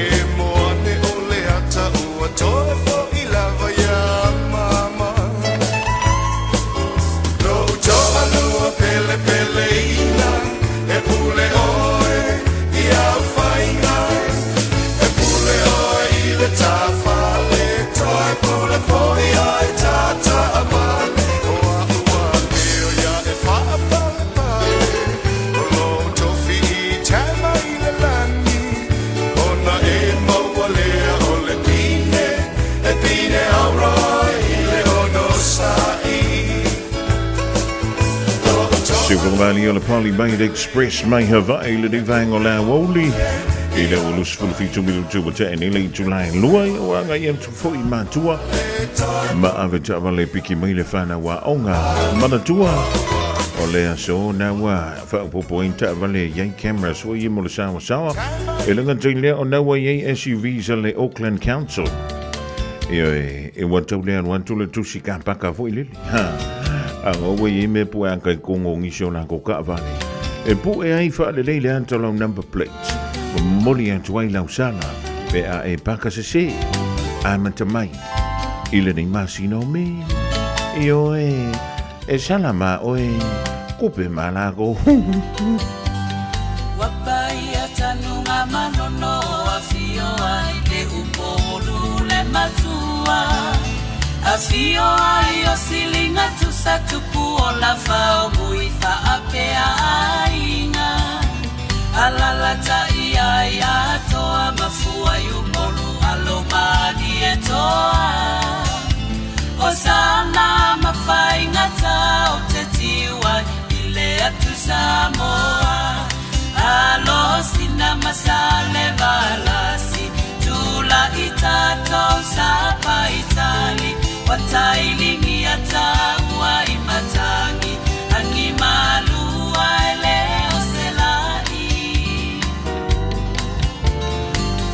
Speaker 6: e moane o le ata ua tole fo I lava ya mama no toa lua pele pele ina e pule oe I au whainga tawhale toi pule fōi ai tata amale ua ua leo ia e whaapale pale o lo tofi I tama I le langi ona e maua lea o le pine e pine au roi I le ono sai
Speaker 5: Supervali o le Polybait Express mai Hawaii le divang o la woli I le ulus fulfitu milutu wate e nile I Julai luai o anga I amtu fo I matua ma ave tawa le piki mai le whana wa onga manatua o le aso na wa whaupopo in tawa le yei camera so I mo le sawa sawa e lunga tei lea o na wa yei SUVs a le Auckland Council e watau lea wantu le tusi ka paka fo I lili anga owe I me pu anka I kongo ngisio na ko ka vani e pu e ai wha le leile antalo number plate moli atu ai lau sana pe a e paka se a matamai I le ni masino me I oe e sana ma oe kupe malago
Speaker 1: Wapai atanunga manono afio ai le upolu le matua afio ai o silinga tu satuku o la fao muifa apea ainga alalata ia ia toa mafua yumolu alomani etoa Osana mafai ngata o te tiwa ile atu Samoa Alo sina masale valasi Tula itato sapa itali Watailingi ata ua imatangi Angi malua eleo selai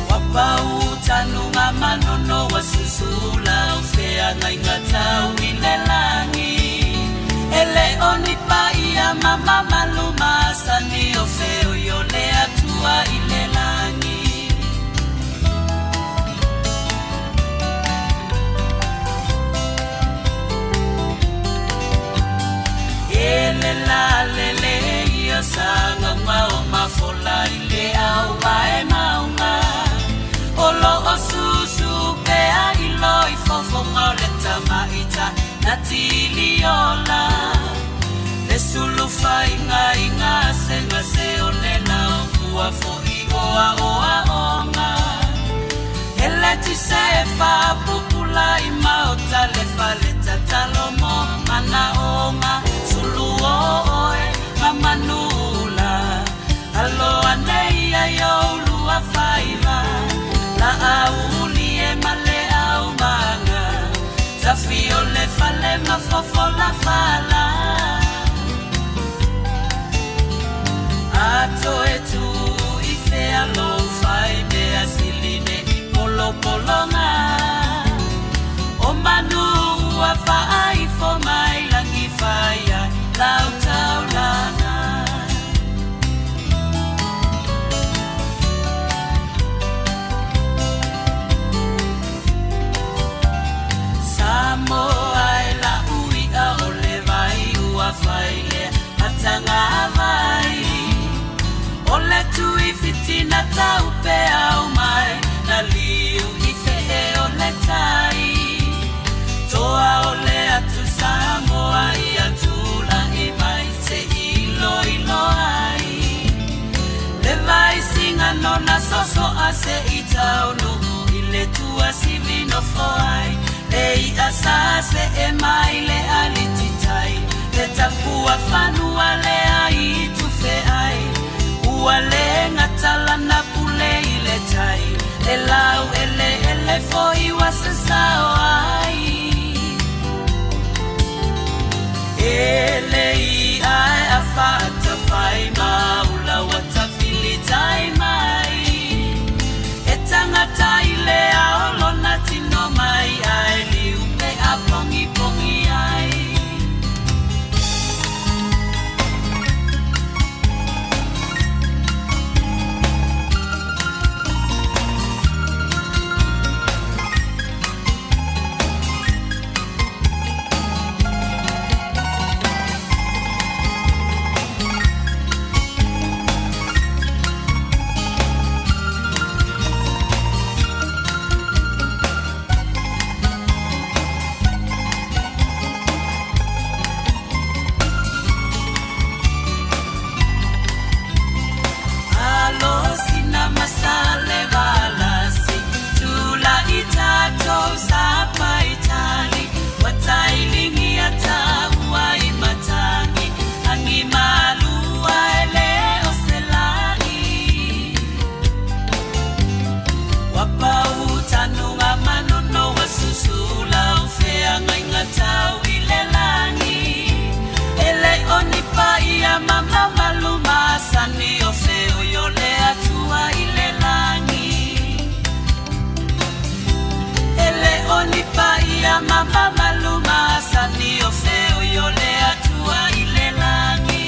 Speaker 1: Wapau tanunga manono wasusula Ufea ngaingata wile langi Ele onipa ia mama maluma Sani ofeo yole atua ile langi Ele la lele iyo sanga ngao mafola ile au wae maunga Olo osusu pea ilo ifofo ngoleta maita Natiliola Lesulufa inga inga senga seolela Okua fo oa oa onga Eleti sefa pupula ima otalefa Leta talomo mana onga Sulu oe mamanula Alo aneia youlu afaiva La aulie male au manga Tafio le fale mafofo la fala Ato etu ife alo fai bea siline polo polonga O manu afa aifo mai langi faya lau taulanga Samoa la uia ole vai ua faile atanga vai Ole tu ifitina tau pe au no na soso ase itaunu ile tua sivino foai ei asase e maile alititai etakuwa fanu wale ai tufe ai uale ngatala na pule ile tai elau ele foi wasasao ai ele ai afata fai maula watafili tai mai etangata ile aolo natino mai ai liupe apongi pongi ai Mama maluma sani ofeo yole atua ile langi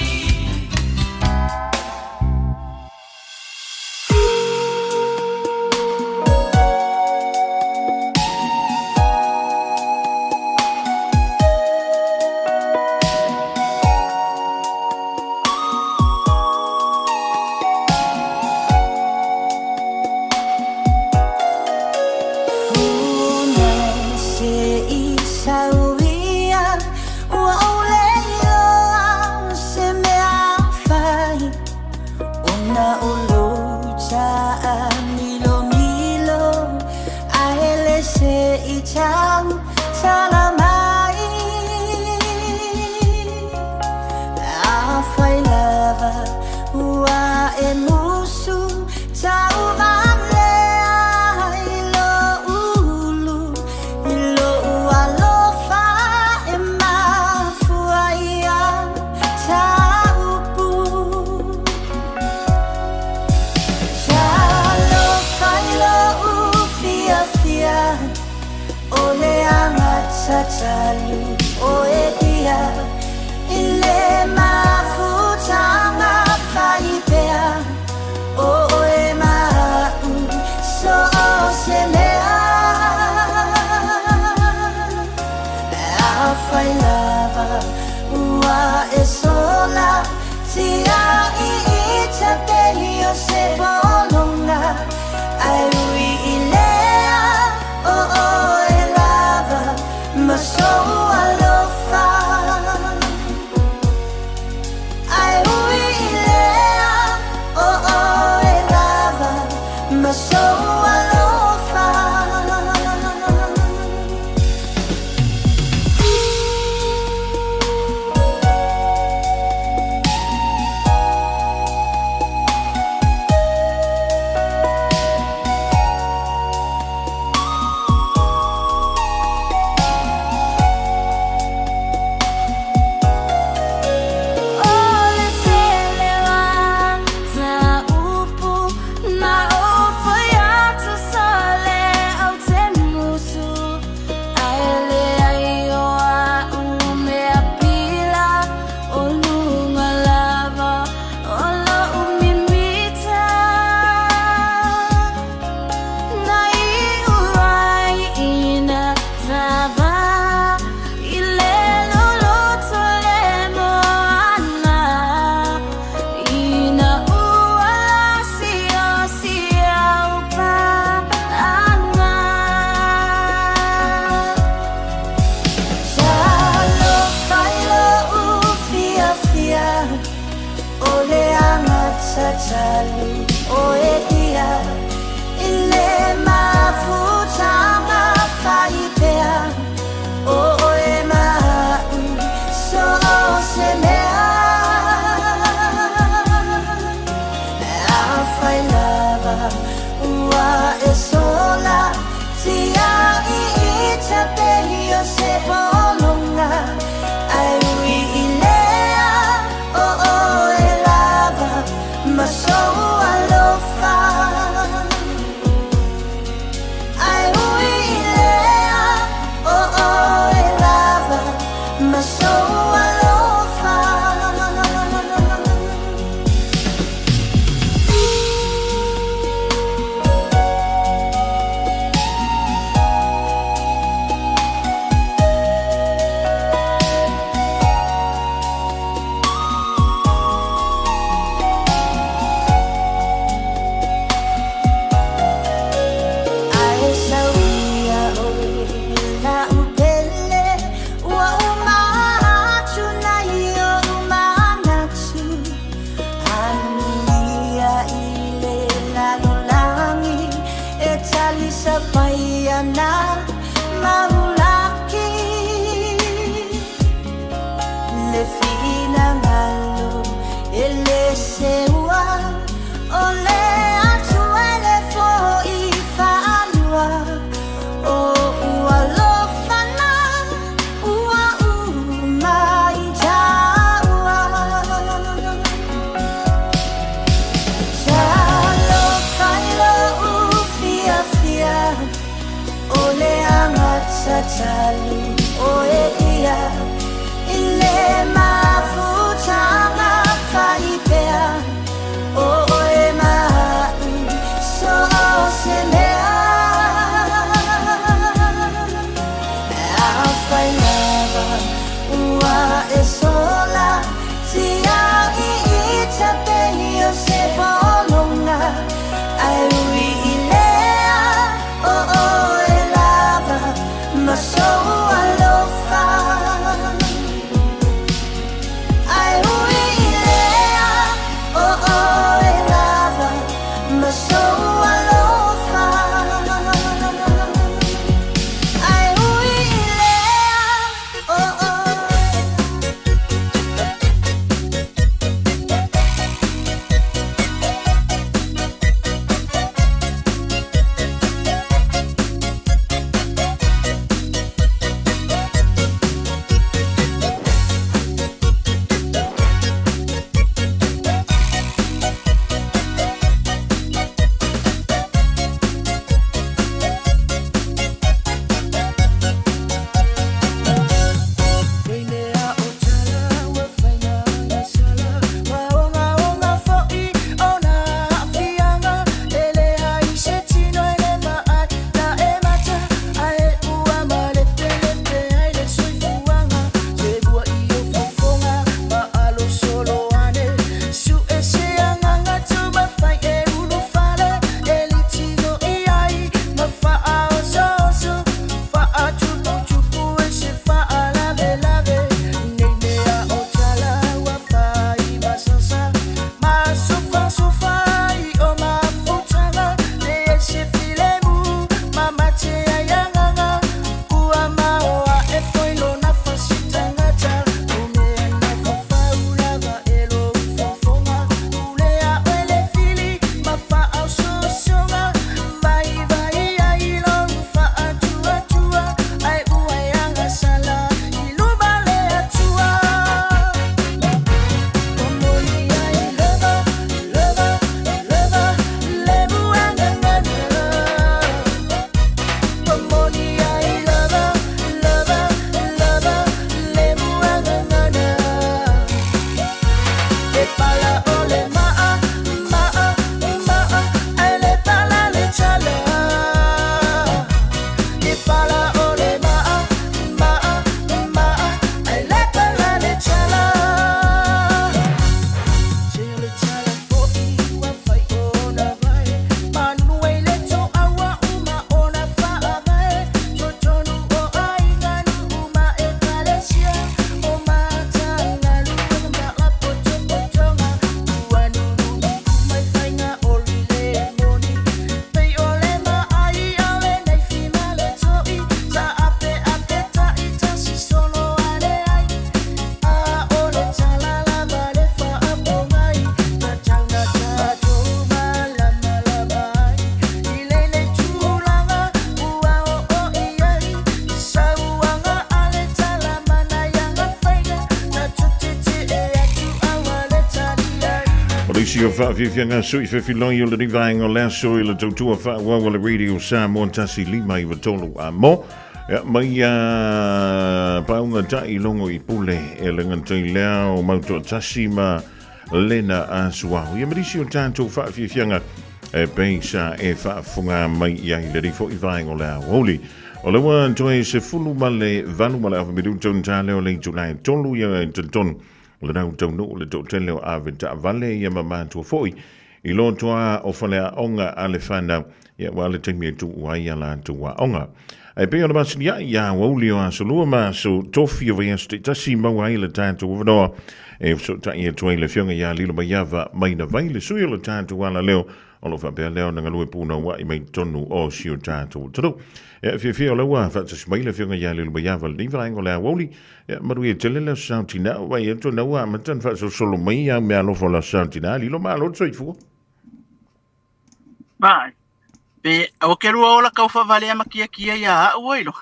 Speaker 11: Ole angat sa tali o edia
Speaker 1: na maulaki le fina ngalo ele sewa ole atu ele fo ifanwa o ualofana ua umaijawa jalo kailo ufia fia ole angatatalu oe ia ile mafuta mafaipea oe mau so semea afailava ua esola tia iitapenio se bolonga aiui ilea elava maso alofa aiui ilea elava maso alofa aiui
Speaker 5: Mauricio Fa'afiafianga sui fefiloi o le rivaenga o lea so i le tautua wha'awawa le radio Samoa tasi lima i watolu a mo. Mai paunga tai longo i pule e le ngantai lea o mautua tasi ma lena a suahu. Ia Mauricio tātou Fa'afiafianga e peisa e wha'afunga mai iai le rifo i vaenga o lea woli. O le wa toi se fulu ma le valu ma le awamiru tonu tāle o le Julai tolu ia tonu. O le nau tau no o le tau tele o aweta vale ia mamātua foi. I lo toa o whalea onga ale whana ia wale teimi e tu wai ala tu wa onga. Ai pe ona masini ya woli o so lua ma so tofi o yesti tasi mau ai le tanto no e so ta ia toi le fionga ya lilo mai ava mai na vai le sui le tanto wala leo o lo fa pe leo na ngalue puna wa i mai tonu o si o tanto tro e fi o le wa fa tasi mai le fionga ya lilo mai ava le vai ngola woli ma ru e tele le santina wa e to na wa ma tan fa so solo mai ya me alo fo la santina lilo ma lo so i fu
Speaker 11: Vai. Pe o ke rua ola kau fa vale ama kia ya uoilo.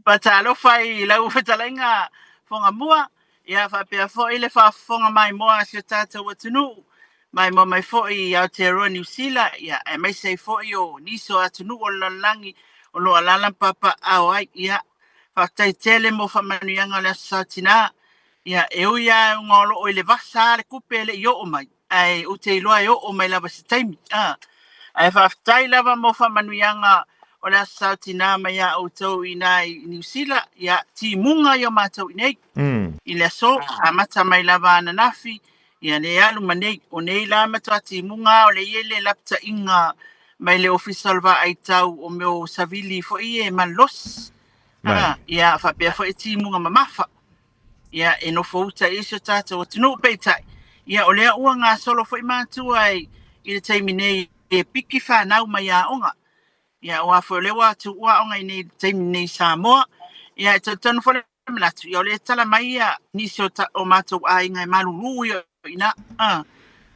Speaker 11: Patalo fai la u fetalenga fonga mua ya fa pe fo ile fa fonga mai moa se tata watunu mai mo mai fo I Aotearoa New Zealand ya e mai sei fo o niso atunu o langi o lo alala papa au ai ya fa tai tele mo fa manuanga le satina ya e o ya ngolo o ile vasa le kupele yo o mai ai o te loa yo o mai la basi taimi ai whaftai lava mo whamanuianga o la sautina mai a o tau I nai New Zealand ia ti munga yo mātou inei. I le so, a mata mai lava ana nafi, ia le alu manei, o nei la matua ti munga o le iele lapta inga mai le official va ai tau o meo savili fo ie man los. Ia whapea fo e ti munga mamafa. Ia e no fouta iso tata o tinu peitai. Ia o lea ua ngā solo fo I mātua I le taimi nei e piki whanau mai a onga. Ia o a whalewa tu ua onga I nei taimi nei Samoa. Ia e tanu whale manatu. Ia o le tala mai a nisi o mātou a inga e malulu ina.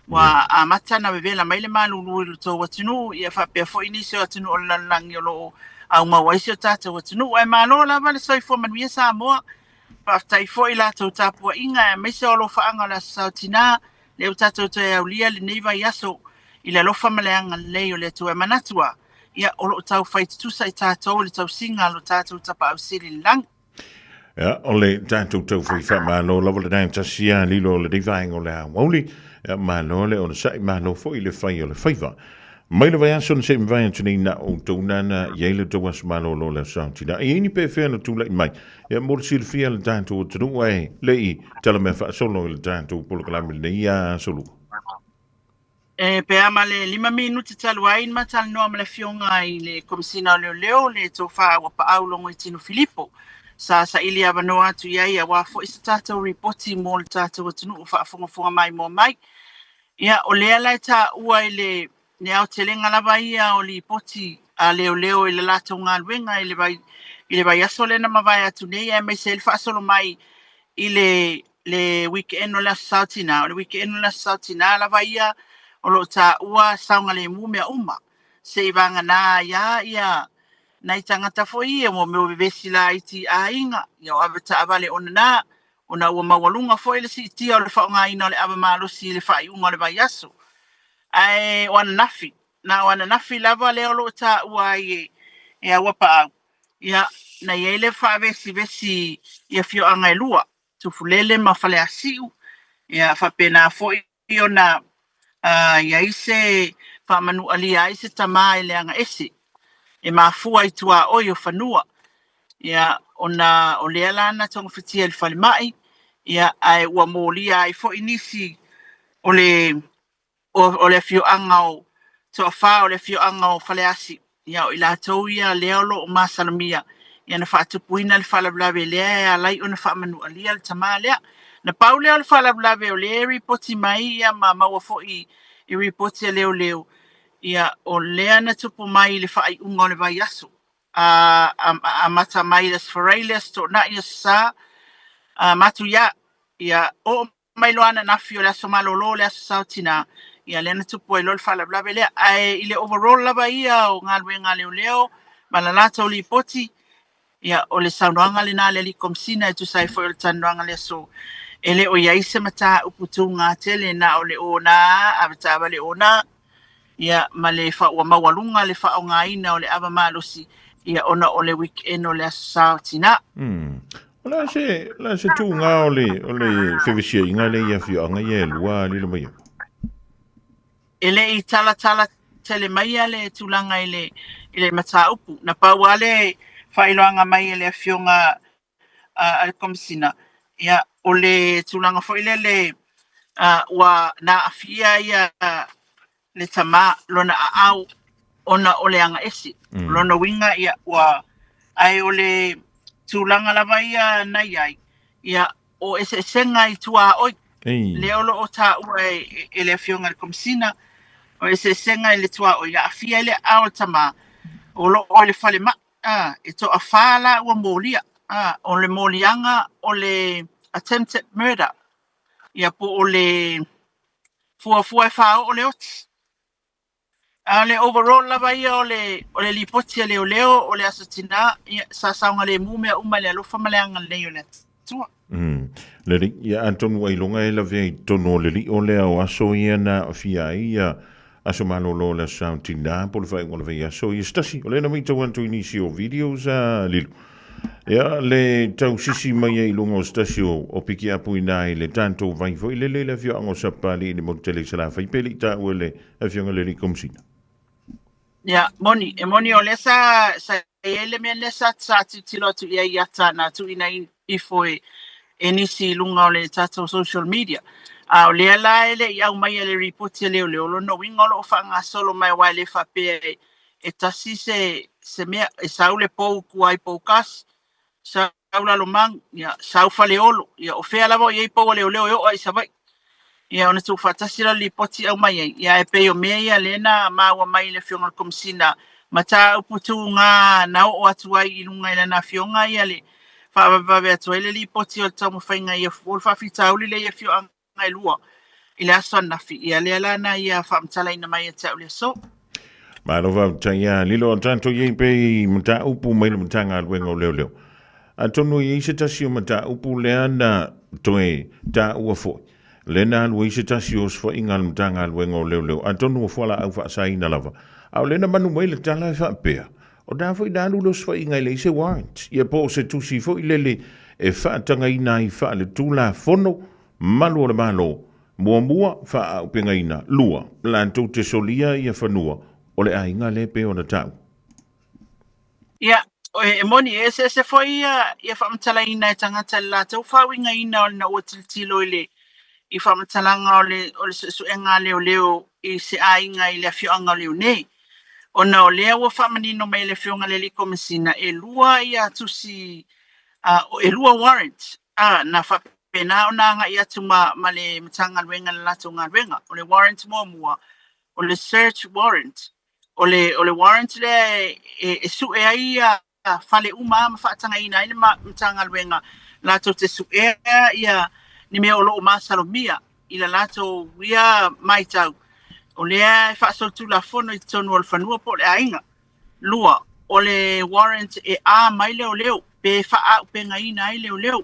Speaker 11: Wa a matana wewela mai le malulu I tō watunu. Ia whapea fo I nisi o atunu o langi o loo au mawaisi o tata watunu. Wa e malo la wale soifo manuia Samoa. Whaftai fo I la tau tapua inga e meise o lo whaanga la sautina. Leo tatou te au lia le neiva yaso. I le lofa maleanga lei o le tu e manatua. Ia o lo tau whaitutusa I tātou le tau singa lo tātou tapa au siri lang.
Speaker 5: Ja, o le tātou tau whaifa malo lawa le naim tasia lilo le divaing o le awauli. Malo le o le sai malo fo I le whai o le whaifa. Mai le vai aso na se mwai antuni na o taunana yeile tau as malo lo le sauntina. I ini pe whea na tūlai mai. Ia mōre sila whia le tātou o tunu ai le I tala mea wha solo le tātou polo kalami le ia solo.
Speaker 11: Pe ama le 5 minuti talu ai ma tal no ama le fionga I le komisina o leo le tō wha wapa au longo I tino Filipo. Sa ili ava no atu iai a wafo isa tātou reporti mō le tātou atunu o whaafonga mai mō mai. Ia o lea lai tā ua I le ne au te lenga lava ia o li poti a leo I le lato ngā luenga I le vai aso lena mawai atu nei e mai se il whaasolo mai I le weekend o la sautina. O le weekend o la sautina lava ia o lo ta ua saunga le mumea uma. Se vanga na ia nai tangata fo ia mo meo bevesi la iti a inga. Ia o avata avale ona na ona ua mawalunga fo ile si tia o le whaonga ina o le ava malosi le whaiunga o le vai aso. Ai wana nafi. Na wana nafi lava leo lo ta ua e a wapa au. Ia na iele vesi ia fio anga e lua. Tufulele ma fale asiu. Ia whapena fo I ona ia ise whamanu alia ise tamai le anga ese. E mafua I tua oi o whanua. Ia ona o lea lana tonga whitia le whale mai. Ia ai ua mōlia ai fo inisi o le fio anga o toa wha o le fio anga o whale asi. Ia o ila tau ia leolo o masalamia. Ia na whaatupuina le whalablawe lea a lai o na whamanu alia le tamaa lea. Na pau leo le whalablawe o lea ripoti mai ia ma maua fo I ripoti a leo. Ia o lea na tupu mai le whaai unga o le vai aso. A mata mai le sfarailes to na ia sa matu ia o mai loana na fio le aso malolo le aso sautina. Ia le na tupu ai lo le whalablawe lea. Ai ile overall lava ia o ngā luenga leo malalata o li poti. Ia o le saunoanga le nā le li komsina e tu sai fo le tanuanga le so. Ele o iaise mata uputu ngā tele na o le ona, avata le ona. Ia ma le wha ua mawalunga le wha o ngā ina o le ava malosi. Ia ona o le weekend o le asautina.
Speaker 5: La se tu ngā o le whewisia inga le ia whio anga ia lua lilo mai.
Speaker 11: Ele I tala tele mai le tulanga ile mata upu. Na pauale whailoanga mai le fionga al komisina. Ia o le tulanga fo ile wa na afia ia le tama lona a au ona ole anga esi. Lona winga ia wa ai ole tūlanga lava ia nai ai. Ia o ese senga i tua oi. Le olo o tā ua e le fionga le komsina. O ese senga i le tua oi. Ia afia ile ao tama. O lo o le fale ma. E to a whala ua molia. O le molianga o le attempted murder. Ia po o le fua e whao o le oti. Le overall lava ia o le lipotia leo leo o le asatina sa saunga le mume uma le alofa maleanga leo le tua.
Speaker 5: Le ri ia antonu ai longa e la vei tono le ri o le au aso ia na fia ia aso malolo le sauntina po le fai ngole vei aso ia stasi o le na mita wantu inisi o videos lilu. Ia le tau sisi mai ai longa o stasi o piki apu ina i le tanto vai foi le fio ango sapali ni mo tele sala fai peli ta o le fio ngale ri komsina.
Speaker 11: Ya, moni o lesa sa ele me lesa sa tilo tu ia yata na tu ina I foi enisi lunga o le tato social media. O le ala ele ia mai ele report le lo no winga lo fanga solo mai wa le fa pe e tasi se me e saule po ku ai po kas sa ula lo mang ya sa fa le olo ya o fe ala vo ye po le o ai sa vai. Ia ona tu fatasira li poti au mai ia e pe o mea lena ma wa mai le fionga komsina mata uputu nga na o atu ai ilunga ila na fionga ia le fa va atu ele li poti o tamu fainga ia fol fa fita uli le ia fio anga lua ila sona fi ia le ala na ia fa mtala ina mai ta uli so
Speaker 5: ma lo va tanya lilo tanto ye pe mta upu mai le mtanga wengo leo atonu ye se tasio mta upu le ana toe ta uafo Lena lui se tasios fo ingal mtanga wengo leo antonu fola au fa saina lava au lena manu mai le tala fa pea o da fo dalu los fo ingal se warrant ia po se tusi fo ilele e fa tanga ina I fa le tula fono malu le malo mua fa au penga ina lua lanto te solia ia fanua o le ainga le pe ona tau
Speaker 11: ia e moni ese fo ia fa mtala ina tanga tala to fa winga ina na o tilo ile I whamatalanga o le suenga leo I se ainga I le fionga leo nei. O na o lea wa whamanino mai le fionga le liko masina e lua ia tusi e lua warrant. Na whapena o na nga ia tu ma le matanga luenga le lato ngā luenga. O le warrant mua o le search warrant. O le warrant le e su e ia fale uma ma whaatanga ina ile matanga luenga lato te su e ia ni me o lo masalomia ila lato ria mai tau o le fa so tu la fono I tonu al fanua po le ainga lua o le warrant e mai leo pe fa a pe ngai nai leo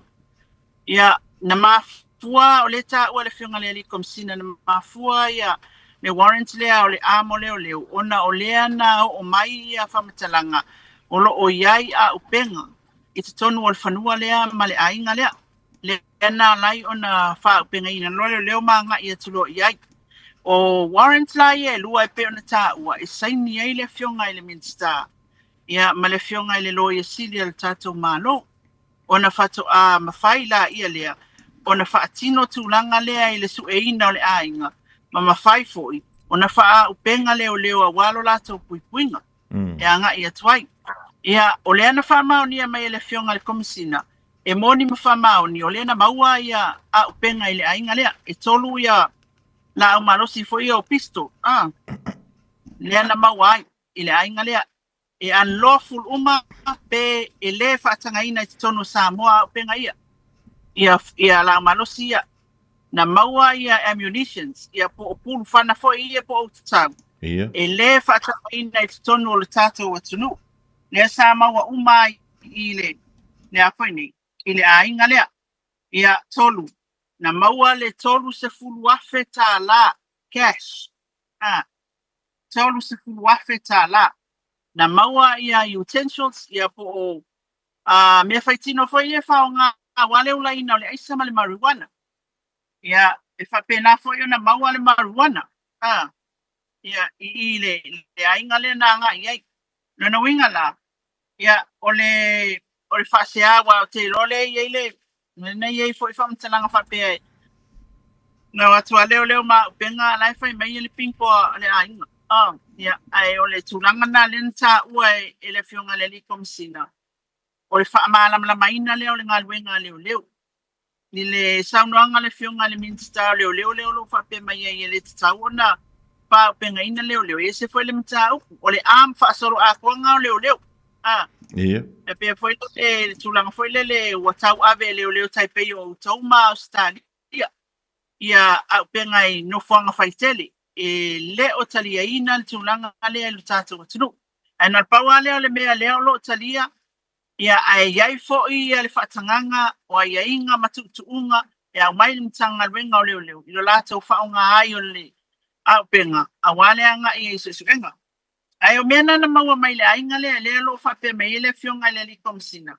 Speaker 11: ia na mafua o le ta o le fionga le komsina na mafua ia le warrant le o le mo leo ona o le ana o mai ia fa matalanga o lo o iai a upenga I tonu al fanua le ma le ainga le na lai ona fa penga ina leo manga ia tulo iai o warrant la ia lua pe ona ta ua e saini ai le fionga ile minsta ia ma le fionga ile lo ia sili al tato malo ona fato a mafaila ia lea ona fa atino tulanga lea ile su e ina le ainga ma mafai foi ona fa upenga leo a walo lato puipuinga e anga ia twai ia ole ana fa maonia mai le fionga le komisina e moni mafamao ni ole na maua ia a upenga ile ainga lea e tolu ia la o malosi foi o pisto le na maua ile ainga lea e unlawful uma pe ele fa tanga ina tono Samoa upenga ia la malosi ia na maua ia ammunitions ia po pulu fana foi ia po tsam ele fa tanga ina tono le tato watunu le Samoa uma ile le afani ile ainga lea ia tolu na maua le tolu se fulu afe la cash tolu se fulu afe la na maua ia utensils ia po me faitino foi e faunga wale ula ina le aisa male marijuana ia e fa pena foi na maua le marijuana ia ile le ainga le na nga ia no winga la ia ole fase agua te lole ile na ye foi fam tanga fa pe na watu leo ma penga lai fai mai le ping po le ainga ia ai o le tulanga na len sa ua e le fionga le li komsina. O le whaamalamlamaina leo le ngaluenga leo. Ni le saunoanga le fionga le minsta leo lo whape mai e le tatau na pa penga ina leo. E se foi le mta uku. O le am whaasoro a kuanga o leo.
Speaker 5: Ia.
Speaker 11: E pe foi le tulanga foi le watau ave leo taipei o tauma o stali. Ia au penga i no fuanga faitele. E le o talia ina le tulanga le lu tatu tunu. Ana pawa le mea leo lo talia. Ia ai iai fo'i le whaatanganga o ai inga matutuunga e au mai mtanga wenga o leo. Ilo lātou whaonga ai o le au penga. A wale anga i susuenga. Ai o mena na maua mai le ainga le lo whape mai le fionga le li komsina.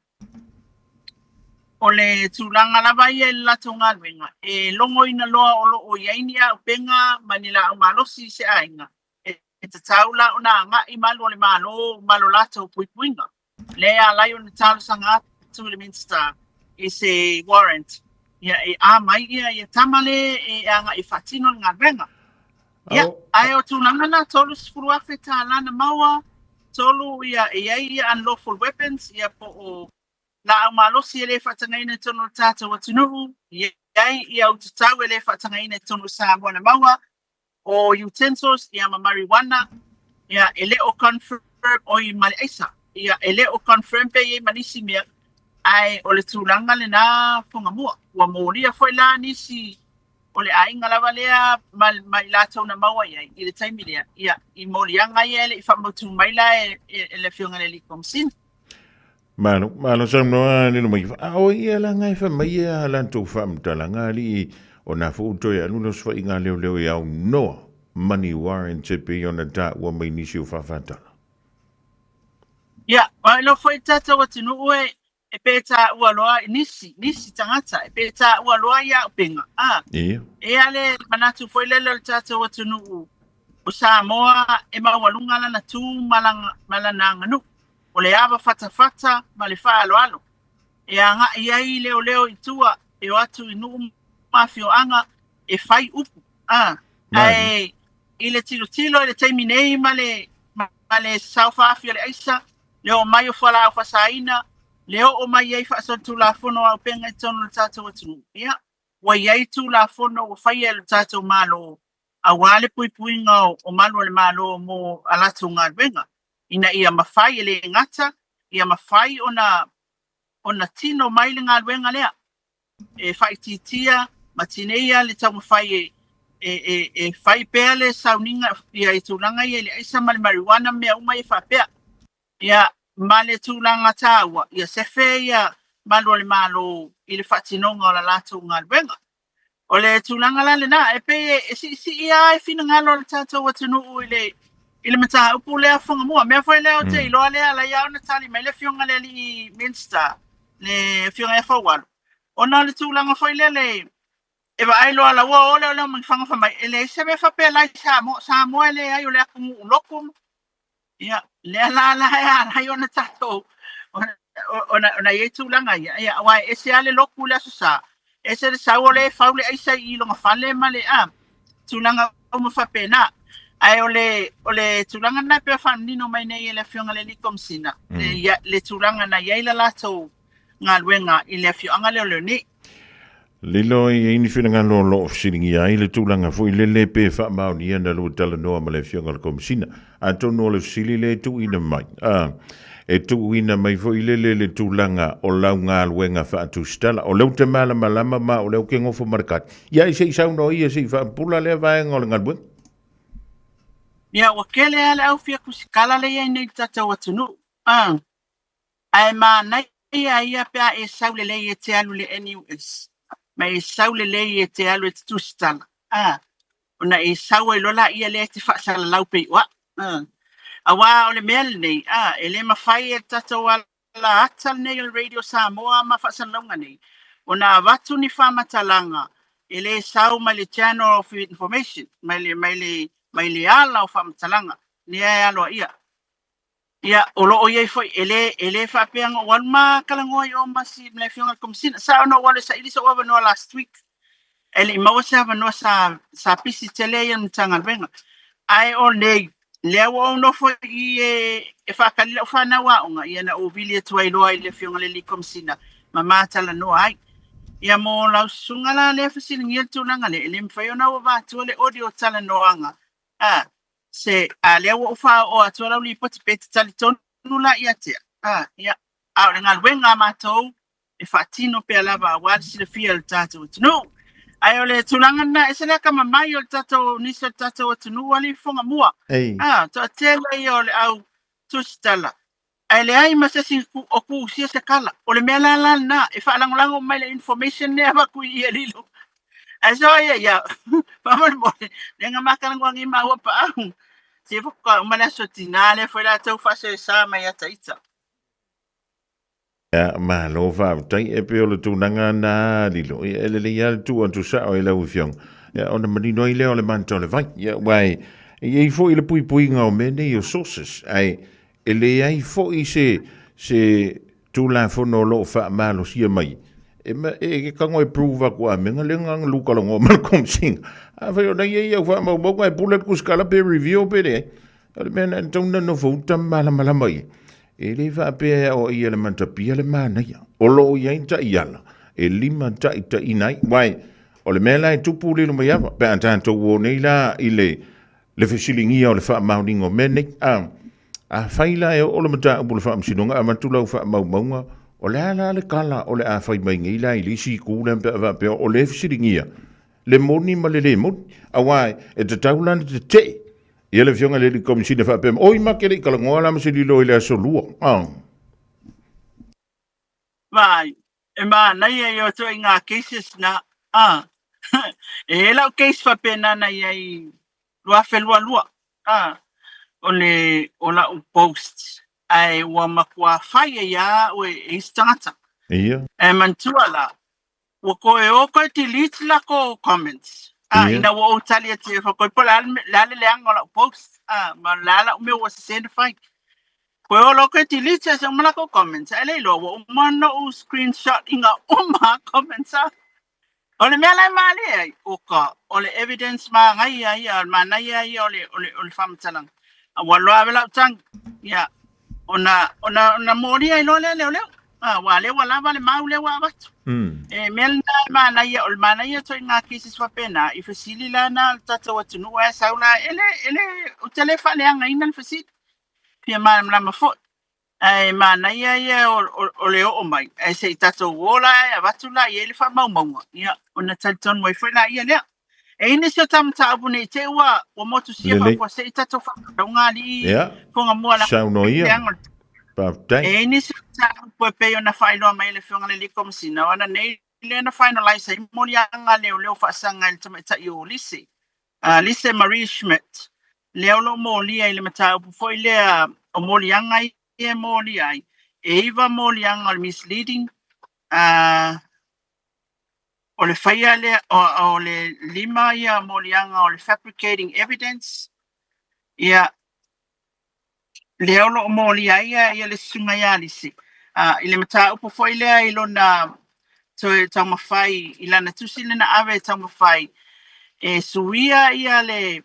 Speaker 11: O le tūlanga lava ia le lātou ngā wenga. E longo ina loa o lo o iaini au penga manila au malosi se ainga. E tatau la o na nga i malo le malo lātou puipuinga. Lea lai o na talo sanga atu le minsta i se warrant. Ia e a mai ia tamale e anga i whatino ngā wenga. Ia, ai o tūlanga na tolu sifuru afe tā lana maua, tolu ia unlawful weapons, ia po o la au malosi ele whatangaina tonu tātou atunuhu, ia au tatau ele whatangaina tonu Samoa na maua, o utensils, ia ma marijuana, ia ele o confirm o i mali aisa. Ia ele o confirm pe ye manisi mea ai o le tūlanga le nā whangamua. Ua mōria foi la nisi o le ainga lava lea mai lātou na maua iai i le taimi lea. Ia i mōrianga ia ele i whamautu mai la e le whionga le li komsin.
Speaker 5: Malo sam noa ni no mai. O ia la ngai fa mai ia lantou whamtalanga li o na fuutoi aluno swa inga leo i au noa money warrant te pe ona ta ua mai nisi o whawhatala.
Speaker 11: Ia, mai lo foi tata o tinu ue e peta ua loa nisi tangata e peta ua loa ia upenga.
Speaker 5: Ia.
Speaker 11: E ale manatu foi lele o tata o tinu o Samoa e mawalunga lana tū malana nganu. O le ava fata ma le whaaloalo. E anga iai leo i tua e o atu inu mafio anga e whai upu. Ai, i le tilo e le taimi nei ma le sauwhaafio le aisa. Leo mai o whala au whasaina, leo o mai ei whaason tū la whono au penga i tonu le tātou atunu. Ia, wa iei tū la whono o whai e le tātou malo, a wale puipuinga o malo le malo mo alatu ngā ruenga. Ina ia mawhai e le ngata, ia mawhai o na tino mai le ngā ruenga lea. E whai titia, matineia le tau mawhai e whai pēa le sauninga, ia i tūlanga i le aisa mali marijuana mea umai e whapea. Ia male tūlanga tāua, ia sefe ia malo le malo i le whatinonga o la lātou ngā ruenga. O le tūlanga la le nā, e pe e si ia e whina ngalo le tātou atunu i le mata upu lea whangamua. Mea whai leo te iloa lea la iau na tali mai le whionga le li Minster, le whionga e whawalu. O nā le tūlanga whai le e wa ailoa la ua o leo mai whangawha mai. E le se me whapea lai Samoa le ai o le aku ulokum. Ia, lea la ea, hai ona tātou, ona iei tūlanga ia, wai e se ale loku lea susa, e se le sau le whaule aisa i longa whale ma le tūlanga o mawhapena, ai o le tūlanga na pia whanino mai nei e le whionga le li komsina, le tūlanga na iei la lātou ngā luenga i le whionga leo ni.
Speaker 5: Lilo i ini whina lo lo siringi ai le tūlanga fui le pe wha mauni ana lo tala noa ma le whionga le komsina. A tono le sili le tu ina mai. E tu ina mai fui le tūlanga o lau ngā luenga wha atu stala. O leu te malama ma o leu ke ngofo markat. Ia i sei sauno ia sei wha pula lea vaenga o le ngā luenga.
Speaker 11: Ia wakele ale au fia kusikala le ia nei tatau atunu. Ai ma nai ia pia e saule le ia te alu le NUS. Ma e saule le ia te alu e tu stala. Ona e saua i lola ia le te whaasala laupe wa. Awa o le mele nei, e le mawhai e tatau ala atal nei o Radio Samoa ma whaasalonga nei. O na watu ni whamatalanga, e le sau mai le Channel of Information, mai le ala o whamatalanga, ni e aloa ia. Ia, o loo iei foi, e le whapeanga o walma kalangoa i o masi mle whionga komsina. Sa ono wale sa ilisa ova noa last week. E le imawa sa wanoa sa pisi tele ia mtanga renga. Ai o nei, lea ua ono fo I e whakalila whanau aunga ia na o vili atua I loa I le whionga le likomsina ma mātala noa ai. Ia mo lau sunga la le whasilingi e tūlanga le le mwhai ona ua vātua le odi o tala noanga. Se lea ua uwha o atua lau li poti peti tali tonu la ia tea. Ia au le ngā luenga mātou e whaatino pe alava a wādi si le fia le tātou tunu. Ai o le tūlanga na e se lea ka mamai o le tātou nisa le tātou tunu wali whonga mua. Toa tēla I o le au tusitala. Ai le ai masasi o ku sia se kala. O le mea la na e whaalangolango mai le information ne ava kui I lilo. Ai so ia. Pamole mole. Le ngā makalango ngi maua pa au. Se fuka umana so tinale foi la tau fase sa mai ataita.
Speaker 5: Ya malo va tai e pe o le tunanga na lilo e le ia tu antu sa o le ufiong ya ona manino I le o le manto le vai ya wai e fo I le pui ngau mene I sources ai ele ai fo I se tu la fo no lo fa malo sia mai e ka ngoi prove ko a menga le ngang lu ka ngo mal kom sing a fa ona ia fa mo mo ai bullet ku skala pe review pe de le men tona no fo tam mala mai e le va pe o I le mantapia le mana ia o lo ia ta iala e lima ta inai wai o le mela e tupu le mai ava pe tanto wo nei la I le fesilingi o le fa mounting o mene a faila e o le mata o le fa msinonga a matula fa maunga o le kala o le a fai mai ngi la I le si ku le pe o le fesilingi le moni ma le mo a wai e te taulan te ia le fionga le komisina fa pem oi makere kala ngoala ma se lilo ile solua
Speaker 11: Vai e ma na ia yo to inga cases na e la case fa pena na ia I lua felua o la post ai wa makua fai ia o e stata
Speaker 5: ia
Speaker 11: e mantua la o ko delete la ko comments ina wo talia te fa ko pola la le angola post ma la me was send fine ko lo ko delete sa mala ko comments ele lo wo mano screenshot inga uma comments o le mela mali o ka o le evidence ma ngai ia ma na ia o le famtalang a wa lo avela tang ya ona mori ai lo le wa le wala vale maule wa bat melna mana ia ol mana ia to nga kisis fa pena I fasili lana tata wa tunu wa saula ele o telefone anga ina fasit pia mana ma fo ai mana ia o le o mai ai se tata wola ya batula ele fa mau ia ona talton wa fa la ia le e ina se tamta abune te wa o motu sia fa se tata fa ngali fonga mola
Speaker 5: sauno ia
Speaker 11: e ni se po pe ona failo mai le fonga le likomsina ona nei le na finalize I molianga leo fa sanga il tama yo lise lise Marie Schmidt leo lo molia ile mata po foi le o molianga e molia Eva molianga misleading o le faia le o le lima ia molianga o le fabricating evidence ia leo lo molia ia le sunga ia lise ile mata po foi le ilona so tama fai ilana tusile na ave tama fai e suia ia le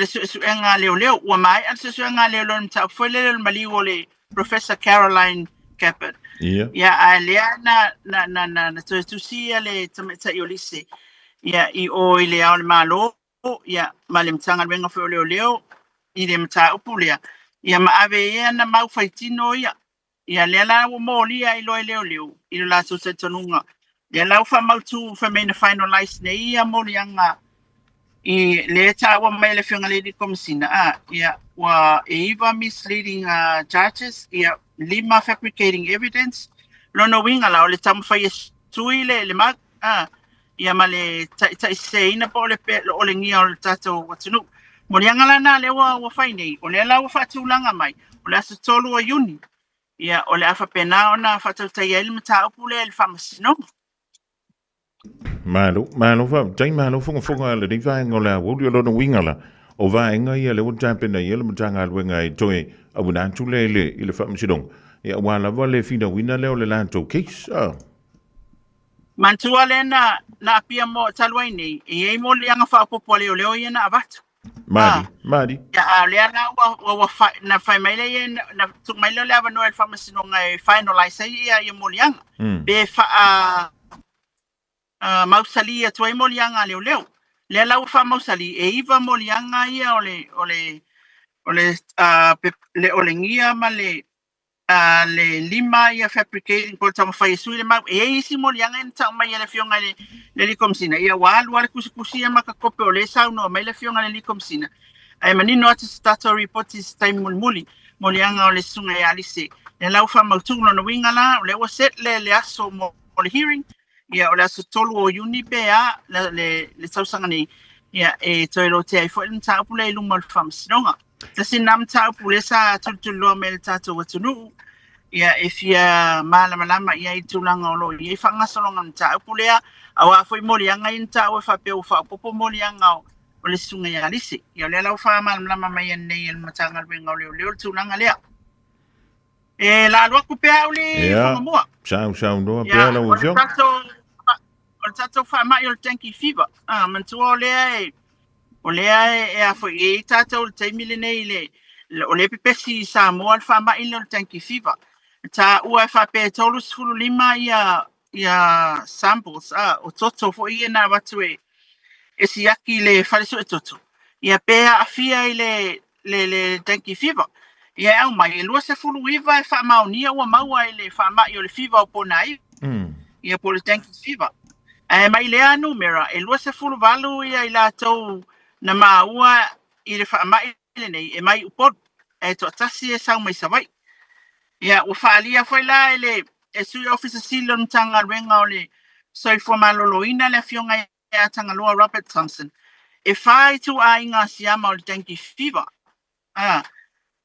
Speaker 11: suenga leo wa mai al suenga leo lo mta foi le mali le Professor Caroline Caput ia aliana na tusia le tama iolise ia I o ile au malo ia malim tanga venga foi leo ile mta upulia ia ma ave ia na mau faitino ia le la mo lia I leo I la so se tonunga le la fa mau tu fa me na finalize ne ia mo lianga I le ta wa mai le finga le komsina ia wa Eva misleading judges ia lima fabricating evidence lo no winga la le tam fa tuile le ma ia male ta se ina po le pe o le ngia o tato watunu mo lianga la na le wa fa nei o le la fa tulanga mai o la se tolu a uni ia o le afa pena ona fataltai ele mata opule le famasino
Speaker 5: malo fa tai malo fonga le diva ngola wo lo no wingala o va nga ia le uta pena ia le mtanga le nga I toe abuna tulele ile famasino ia wala vale fina wina le o le lanto case
Speaker 11: mantua le na pia mo talwaini e mo le anga fa popole o le ia na avat
Speaker 5: Madi.
Speaker 11: Ya le ala wa na fai mai le na tu mai le ava no el famasino ngai finalize ia molianga. Be fa mausalia tu molianga leo. Le ala fa mausali e iva molianga ia ole le ngia ma le lima ia fabricating ko tama fai suile ma e isi molianga en tama mai le fionga le likomsina ia wale kusi ma ka kope ole sa no mai le fionga le likomsina ai mani no ati stato report is time molianga ole sunga ya lise le lau fa mautungo no winga la le was set le aso mo le hearing ia ole aso tolu o uni pe a le sausanga ni ia e toilo te ai fo le ta pule lu mal fam sinonga tasi nam ta pule sa tultulo mel tato watunu ia if ia malama ia itulanga olo ia fanga solonga ta pule awa foi molianga inta o fa pe o fa popo molianga o le sunga ia lisi ia le lau fa malama mai nei el matanga wenga le tulanga le e la lo ku pe auli fa mo
Speaker 5: Sao no pe la u fio
Speaker 11: o tato fa mai o tanki fever man tu ole e a foi e tato o te milenei le ole pepesi sa mo al fa mai o tanki fever ta ua fa pe tolu sfulu lima ia samples o toto fo ia na watu e si aki le faleso e toto ia pe afia le tanki fever ia au mai lua se fulu iva e fa maunia ua maua le fa mai o le fever o ponai ia po le tanki fever e mai le numera e lua se fulu valu ia ila tau na maua i le fa mai le nei e mai upod e to tasi e sau mai savai ia o falia foi la ele e sui office silon tanga renga ole soi formaloloina le fionga e tanga loa Robert Thompson e fai tu a inga siama o le tanki fever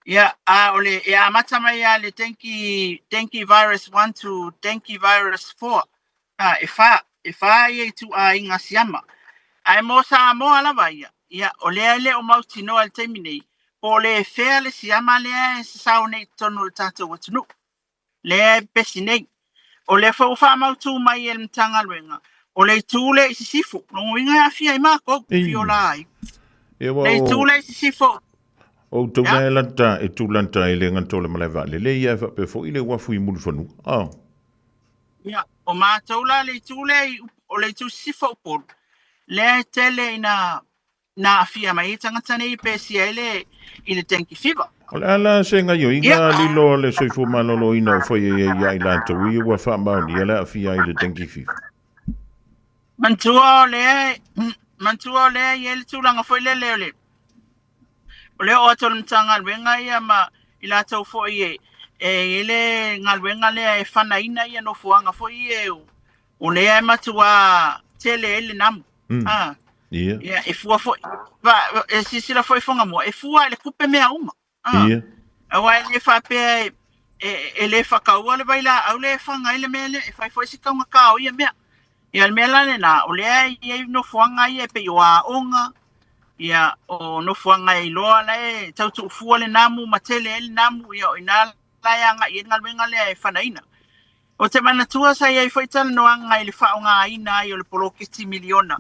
Speaker 11: ia ole e amata mai le tanki virus 1 to tanki virus 4 e fai e tu a inga siama ai mo sa mo ala vai ia ole o mautino al terminate po le fea le siama le sao nei tonu le tato watunu le pesinei o le fa mautu mai el mtanga luenga o le tule isisifu no winga afia i mako fiolai le tule isisifu
Speaker 5: o to lanta e tulanta ile ngantole maleva le ia fa pe fo ile wafu i mulfonu
Speaker 11: ya o ma tola le tule o le tu sifo por le tele na afia mai tangata nei pesia ile tanki fever
Speaker 5: ala senga yo inga lilo le soifu malolo ina foi ia ilanta wi wa fa ma ni ala afia ile tanki fever
Speaker 11: mantua le yel tulanga foi le ole o tol mtanga wenga ia ma ila tau foi ile ngalwenga le fana ina ia no fuanga foi o le ai matua tele ele nam ia e fua foi e si la foi fonga mo e fua le kupe mea uma awa le fa pe ele fa ka wale baila au le fanga ile mele e fai foi si ka ka o ia mea ia mela le na ole ia no fuanga ia pe wa onga ia o no fuanga i loa le tau tu fua le namu matele ele namu ia ina la yanga ia ngalwenga le fanaina o te mana tua sa ia foi tal no anga ile fa nga ina i le poloketi miliona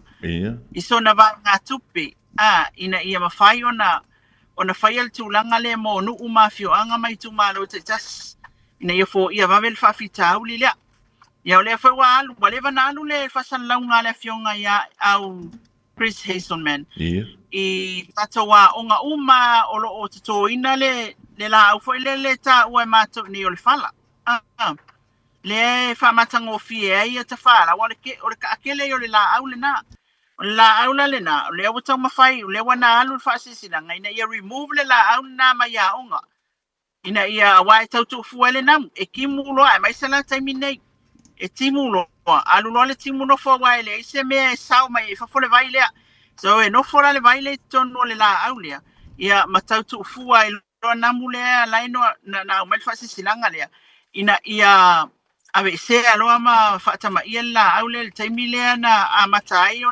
Speaker 11: iso na va nga tupe ina ia mafai ona fai al tulanga le mo no umafio anga mai tu malo te tas ina ia fo ia va vel fa fita uli le ia le foi wa alu wale va na alu le fa san la nga le fionga ia au Chris Hazelman i tato wa onga uma olo o to ina le la au foi le ta o mato ni o le fala le fa matango fie ia ta fala wale ke o ka akele yo le la au le na la au le na le o ta mafai le wana alu fa sisina ina ia remove le la au na ma ya onga ina ia wa ta tu fuele nam e kimulo ai mai sala taimine e timulo alu lo le timulo fo wa le se me sao mai fa fo le vai le so e no fora le vai le tono le la au le ia matau tu fuai lo namule la no na o mai fa sisilanga le ina ia ave se alo ama fatama iela aule taimile na amatai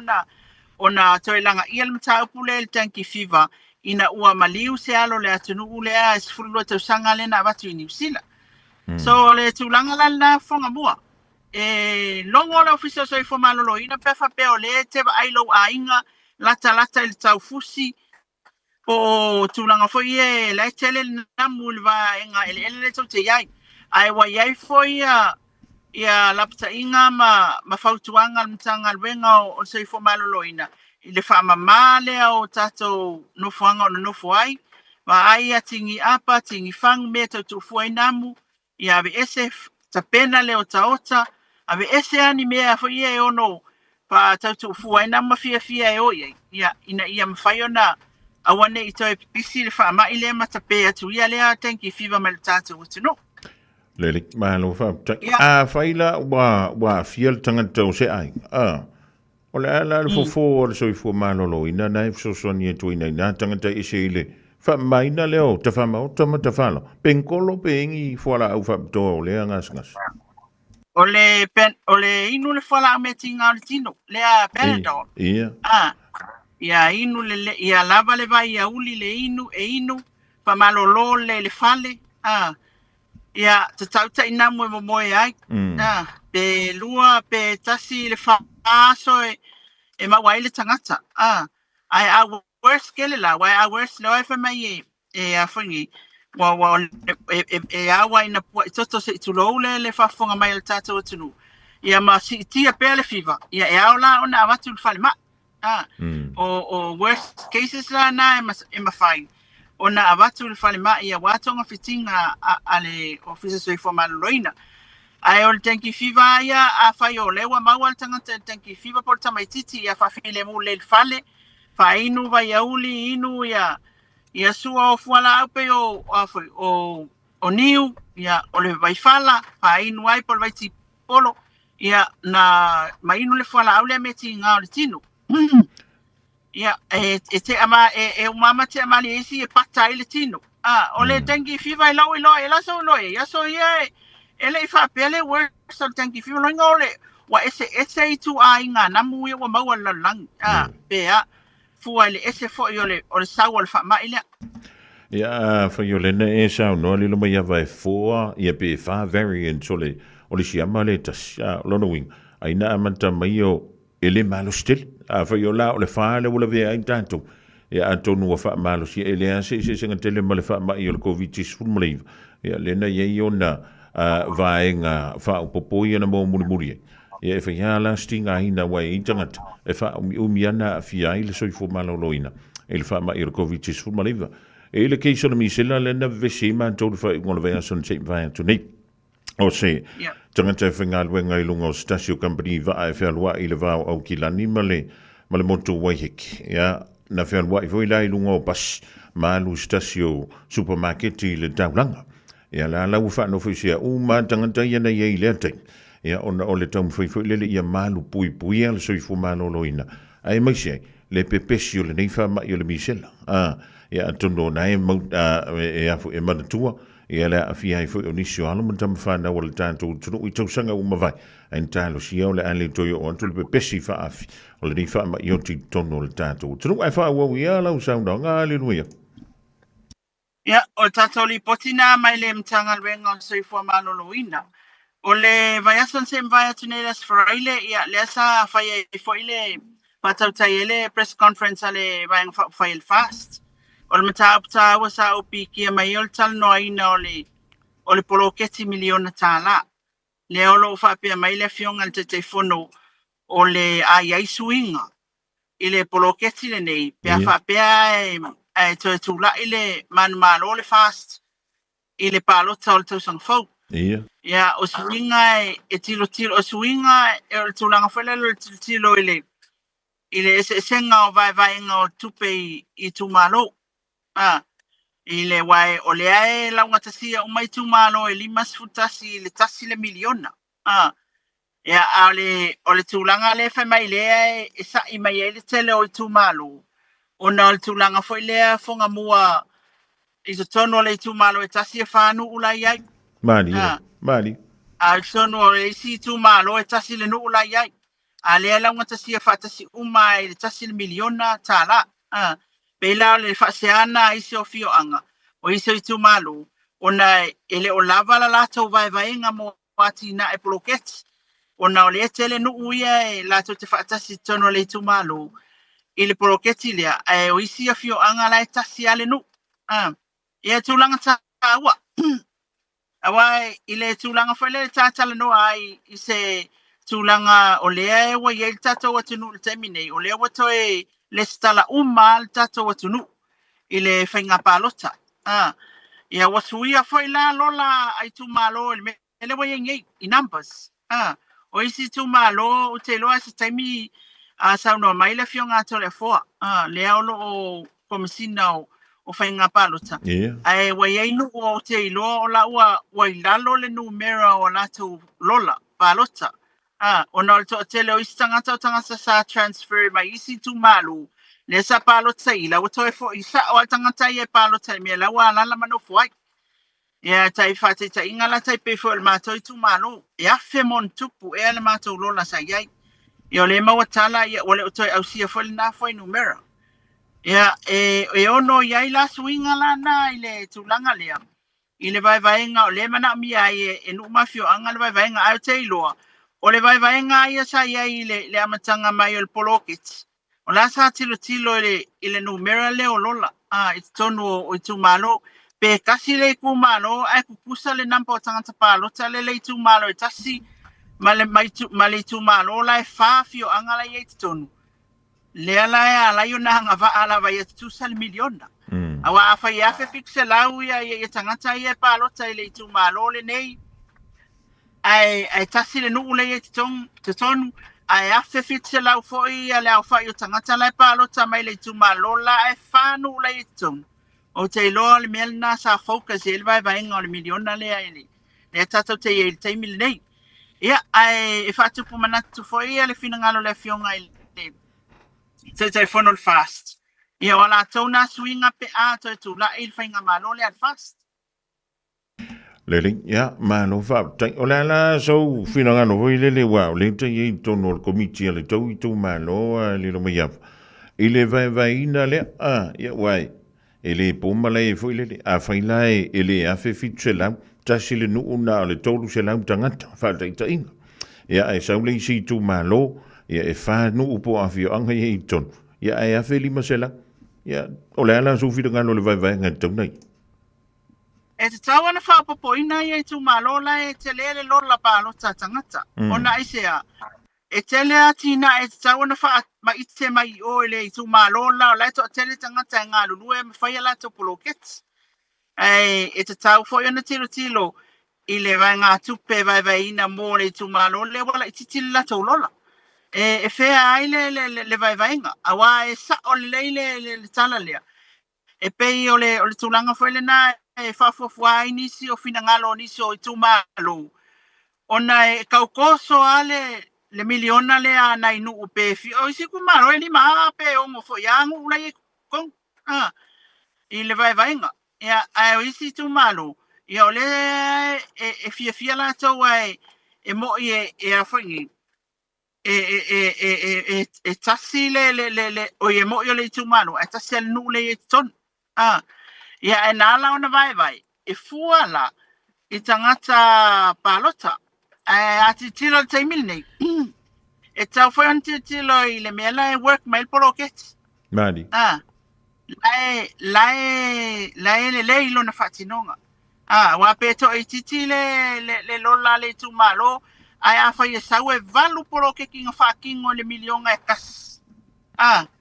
Speaker 11: ona toilanga iel mata pule el tanki fever ina ua maliu se alo le atunu le a sfullo to sanga le na batu ni sila so le tulanga la na fonga mua longo la ofisa so informa lo ina pefa pe ole te ba ailo ainga lata el taufusi o tulanga foi e la tele na mulva enga ele to te yai ai wa yai foi ia lapta inga ma fautuanga mtanga wenga o se fo maloloina ile fa mamale o tato no fuanga no fuai wa ai atingi apa tingi fang meto tu fuai namu ia be ese tapena le o taota ave ese ani mea foi e ono pa tatu fuai namu fia e o ia ia mfaiona awane ito pisi le fa ma ile matape atu ia le tanki fiva mal tatu utino
Speaker 5: Lele malo fa a faila wa fiel tanga to se ai ole ala fo so fo malo lo ina na so so ni to ina na tanga ta isile fa mai na leo ta fa ma to mata fa lo penkolo pengi fo la u fa to le ngas
Speaker 11: ole inu le fala metinga altino le a penadol ia inu le ia lava le vai ia uli le inu pa malolo le fale ia te tauta ina mo ai pe lua pe tasi le faaso e mawai le tangata ai a worst kele la wai a worst lo fa mai e afangi wa e awa ina toto se tulo le fa fonga mai le tata tunu ia ma si tia pe le fiva ia e aula ona avatu le fale ma o worst cases la na e ma fine ona avatu le fale ma ia watonga fitinga ale officer so formal loina ai ol tanki fiva ia a faio lewa mawal tanga tanki fiva por tamaititi ia fa file mu le fale fa inu va yauli inu ia sua o fuala pe o niu ia ole vai fala fa inu ai por vai ti polo ia na mainu le fuala au le meti nga le tino ia te ama mama te ama le isi e pata ile tino ole tanki fiva ilo ela so lo ia so ia ele fa pele work so tanki fiva lo ngole wa ese tu ainga namu ia wa mawala lang pe fuale ese fo yole o sawa fa ma ile
Speaker 5: ya fa yole ne sa no le mo ya vai fo ia be fa variant ole si amale tas lo no wing ai na manta mai o ele malo stil fa yola ole fa le wala ve ai tanto ya antonu fa malo si ele se ngatele mo le fa ma i o covid sul mo le ya le na ye yona vaenga fa popo ia na mo muri ia fa ya la stinga ina wa internet e fa umiana fia ile so fo maloloina ele fa ma ir covid sul maliva e le ke so mi sela le na vesima to fa ngol va son se va to ni o se tanga te fingal wenga ilungo stasio company va fa lwa ile va au kilani male moto wahik ya na fa lwa vo ila ilungo pas malu stasio supermarket ile daulanga ya la ufa no fisia uma tanga ta ya na ye ile te ya ona ole tom foi le ia malu pui al so fu maloloina ai mai se le pepesio le nei fa ma yo le misela ya tono nai mo ya fu e matua ya la afia ai fu onisio alo mtam fa na wala tanto tunu i tau sanga uma vai en talo si ole ale to yo on to le pepesi fa afi ole nei fa ma yo ti tono le tanto tunu ai fa wo ya la usanga ngale nuia
Speaker 11: ya o tatoli potina mai le mtanga wenga so fu maloloina ole vayason sem vaya tunelas fraile ia lesa faye foile patautaiele press conference ale vayang file fast ol mataapta wasa opiki mayol tal noina ole poloketi miliona tala le olo fa pe mai le fionga te telefono ole ai swinga ile poloketi le nei pe fa pe ai to la ile man malo le fast ile palo tal to sang fo ya o swinga e tilo o swinga e tulanga fele le tilo ile senga o vai ngo tupe i tu malo ile wai ole ai la ngata sia o mai tu malo e limas futasi le tasi le miliona ya ole tulanga le fa mai le e sa i mai le tele o tu malo ona le tulanga foi le fonga mua i tono le tu malo e tasi fa nu ulai ai
Speaker 5: Mali.
Speaker 11: Al sono e si tu malo e tasi le no la yai. Ale la ngata si fa tasi uma e tasi le miliona tala. Pela le fa seana i se ofio anga. O i se tu malo ona ele o lava la lato vai nga mo ati na e bloket. Ona le tele no uia e lato te fa tasi tono le tu malo. i le poloketi lea e o isi a fio anga la e tasi ale nu. Ia tūlanga tā ua. Awai i le tūlanga whaile le tātala no ai i se tūlanga o lea e wa i le tātou atunu le taimi nei. O lea wato e le stala le tātou atunu i le whainga pālota. Ia wasuia whaila lola ai tū malo ele wa i numbers. O isi tū malo o te loa se taimi saunoa mai le fionga to le foa. Lea olo o komisina o whainga pālota. Ai wai einu o te iloa o la ua wai lalo le numera o lato lola pālota. O na o to tele o isi tangata o tangata sa transfer mai isi tu malu. Le sa pālota ila o to e fo isa o tangata i e pālota me la ua lala mano fuai. Ia tai whate ta ingala tai pe fo el mato i tu malu. Ia fe mon tupu e ala mato lola sa iai. Ia le maua tala ia o le o to e au sia fo le na fo numera. Ia e ono iai la suinga la na ile tulanga lea. Ile vai vaenga o le mana mi ai e nu mafio anga le vai vaenga au te iloa. O le vai vaenga ia sa iai le amatanga mai o le polokit. O la sa tilo ile numera le o lola. It's tonu o itu malo. Pe kasi le ku malo ai kukusa le nampa o tangata pālota le itu malo e tasi male itu malo la e fafio anga la iai tonu. Lea la ala yo na nga va ala va yetu sal miliona. Awa afa ya fe fixe lau ya tangata ia pālota ile itu malo le nei. Ai tasi le nu le tonu ai afe fixe lau foi ia le afa yo tangata la pālota mai le itu malo la e fanu le tonu. O te loa le melna sa focus ele vai inga le miliona le ai. Le tata te il te mil nei. Ia ai e fatu pu manatu foi ia le finangalo le fionga ile. Te whanol fast. Ia wala tauna swinga pe a to tu la il whainga malo le al fast.
Speaker 5: Lele, ia, malo wha. O le ala so whina no voi le wa, le te i tono o komiti le tau i tau malo le lo mai ava. I le vai ina le ia wai. E le poma le e fwile le a whaila e le a whiwhi se lau, tasi le nuu na le tolu se lau tangata, whata i ta inga. Ia e sau le isi tu malo, ia e wha nuu po a whio anga i tonu. Ia e a wheli masela, ia o le ala suwhira ngano le vai ngai tau nei.
Speaker 11: E te tau ana whapapo ina i tu malo la e te lele lola pālota tangata. Ona i sea, e tele atina e te tau ana wha ma ite mai o ele i tu malo la o leto tele tangata e ngā lulu e mwhai ala to polokets. E te tau fo iona tilo i le vai ngā tupe vai ina mō le tu malo le wala i titili la tau lola. E whea ai le vai inga. Awa e sa o le tala lea. E pei o le tūlanga whaile na e whawhawhai nisi o whinangalo nisi o i tu malo. Ona e kaukoso ale le miliona le a nai nuu pe fi o isi ku malo e ni maa pe o mo fo yangu ula e kong. I le vai inga. Ia o isi tu malo. Ia o le e fia la tau ai e mo i e a whaingi. E tasi le o ye mo yo le tumano e tasi al nu le ton ia e nala ona vai e fuala i tangata pālota ati tilo te mil nei e tau foi on tilo i le mela e work mail poloket
Speaker 5: mari
Speaker 11: lae le ilo na fatinonga wa peto e titi le lola le tumalo ai a fai sau e valu polo ke ki ngafaakingo le milionga e kas.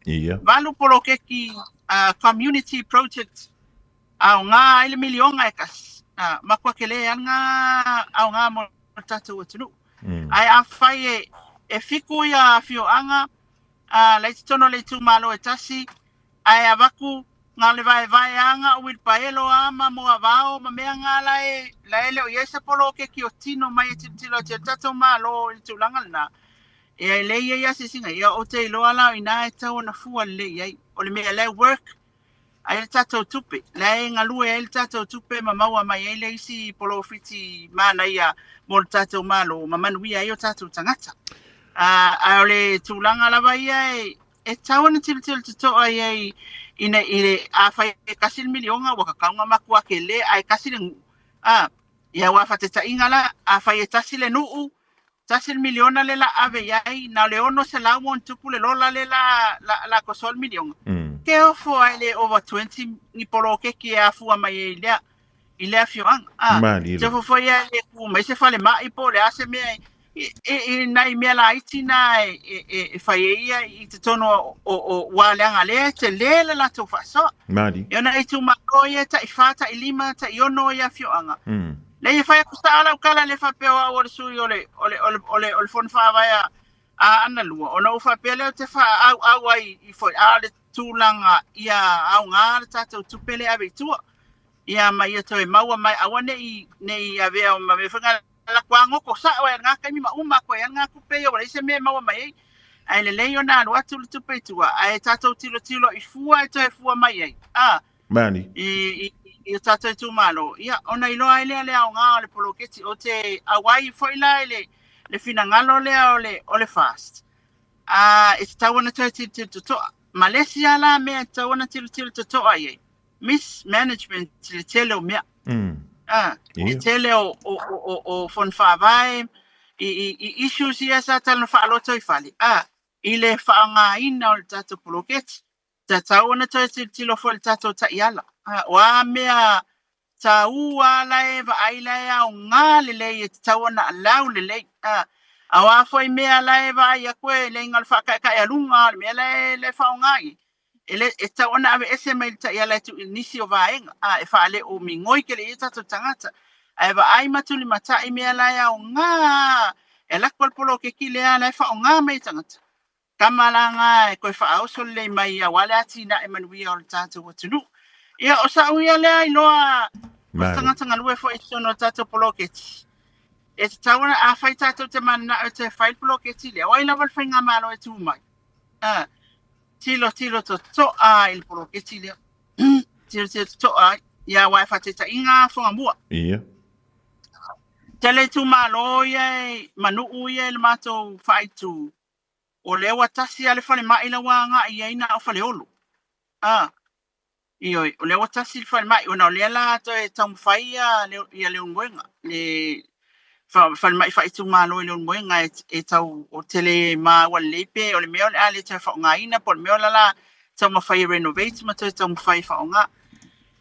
Speaker 5: Ia.
Speaker 11: Valu polo ke ki community project au ngā le milionga e kas. Makua ke le anga au ngā mo tatu atunu. Ai a fai e fiku ia fio anga le tono le tu malo e tasi ai a vaku ngā le vai anga o il paelo ama mo avao ma mea ngā laele o iesa polo ke ki o tino mai e tilo te tato malo i tūlanga na. E le ia ia se singa, ia o te iloa la i nā e tau na fua le iai. O le mea le work, a ele tato tupe. Le ngā lue e ele tato tupe ma maua mai e le isi polo friti mana ia mo le tato malo ma manuia i o tato tangata. A o le tūlanga lava ia e tau na tilo te toa iai ina a fai kasi milionga wa kaunga makua ke le ai kasi le ia wa fate ta ingala a fai tasi le nuu tasil miliona le la ave yai na le ono se la won tupu le lola le la kosol miliona ke o fo ele over 20 ni polo ke ki afu mai ile afio ang se fo ya le ku mai se fale mai po le ase me nai me la itina fa ia I te tono o wale anga le te le la to fa so
Speaker 5: mali
Speaker 11: yo na itu ma ko ye ta ifata ilima ta yo no ya afio anga le fa ku sta ala kala le fa pe o su ole fon fa va ya ana lu ona fa pe le te fa au ai I fo ale tulanga ia au nga ta tu pele ave tu ia mai to e maua mai awane nei ave o ma me fanga la kwango ko sa wa nga ka mi ma uma ko ya nga ku pe o le se me maua mai ai le yo na no atu tu pe tu ai ta to tilo I fua to e fua mai ai
Speaker 5: mani
Speaker 11: I tata tu malo ia ona ilo ai le au nga le poloketi o te awai foi la le finangalo le ole fast it's tawana to Malaysia la me tawana to ai mismanagement le tele o me tele o fon fa vai I issues ia sa tal fa lo toi fali ile fa nga ina o tata poloketi tawana tilo fo tata ta iala wa mea ta ua lai va ai lai au ngā lelei tawana alau lelei awa foi mea lai va ai koe le ngal whakakai alunga mea lai le whaongai ele tawana ave ese mai ta ia lai tu nisi o vaenga e whaale o mingoi ke le i tato tangata va ai matuli matai mea lai au ngā e lakwal polo ke ki lea lai whaonga mai tangata kamalanga koe whaau sole mai a wale atina e manuia o le tātou watunu ia o sa uia lea iloa tanga lue fo no tato poloketi e te tawana a fai tato te mana o te fai poloketi lea wai lawal fai ngā malo e tū mai tilo to il poloketi lea tilo to ia wai fate ta inga fonga mua
Speaker 5: ia
Speaker 11: tele tū malo ia manu uia le mato fai tu o le watasi ale fale mai la wanga ia ina o fale olu Io o le wata silfa mai ona le la to e tam faia le unwenga le fa mai fa itu malo le unwenga e tau o tele ma wale pe o le meo ale te fa nga ina por meo la tam fa renovate ma to tam fa nga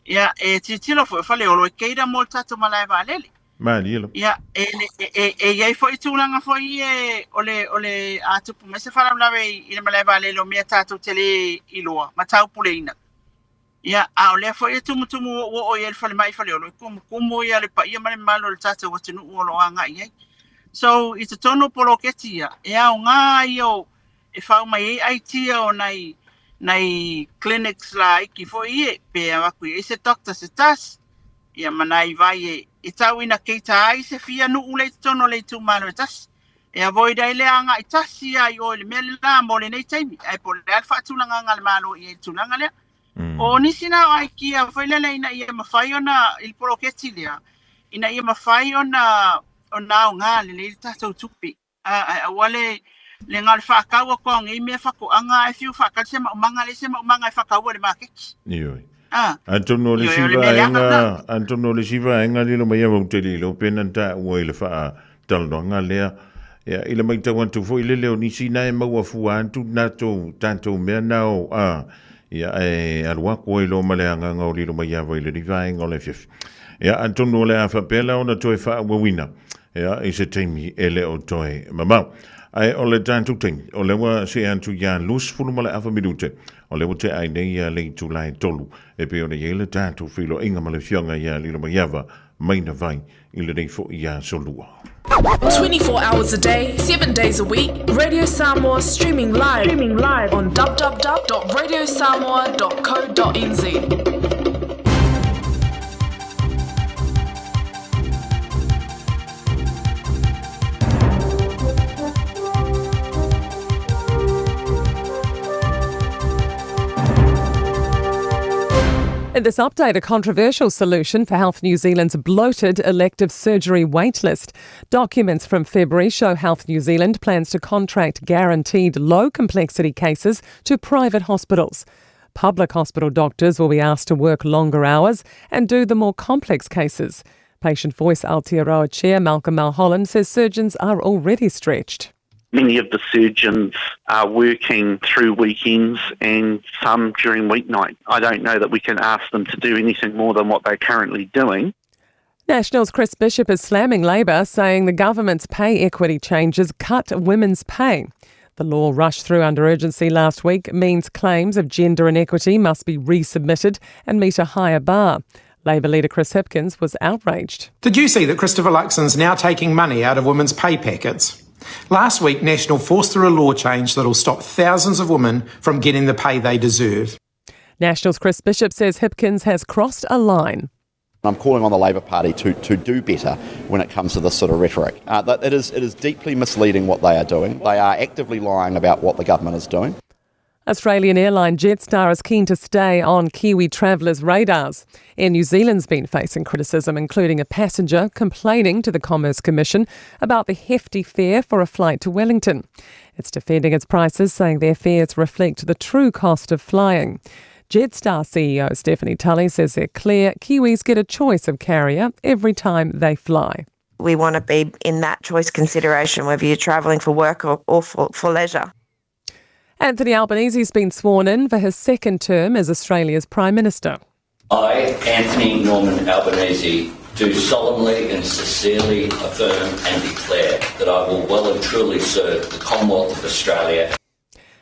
Speaker 11: ia e titilo fa le o keida molta to malai valele
Speaker 5: Manilo.
Speaker 11: ia e foi tu langa foi o le atu pu se fa la ve ile malai valele o mea tatu tele iloa matau puleina ia a le foi tumu o ia fale mai fale o como ia le pa ia male malo le tata o tinu o lo anga ia so it's a tono poloketia e a nga io e fa mai IT o nai clinics la ki foi pe a ku ese doctor se tas ia manai vai e tawina keita ai se fia no le tono le tu malo tas e avoid ai le anga itasi ai o le mele la mo le nei taimi ai po le alfa tu langa ngal malo ia tu langa le o nisina ai kia foi le ina ia mafai ona il poloketi lea ina ia mafai ona nga le tatou tupi a wale le ngal whakau ko ngi me whako anga e fiu whakal se maumanga le se maumanga e whakau le makeki
Speaker 5: ioi Antonio le siva enga lilo mai au te lilo penanta ua ile wha talonga lea ia ile mai tau antu fo ile leo nisi na e maua fua antu nato tanto mea nao ia arua ko ilo maleanga ngau lilo mai ava ile divai ngole fif ia Antonio le afa pela ona toe fa wawina ia ise teimi ele o toe mama ai ole tantu ting ole wa se antu ya lus fulu male afa minute ole wote ai nei ya le tu lai tolu e pe ole yele tantu filo inga male fionga ya lilo mai ava mai na vai ile nei fo ya solua
Speaker 21: 24 hours a day, 7 days a week. Radio Samoa streaming live on www.radiosamoa.co.nz.
Speaker 14: In this update, a controversial solution for Health New Zealand's bloated elective surgery waitlist. Documents from February show Health New Zealand plans to contract guaranteed low-complexity cases to private hospitals. Public hospital doctors will be asked to work longer hours and do the more complex cases. Patient Voice Aotearoa Chair Malcolm Mulholland says surgeons are already stretched.
Speaker 15: Many of the surgeons are working through weekends and some during weeknight. I don't know that we can ask them to do anything more than what they're currently doing.
Speaker 14: National's Chris Bishop is slamming Labor, saying the government's pay equity changes cut women's pay. The law rushed through under urgency last week means claims of gender inequity must be resubmitted and meet a higher bar. Labor leader Chris Hipkins was outraged.
Speaker 22: Did you see that Christopher Luxon's now taking money out of women's pay packets? Last week, National forced through a law change that will stop thousands of women from getting the pay they deserve.
Speaker 14: National's Chris Bishop says Hipkins has crossed a line.
Speaker 23: I'm calling on the Labor Party to do better when it comes to this sort of rhetoric. That it is deeply misleading what they are doing. They are actively lying about what the government is doing.
Speaker 14: Australian airline Jetstar is keen to stay on Kiwi travellers' radars. Air New Zealand's been facing criticism, including a passenger complaining to the Commerce Commission about the hefty fare for a flight to Wellington. It's defending its prices, saying their fares reflect the true cost of flying. Jetstar CEO Stephanie Tully says they're clear Kiwis get a choice of carrier every time they fly.
Speaker 24: We want to be in that choice consideration, whether you're travelling for work or for leisure.
Speaker 14: Anthony Albanese's been sworn in for his second term as Australia's Prime Minister.
Speaker 25: I, Anthony Norman Albanese, do solemnly and sincerely affirm and declare that I will well and truly serve the Commonwealth of Australia.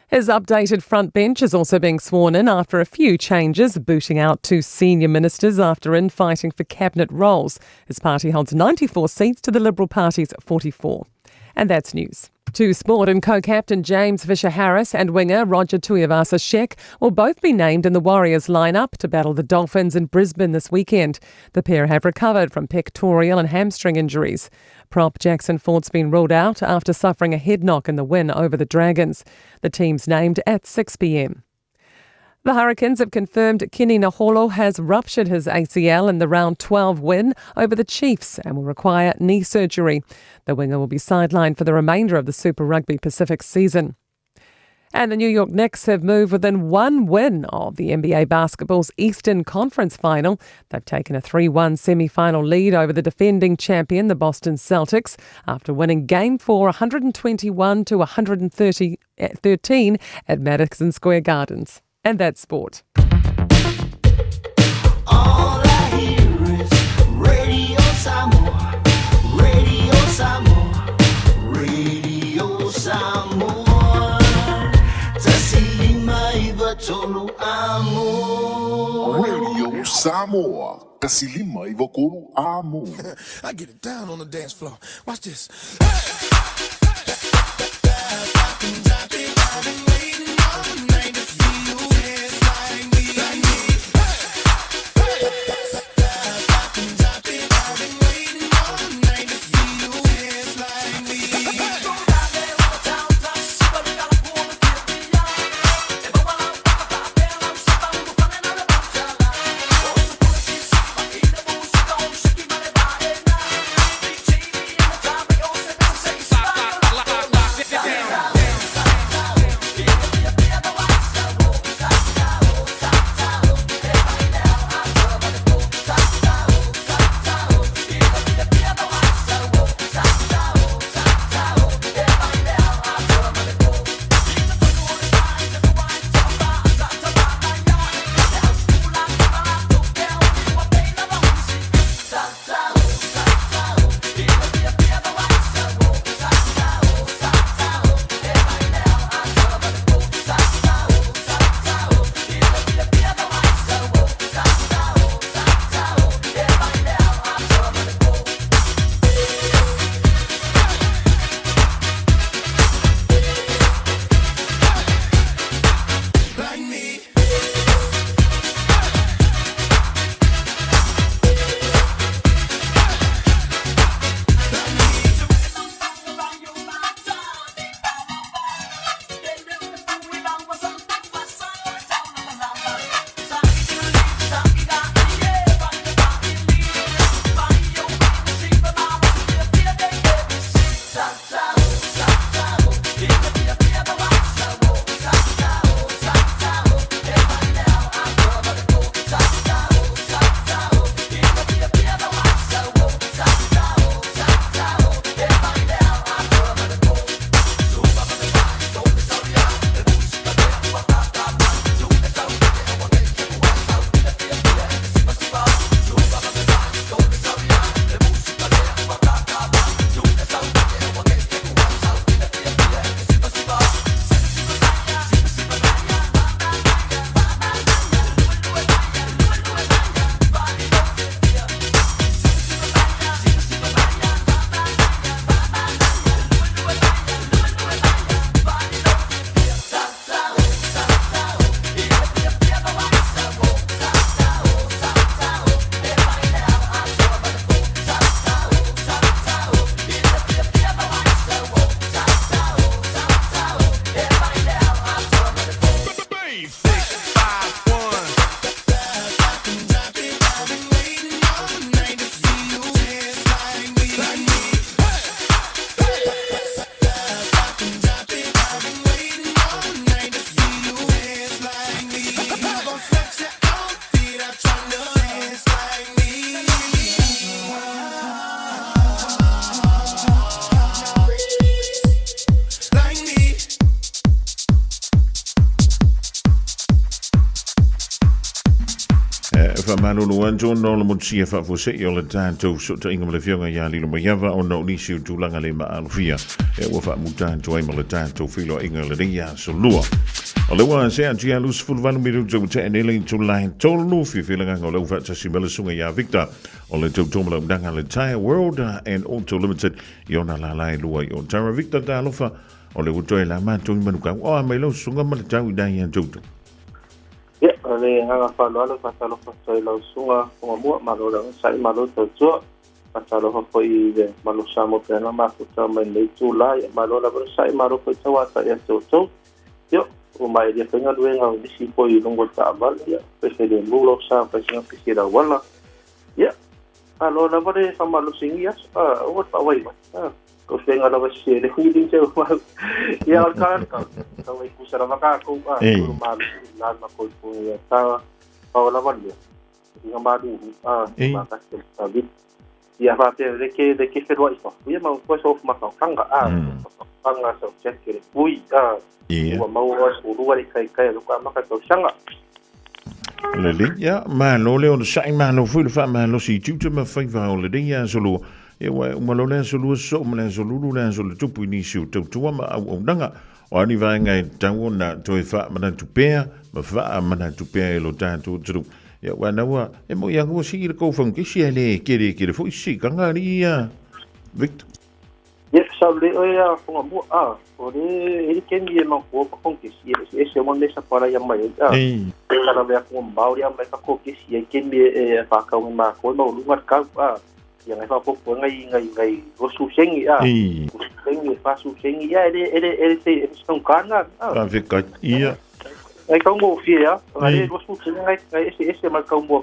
Speaker 14: His updated front bench is also being sworn in after a few changes, booting out 2 senior ministers after infighting for cabinet roles. His party holds 94 seats to the Liberal Party's 44. And that's news. To sport, and co-captain James Fisher-Harris and winger Roger Tuivasa-Sheck will both be named in the Warriors lineup to battle the Dolphins in Brisbane this weekend. The pair have recovered from pectoral and hamstring injuries. Prop Jackson Ford's been ruled out after suffering a head knock in the win over the Dragons. The team's named at 6 p.m. The Hurricanes have confirmed Kenny Naholo has ruptured his ACL in the round 12 win over the Chiefs and will require knee surgery. The winger will be sidelined for the remainder of the Super Rugby Pacific season. And the New York Knicks have moved within one win of the NBA basketball's Eastern Conference Final. They've taken a 3-1 semi-final lead over the defending champion, the Boston Celtics, after winning Game 4 121-113 at Madison Square Gardens. And that's sport.
Speaker 1: All I hear is Radio Samoa, Radio Samoa, Radio Samoa. Tasilima iwa tolu amo.
Speaker 3: Radio Samoa, Tasilima iwa tolu amo.
Speaker 6: I get it down on the dance floor. Watch this.
Speaker 5: fa manunu anjo no le motsia fa fo se yo le tanto so te inga le fionga ya lilo mayava o no nisi tulanga le ma alfia e wo fa mutanto e le tanto filo inga le ya so lua o le wa se antia lus fu vanu miru jo te enele to line to lu fi filanga ngo le fa tasi mele sunga ya Victor o le to tomla danga le Tire World and Auto Limited yona la lai lua yo Tara Victor da lofa o le uto e la manto i manuka o mai lo sunga ma le tau da ya jo
Speaker 4: ya ale nga fa lo pasalo fa so lo sunga ko mo malo la sai malo to jo pasalo fa foi de malo samo pena ma ko ta mai le tu la malo la sai malo ko ta wa ta ya to yo o mai de tenga duenga disi foi longo ta val ya pese de mulo sa pese na pisira wala ya alo la vore fa malo singia o ta wai ko tenga la vese de hiding se ya kan ka wai ku sara maka ko mal la ma ko ya ta pa la vale nga madu maka se bit ya fa te de ke fe roi fa ya ma ko so ma ka kanga kanga so check ke ui wa ma wa su ru wa kai lo ka ma ka to sanga
Speaker 5: le ya ma lo le on sai ma no fu le fa ma lo si tu ma fa va le dia solo e wa ma lo le solo so ma le solo le solo tu pu ni su tu ma o danga o ani va ngai tango na to fa ma tu pe ma fa ma tu pe lo tanto tu ya wa na wa e mo ya go si ko fon ki si le ke fu si kanga ri ya Victor
Speaker 4: ya sabe o ya fo mo o de ele ken ye ma ko ko ki si e se mo le sa para ya mai kana ve ko mbau ya mai ka ko ki si e ken ye fa ka ma ko no lu ngat ka ya ngai fa ko ngai go su sengi sengi fa su sengi ya ele se son kana
Speaker 5: ve ka ia
Speaker 4: ai kau mo fia ai go su sengi ngai ese ma kau mo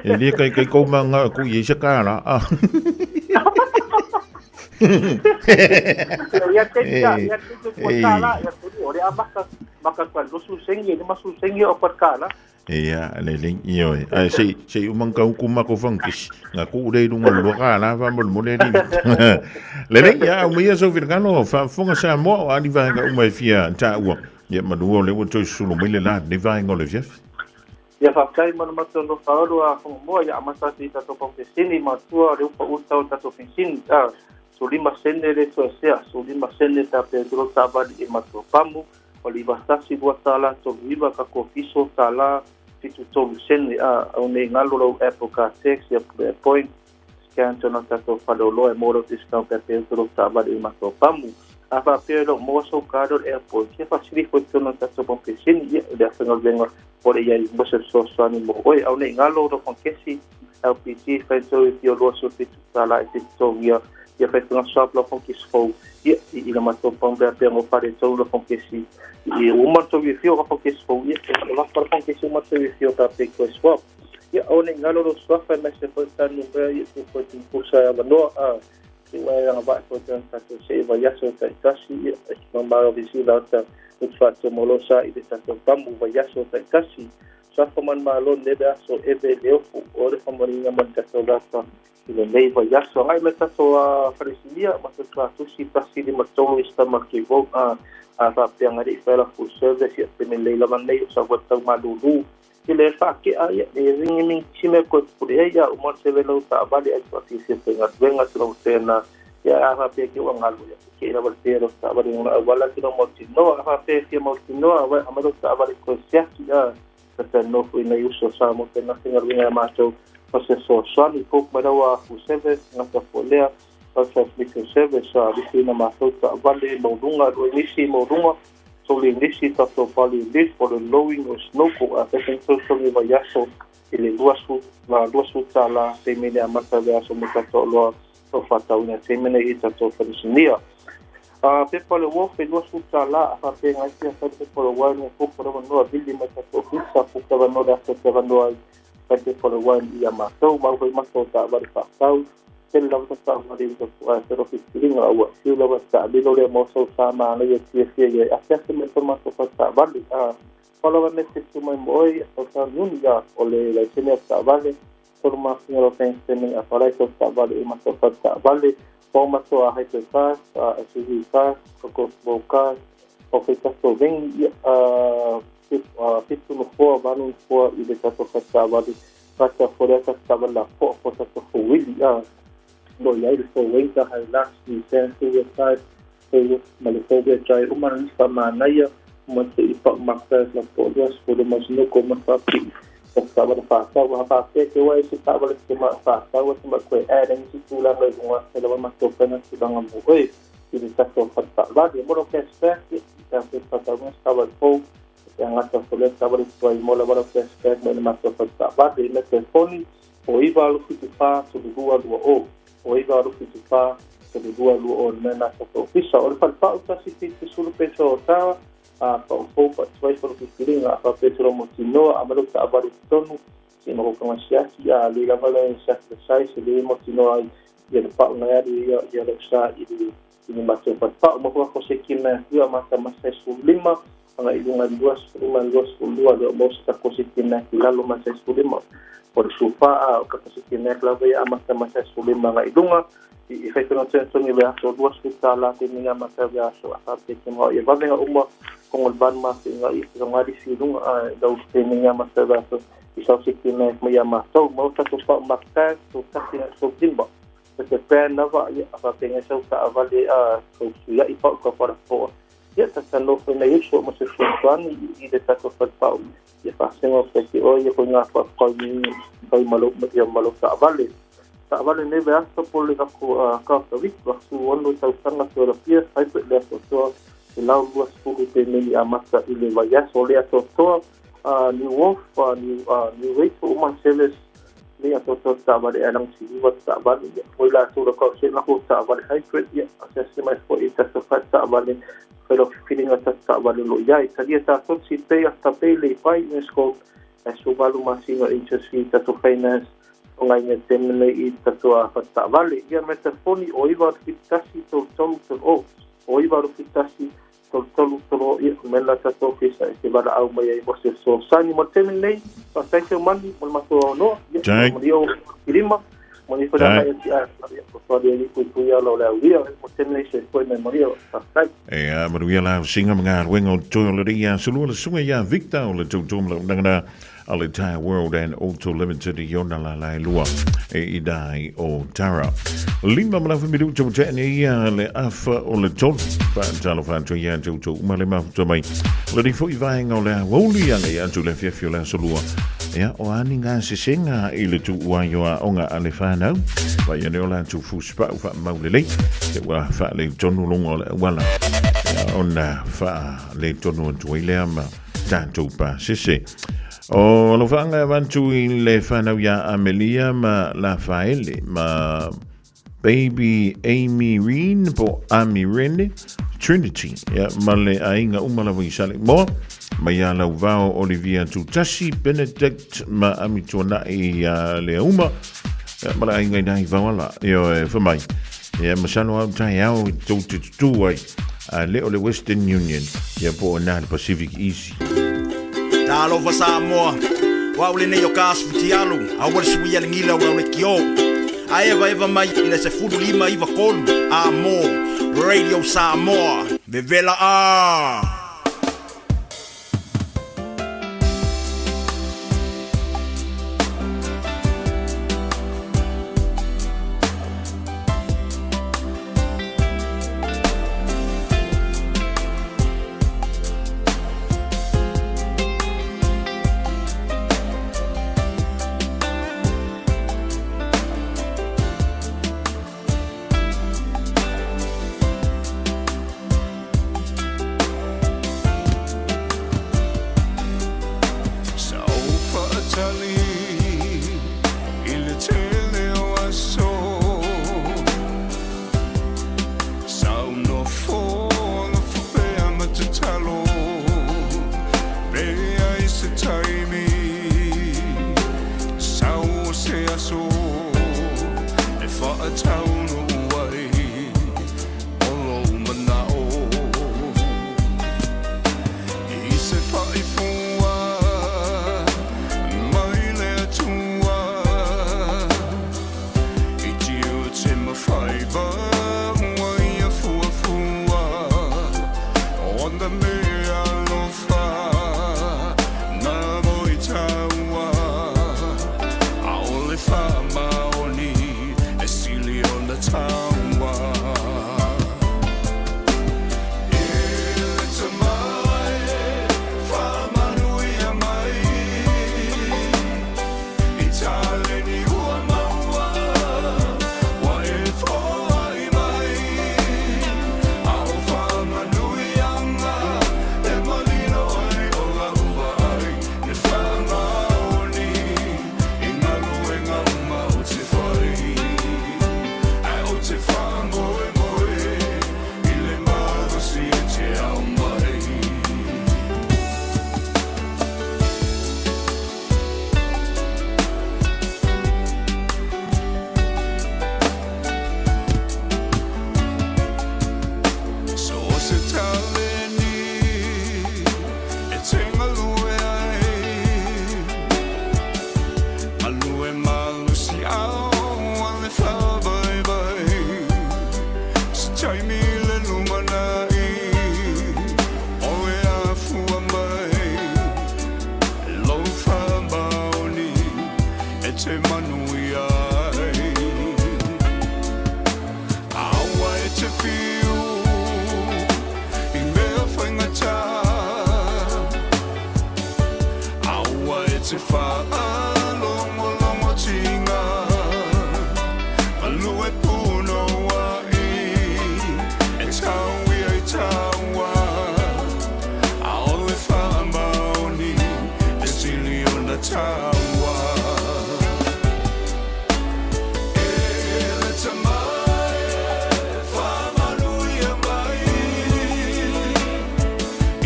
Speaker 5: ele kai ko ma nga ku ye se kana
Speaker 4: ya ko sala ya ko ore maka kwa go su sengi ni ma su sengi o kwa kala
Speaker 5: ya le ling io ai sei umang kau kuma ko fangkis nga ku dei dunga lo kana fa mo le ni le ling ya mo ya so virgano fa fonga sa mo ani va ga umai fia ta u ya ma do le wo to su lo mele la ni va ngol chef
Speaker 4: ya fa kai ma ma to no fa ro a mo ya ma sa ti ta to ko sini ma tu a ro pa u ta to fin so lima sene le so sea so lima sene ta Pedro taba di ma to pamu oliva stasi bua tala to viva ka ko fiso tala fitu to sene o ne ngalo lo epoca tex ya point scan to na to falo lo e moro discount ka Pedro taba di ma to pamu ava pero mo so caro airport ke fa siri ko to na to bon pesin ya de fengo vengo por ya mo so ani mo oi o ne ngalo ro con kesi LPG fa so io lo so fitu tala e to ya fa tona swap lo con kisfo ya ina ma to pon be pe mo pare to lo con kesi e o ma to vi fio con kisfo ya lo fa con kesi ma to vi fio ta pe ko swap ya o ne ngalo lo swap fa ma se fa ta no be ya ko tin pusa ya no e wa ya ba ko tan ta to se va ya so ta kasi ya ma ba visi da ta o fa to molosa i de ta to pamu va ya so ta kasi sa fa man ma lo ne da so e be le o re fa mo ni ma ta to da ta le nei va ya so ai me ta to fresilia ma to tra to si pasi di ma to sta ma ki vo a fa pe ngari fa la full service ya pe le la man nei sa va ta ma lu ile fa ke a ya e ringi min si me ko pu ya o mo se ve lo ta ba le a ti se pe ngat venga tro tena ya fa pe ke wa ngalu ya ke ina va te ro ta ba ri na wala ki no mo ti no fa pe ke mo ti no a ma do ta ba ri ko sia ya ta no fu ina uso sa mo te na singa ringa ma to proceso swali pok marawa fu seve na ta folea process mission service sa bisi na masota vale modunga do inisi modunga so le inisi ta to vale this for the lowing of snow ko a pesen so le vayaso ile duasu tala se mele amata vea so mutato lo so fata una se mele ita to fadisia pe pole wo pe duasu tala a pe ngai fa pe pole wa no ko por no abili mata to fisa fuka no da so te no pati for one ia maso mau foi maso ta bar fa tau tel la ta ma di to pero filing awa si la ta bi lo le moso sa ma le ye ye access me to maso fa ta bar follow me se tu mai moi o ta nun ya o le la sene ta vale forma lo pensene a para eso ta vale maso fa ta vale o maso a hete fa a suji fa ko boka o fe ta so ven fitu no fo vanu fo i de tato fata vale kata fole ta tabala po ta to wili lo yai le wei ta hai la ni sen tu ya sai tu male to be trai uman pa manaya mo te ipa makta la po dos po de mas no como fa pi ta ba fa ta wa pa ke wai si ta ba le ma fa ta wa ma ko era ni tu la le mo se la ma to pena si bang mo oi ni ta to fa ta ba de mo ke sta ta se fa ta mo sta ba po yang atas boleh sabar itu mula baru test masuk pertama di telefoni oiva lu kita sudah dua oiva lu kita sudah dua mana satu bisa orang falta utas itu sudah peso ta apa apa sesuai seperti ini apa peso motino amalu tak abar itu si mau kemasya ya liga malah saya sendiri motino ya pak ngari ya leksa ini masuk pertama mau aku sekian dua masa lima ang ilungan 2 ada mau sakositin na kilalo masa sulima por sufa kapasitin na klave masa sulima nga ilunga i-efekto ng sensor ni Beaso 2 hospital atin nga masa Beaso aparte mo ya ba nga umma kung alban mas nga nga disilung daw nga masa Beaso isaw sitin na mayama so mo sa sufa makta so kasi so dimba kasi na ba aparte nga sa avali so ya ipa ko para po ya tatalo ko na yuso mo sa suwan ide sa ko pagpao ya pasengo peki o ya ko nga pa ko ni bay malok sa avali ne ba sa poli ko ka sa wik ba su wono sa sanga so la pia sai pe le so ilaw was ko te ni amasa ile vaya so le to ni wolf ni wait for man service ni ato sa ba de alang si wat sa ba ni wala so ko se na ko sa ba hai pe ya assessment for it sa sa ba ni pero feeling at sa balilo yai sadia sa so si te hasta pele pai nesco so balu masingo interest ta to finance ngai ne temne ita to hasta vale ya metafoni oiva fitasi to oiva fitasi to i mela ta to kisa se bala au mai mo se so sani mo temne pa sai ke man mo ma to no mo dio ilima mo ni pada mai ya so dia ni ku ya lo la wi mo temne se ko me mo dio sai
Speaker 5: maruia la singa mga wengo toileria sulula sunga ya Victor le tutumla ngana all entire world and auto limited yona la lua e idai o tara lima mala famidu to jeni le afa o le tot pa talo fa to ya to male ma to mai le fo i vai ngola woli ya le to le fia la solua ya o aninga se singa ile tu wa yo onga ale fa no pa ya no la tu fu spa fa ma le e wa fa le tonu longo wala ona fa le tonu to ile ama tanto pa se o lo fanga vantu le fana ya Amelia ma Rafaele ma baby Amy Reen po Amy Rene Trinity ya male ainga umala wisale mo mayala vao Olivia Tutasi Benedict ma amitona ya le uma mala ainga dai vawala yo for mai ya masano au tai au tu ai le ole Western Union ya po na Pacific Easy
Speaker 8: Talo fa Samoa wa ule ne yo kaspiti alu awal suya ngila wa le kio eva mai ina se fudu lima iva kolu amo Radio Samoa bevela
Speaker 6: te manui ai aua e te whiu I mea whaingata aua e te whaalongo longo tinga malu e puno ai e taui ai taua aole whaamaoni e sili o na taua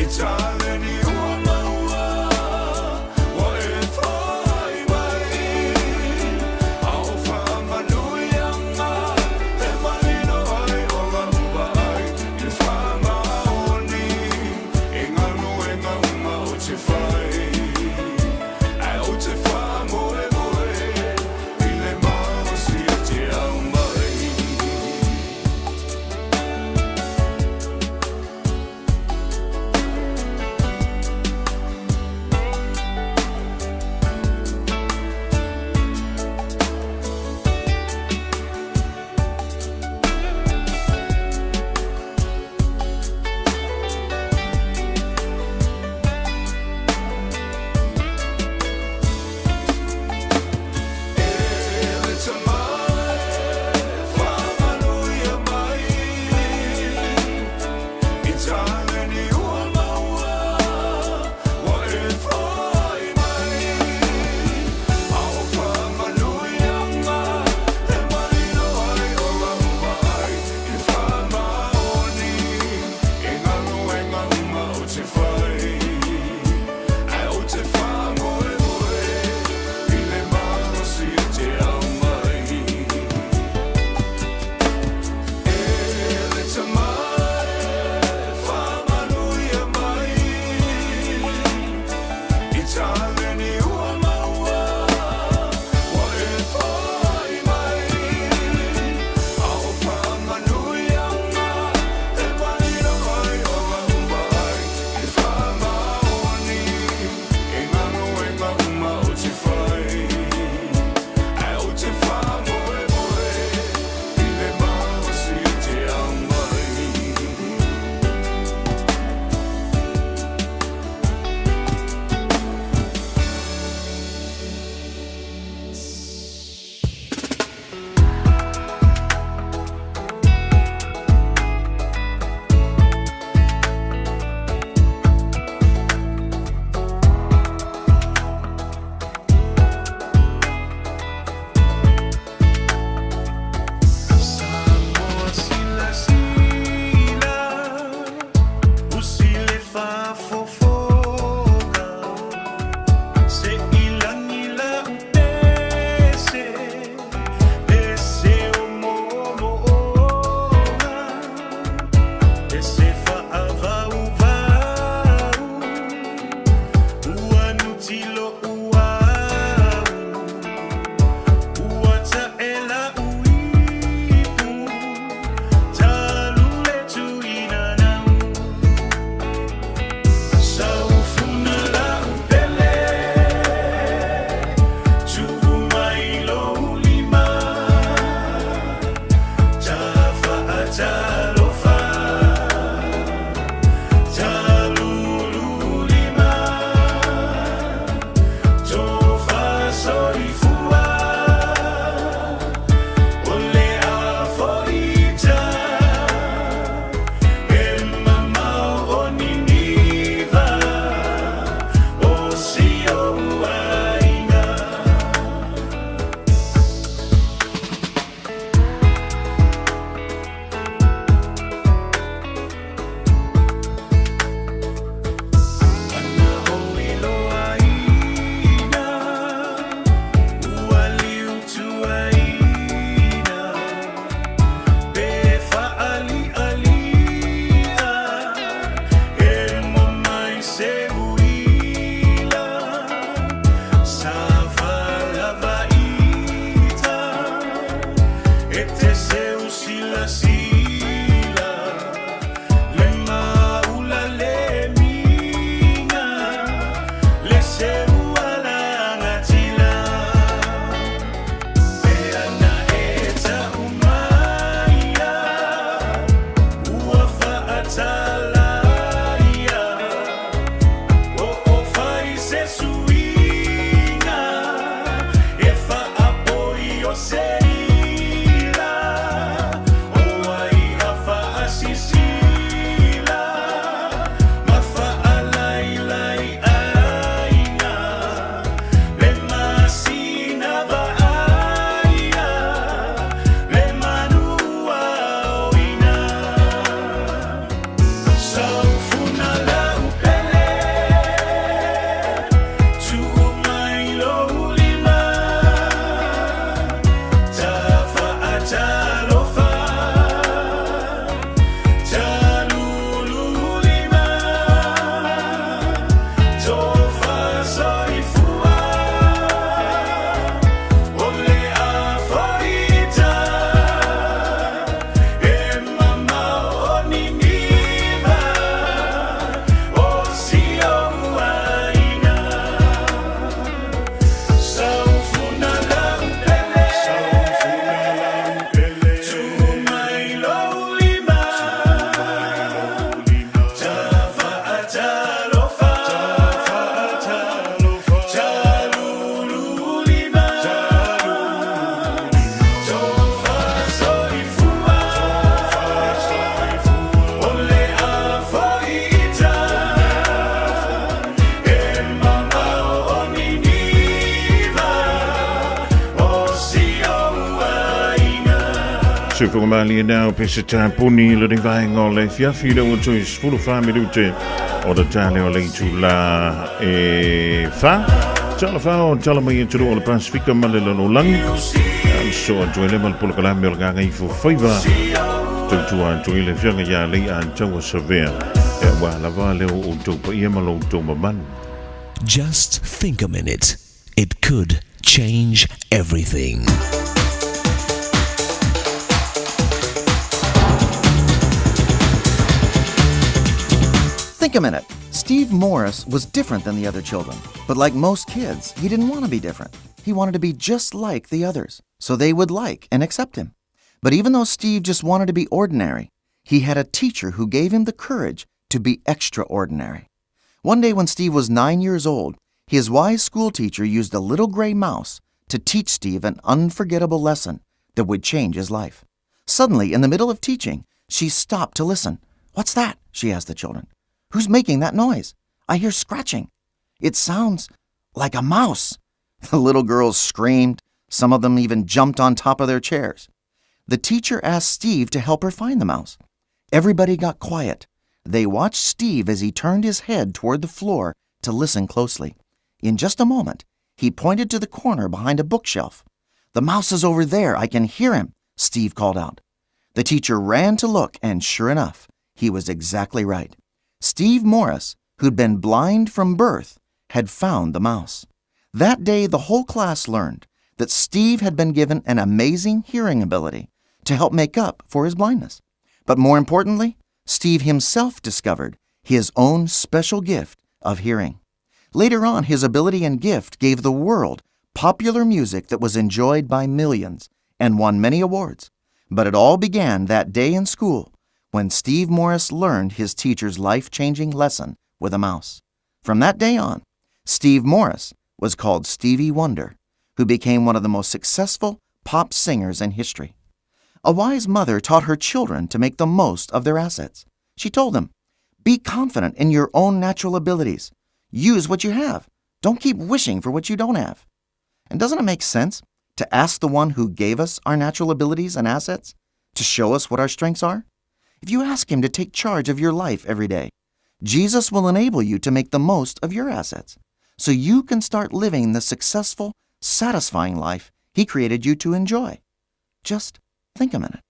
Speaker 6: Italian, you are my
Speaker 5: Sufungamali now pesita puni le divine ole fiafi le uto is full of minute o da tale o le tula e fa tala fa o tala mai tu o le Pacifica malelo no lang so joele mal pol kala mel ga ngai fu faiva tu an tu le fianga ya le an tawa severe e wa la vale o to pa ia malo to maman.
Speaker 12: Just think a minute. It could change everything.
Speaker 16: Think a minute. Steve Morris was different than the other children. But like most kids, he didn't want to be different. He wanted to be just like the others, so they would like and accept him. But even though Steve just wanted to be ordinary, he had a teacher who gave him the courage to be extraordinary. One day when Steve was 9 years old, his wise school teacher used a little gray mouse to teach Steve an unforgettable lesson that would change his life. Suddenly, in the middle of teaching, she stopped to listen. "What's that?" she asked the children. "Who's making that noise? I hear scratching. It sounds like a mouse." The little girls screamed. Some of them even jumped on top of their chairs. The teacher asked Steve to help her find the mouse. Everybody got quiet. They watched Steve as he turned his head toward the floor to listen closely. In just a moment, he pointed to the corner behind a bookshelf. "The mouse is over there. I can hear him," Steve called out. The teacher ran to look, and sure enough, he was exactly right. Steve Morris, who'd been blind from birth, had found the mouse. That day, the whole class learned that Steve had been given an amazing hearing ability to help make up for his blindness. But more importantly, Steve himself discovered his own special gift of hearing. Later on, his ability and gift gave the world popular music that was enjoyed by millions and won many awards. But it all began that day in school when Steve Morris learned his teacher's life-changing lesson with a mouse. From that day on, Steve Morris was called Stevie Wonder, who became one of the most successful pop singers in history. A wise mother taught her children to make the most of their assets. She told them, "Be confident in your own natural abilities. Use what you have. Don't keep wishing for what you don't have." And doesn't it make sense to ask the one who gave us our natural abilities and assets to show us what our strengths are? If you ask him to take charge of your life every day, Jesus will enable you to make the most of your assets so you can start living the successful, satisfying life he created you to enjoy. Just think a minute.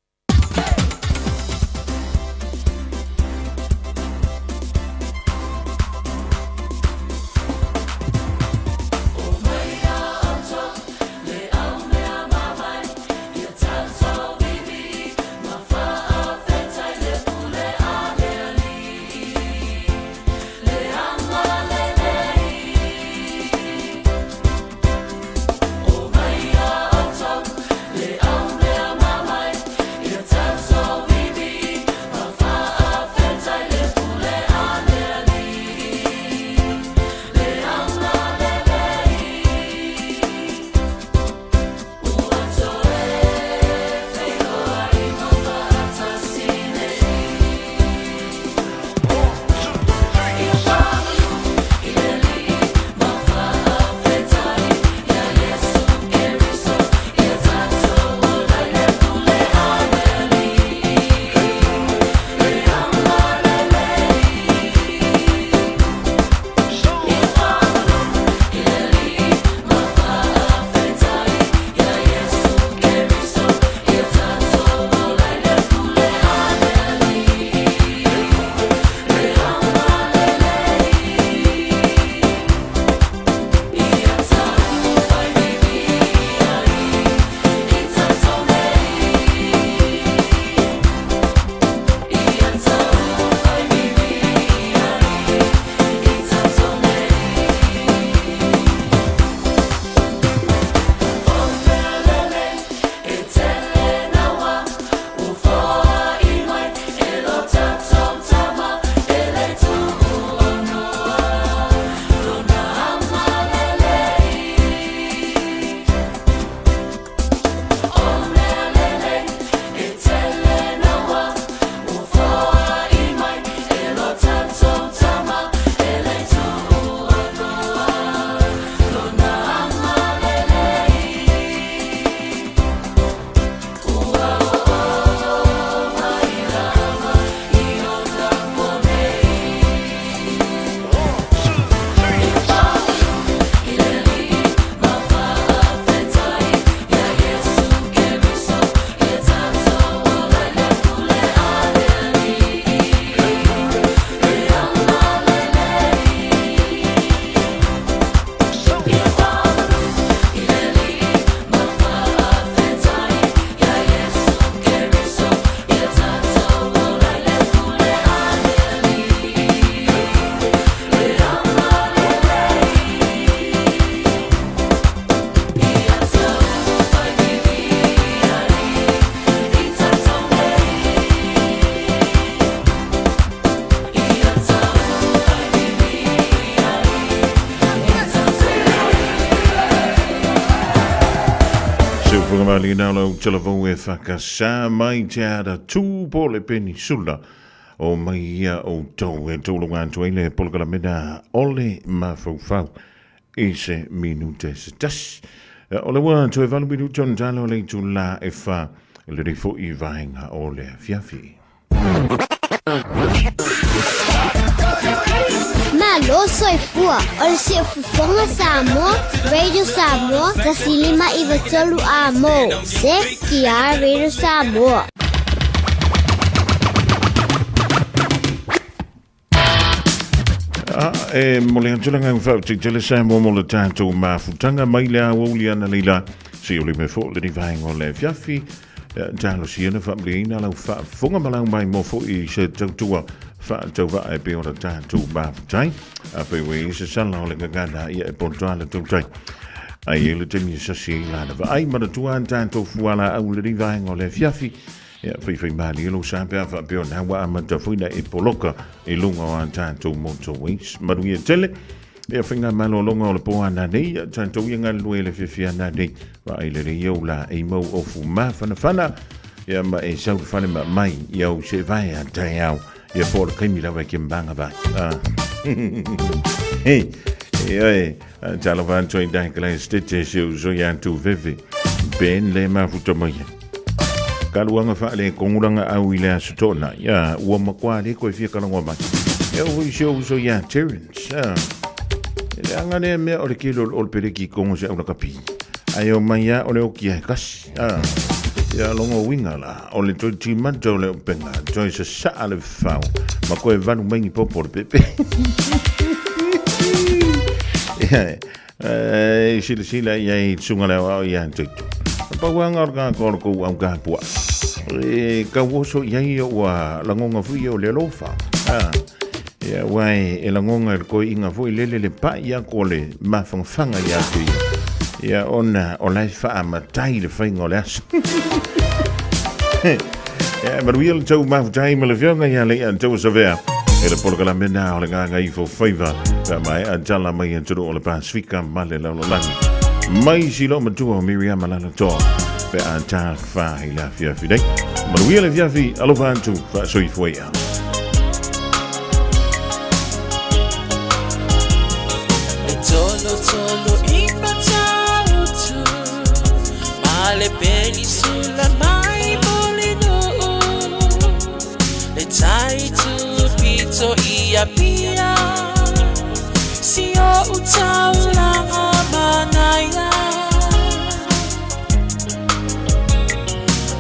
Speaker 1: So
Speaker 5: Fungamali na lo telefon e whakasa mai te ara tū pole penisula o mai ia o tau e tōlunga tuele polkala mena ole mawhauwhau i se minute se tas. O le wā tu e walu bidu John Talo le tu la e wha le rifo I vahenga o le fiafi.
Speaker 13: Malo soy fua, o se fufonga Samoa, Radio Samoa, tasilima iwa tolu amo, se kia Radio Samoa.
Speaker 5: Mole antulanga ngau te tele Samoa mo le tātou mafutanga mai le awoli ana leila, si ole me fo le rivahenga o le fiafi, talo siena whamleina lau whafunga malau mai mo fo I se tautua tau wa e pe ora tātou mafutai, a pe wei se sala o le ngangana ia e pontoa le tautai. Ai ele teni sa si lana wa ai maratua an tātou fuala au le rivahenga o le fiafi, ia whai mali ilo sa pia wha peo na wa amata fuina e poloka e lunga o an tātou moto weis. Maru ia tele, ia whinga malo longa o le poa na nei, tātou ia ngā lue le whiwhia na nei, wa ai le reo la e mau o fu ma whana, ia ma e sau whane ma mai, ia o se vai a tai au, ia pōra kaimi rawa ki mbanga vai. Hei, tala wāntoi daikala e stete se o zoi antu vewe, ben le mafuta mai. Kaluanga wha le konguranga au I le asutona, ia ua makua le koe fia kalangwa mai. Ia hui se o zoi a Terence, le angane mea o le kilo o le pereki kongo se au na kapi. Ai o mai a o le oki ai kasi. Ia longo winga la, o le toi timanta o le upenga, toi se saa le whao. Ma koe vanu maingi popo le pepe. Sila ia I tsunga leo au ia antoito. Pauanga o ka koroko au ka pua. Ka woso ia I o langonga fui o le lofa. Ia wai e langonga e koe inga fui lele le pa ia ko le mawhangwhanga ia tui. Ia ona o lai wha matai le whainga o le asu. Ia maruia le tau mawhutai ma le whionga ia le an tau sa vea. E le polkala mena o le nganga I fo whaiva. Ka mai a jala mai an turu o le Pasifika ma le laulangi. Mai si lo matua o Miriam Malala toa. Pe a tā whahi la fiafi dei. Maruia le fiafi alofa antu wha soi fuea.
Speaker 17: Tolo ipa tautu Male penisula mai molino Le taitu pito ia pia Sio utaulanga manaya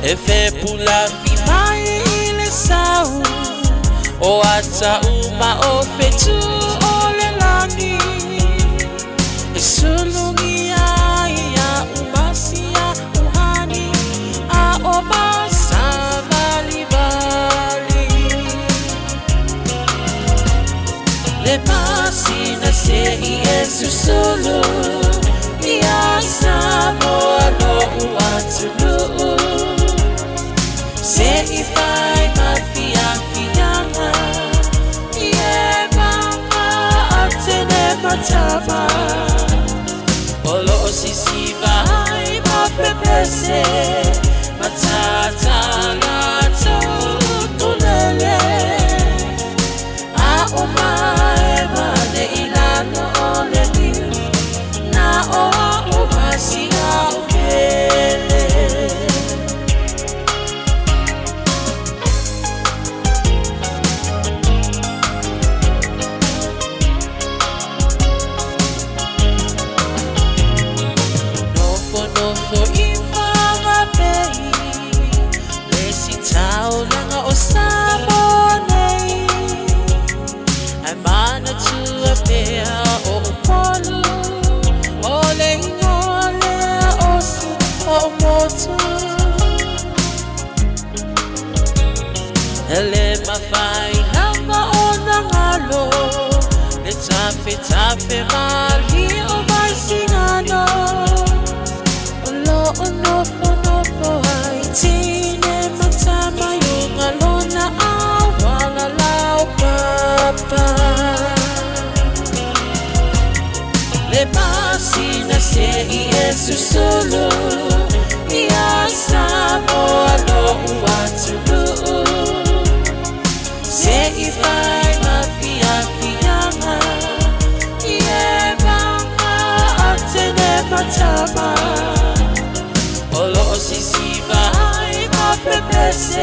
Speaker 17: Efe pula fi mai ile sau O ata uma o fetu ole lani Sulungia ia umasia uhani a omasa vali Le pasina se Yesu solo ia Samoa no uatulu Se ifai mafia fianga Ie mama atene matama Olo sisi vai ma pepese matata la tulele a omae mane ilano ole ni na o masia ukele Ele mafai nanga ona ngalo Le tape mali o mai singano Olo ono hai tine matama yung alona awala lau papa Le pasina se Yesu solo Ia USA.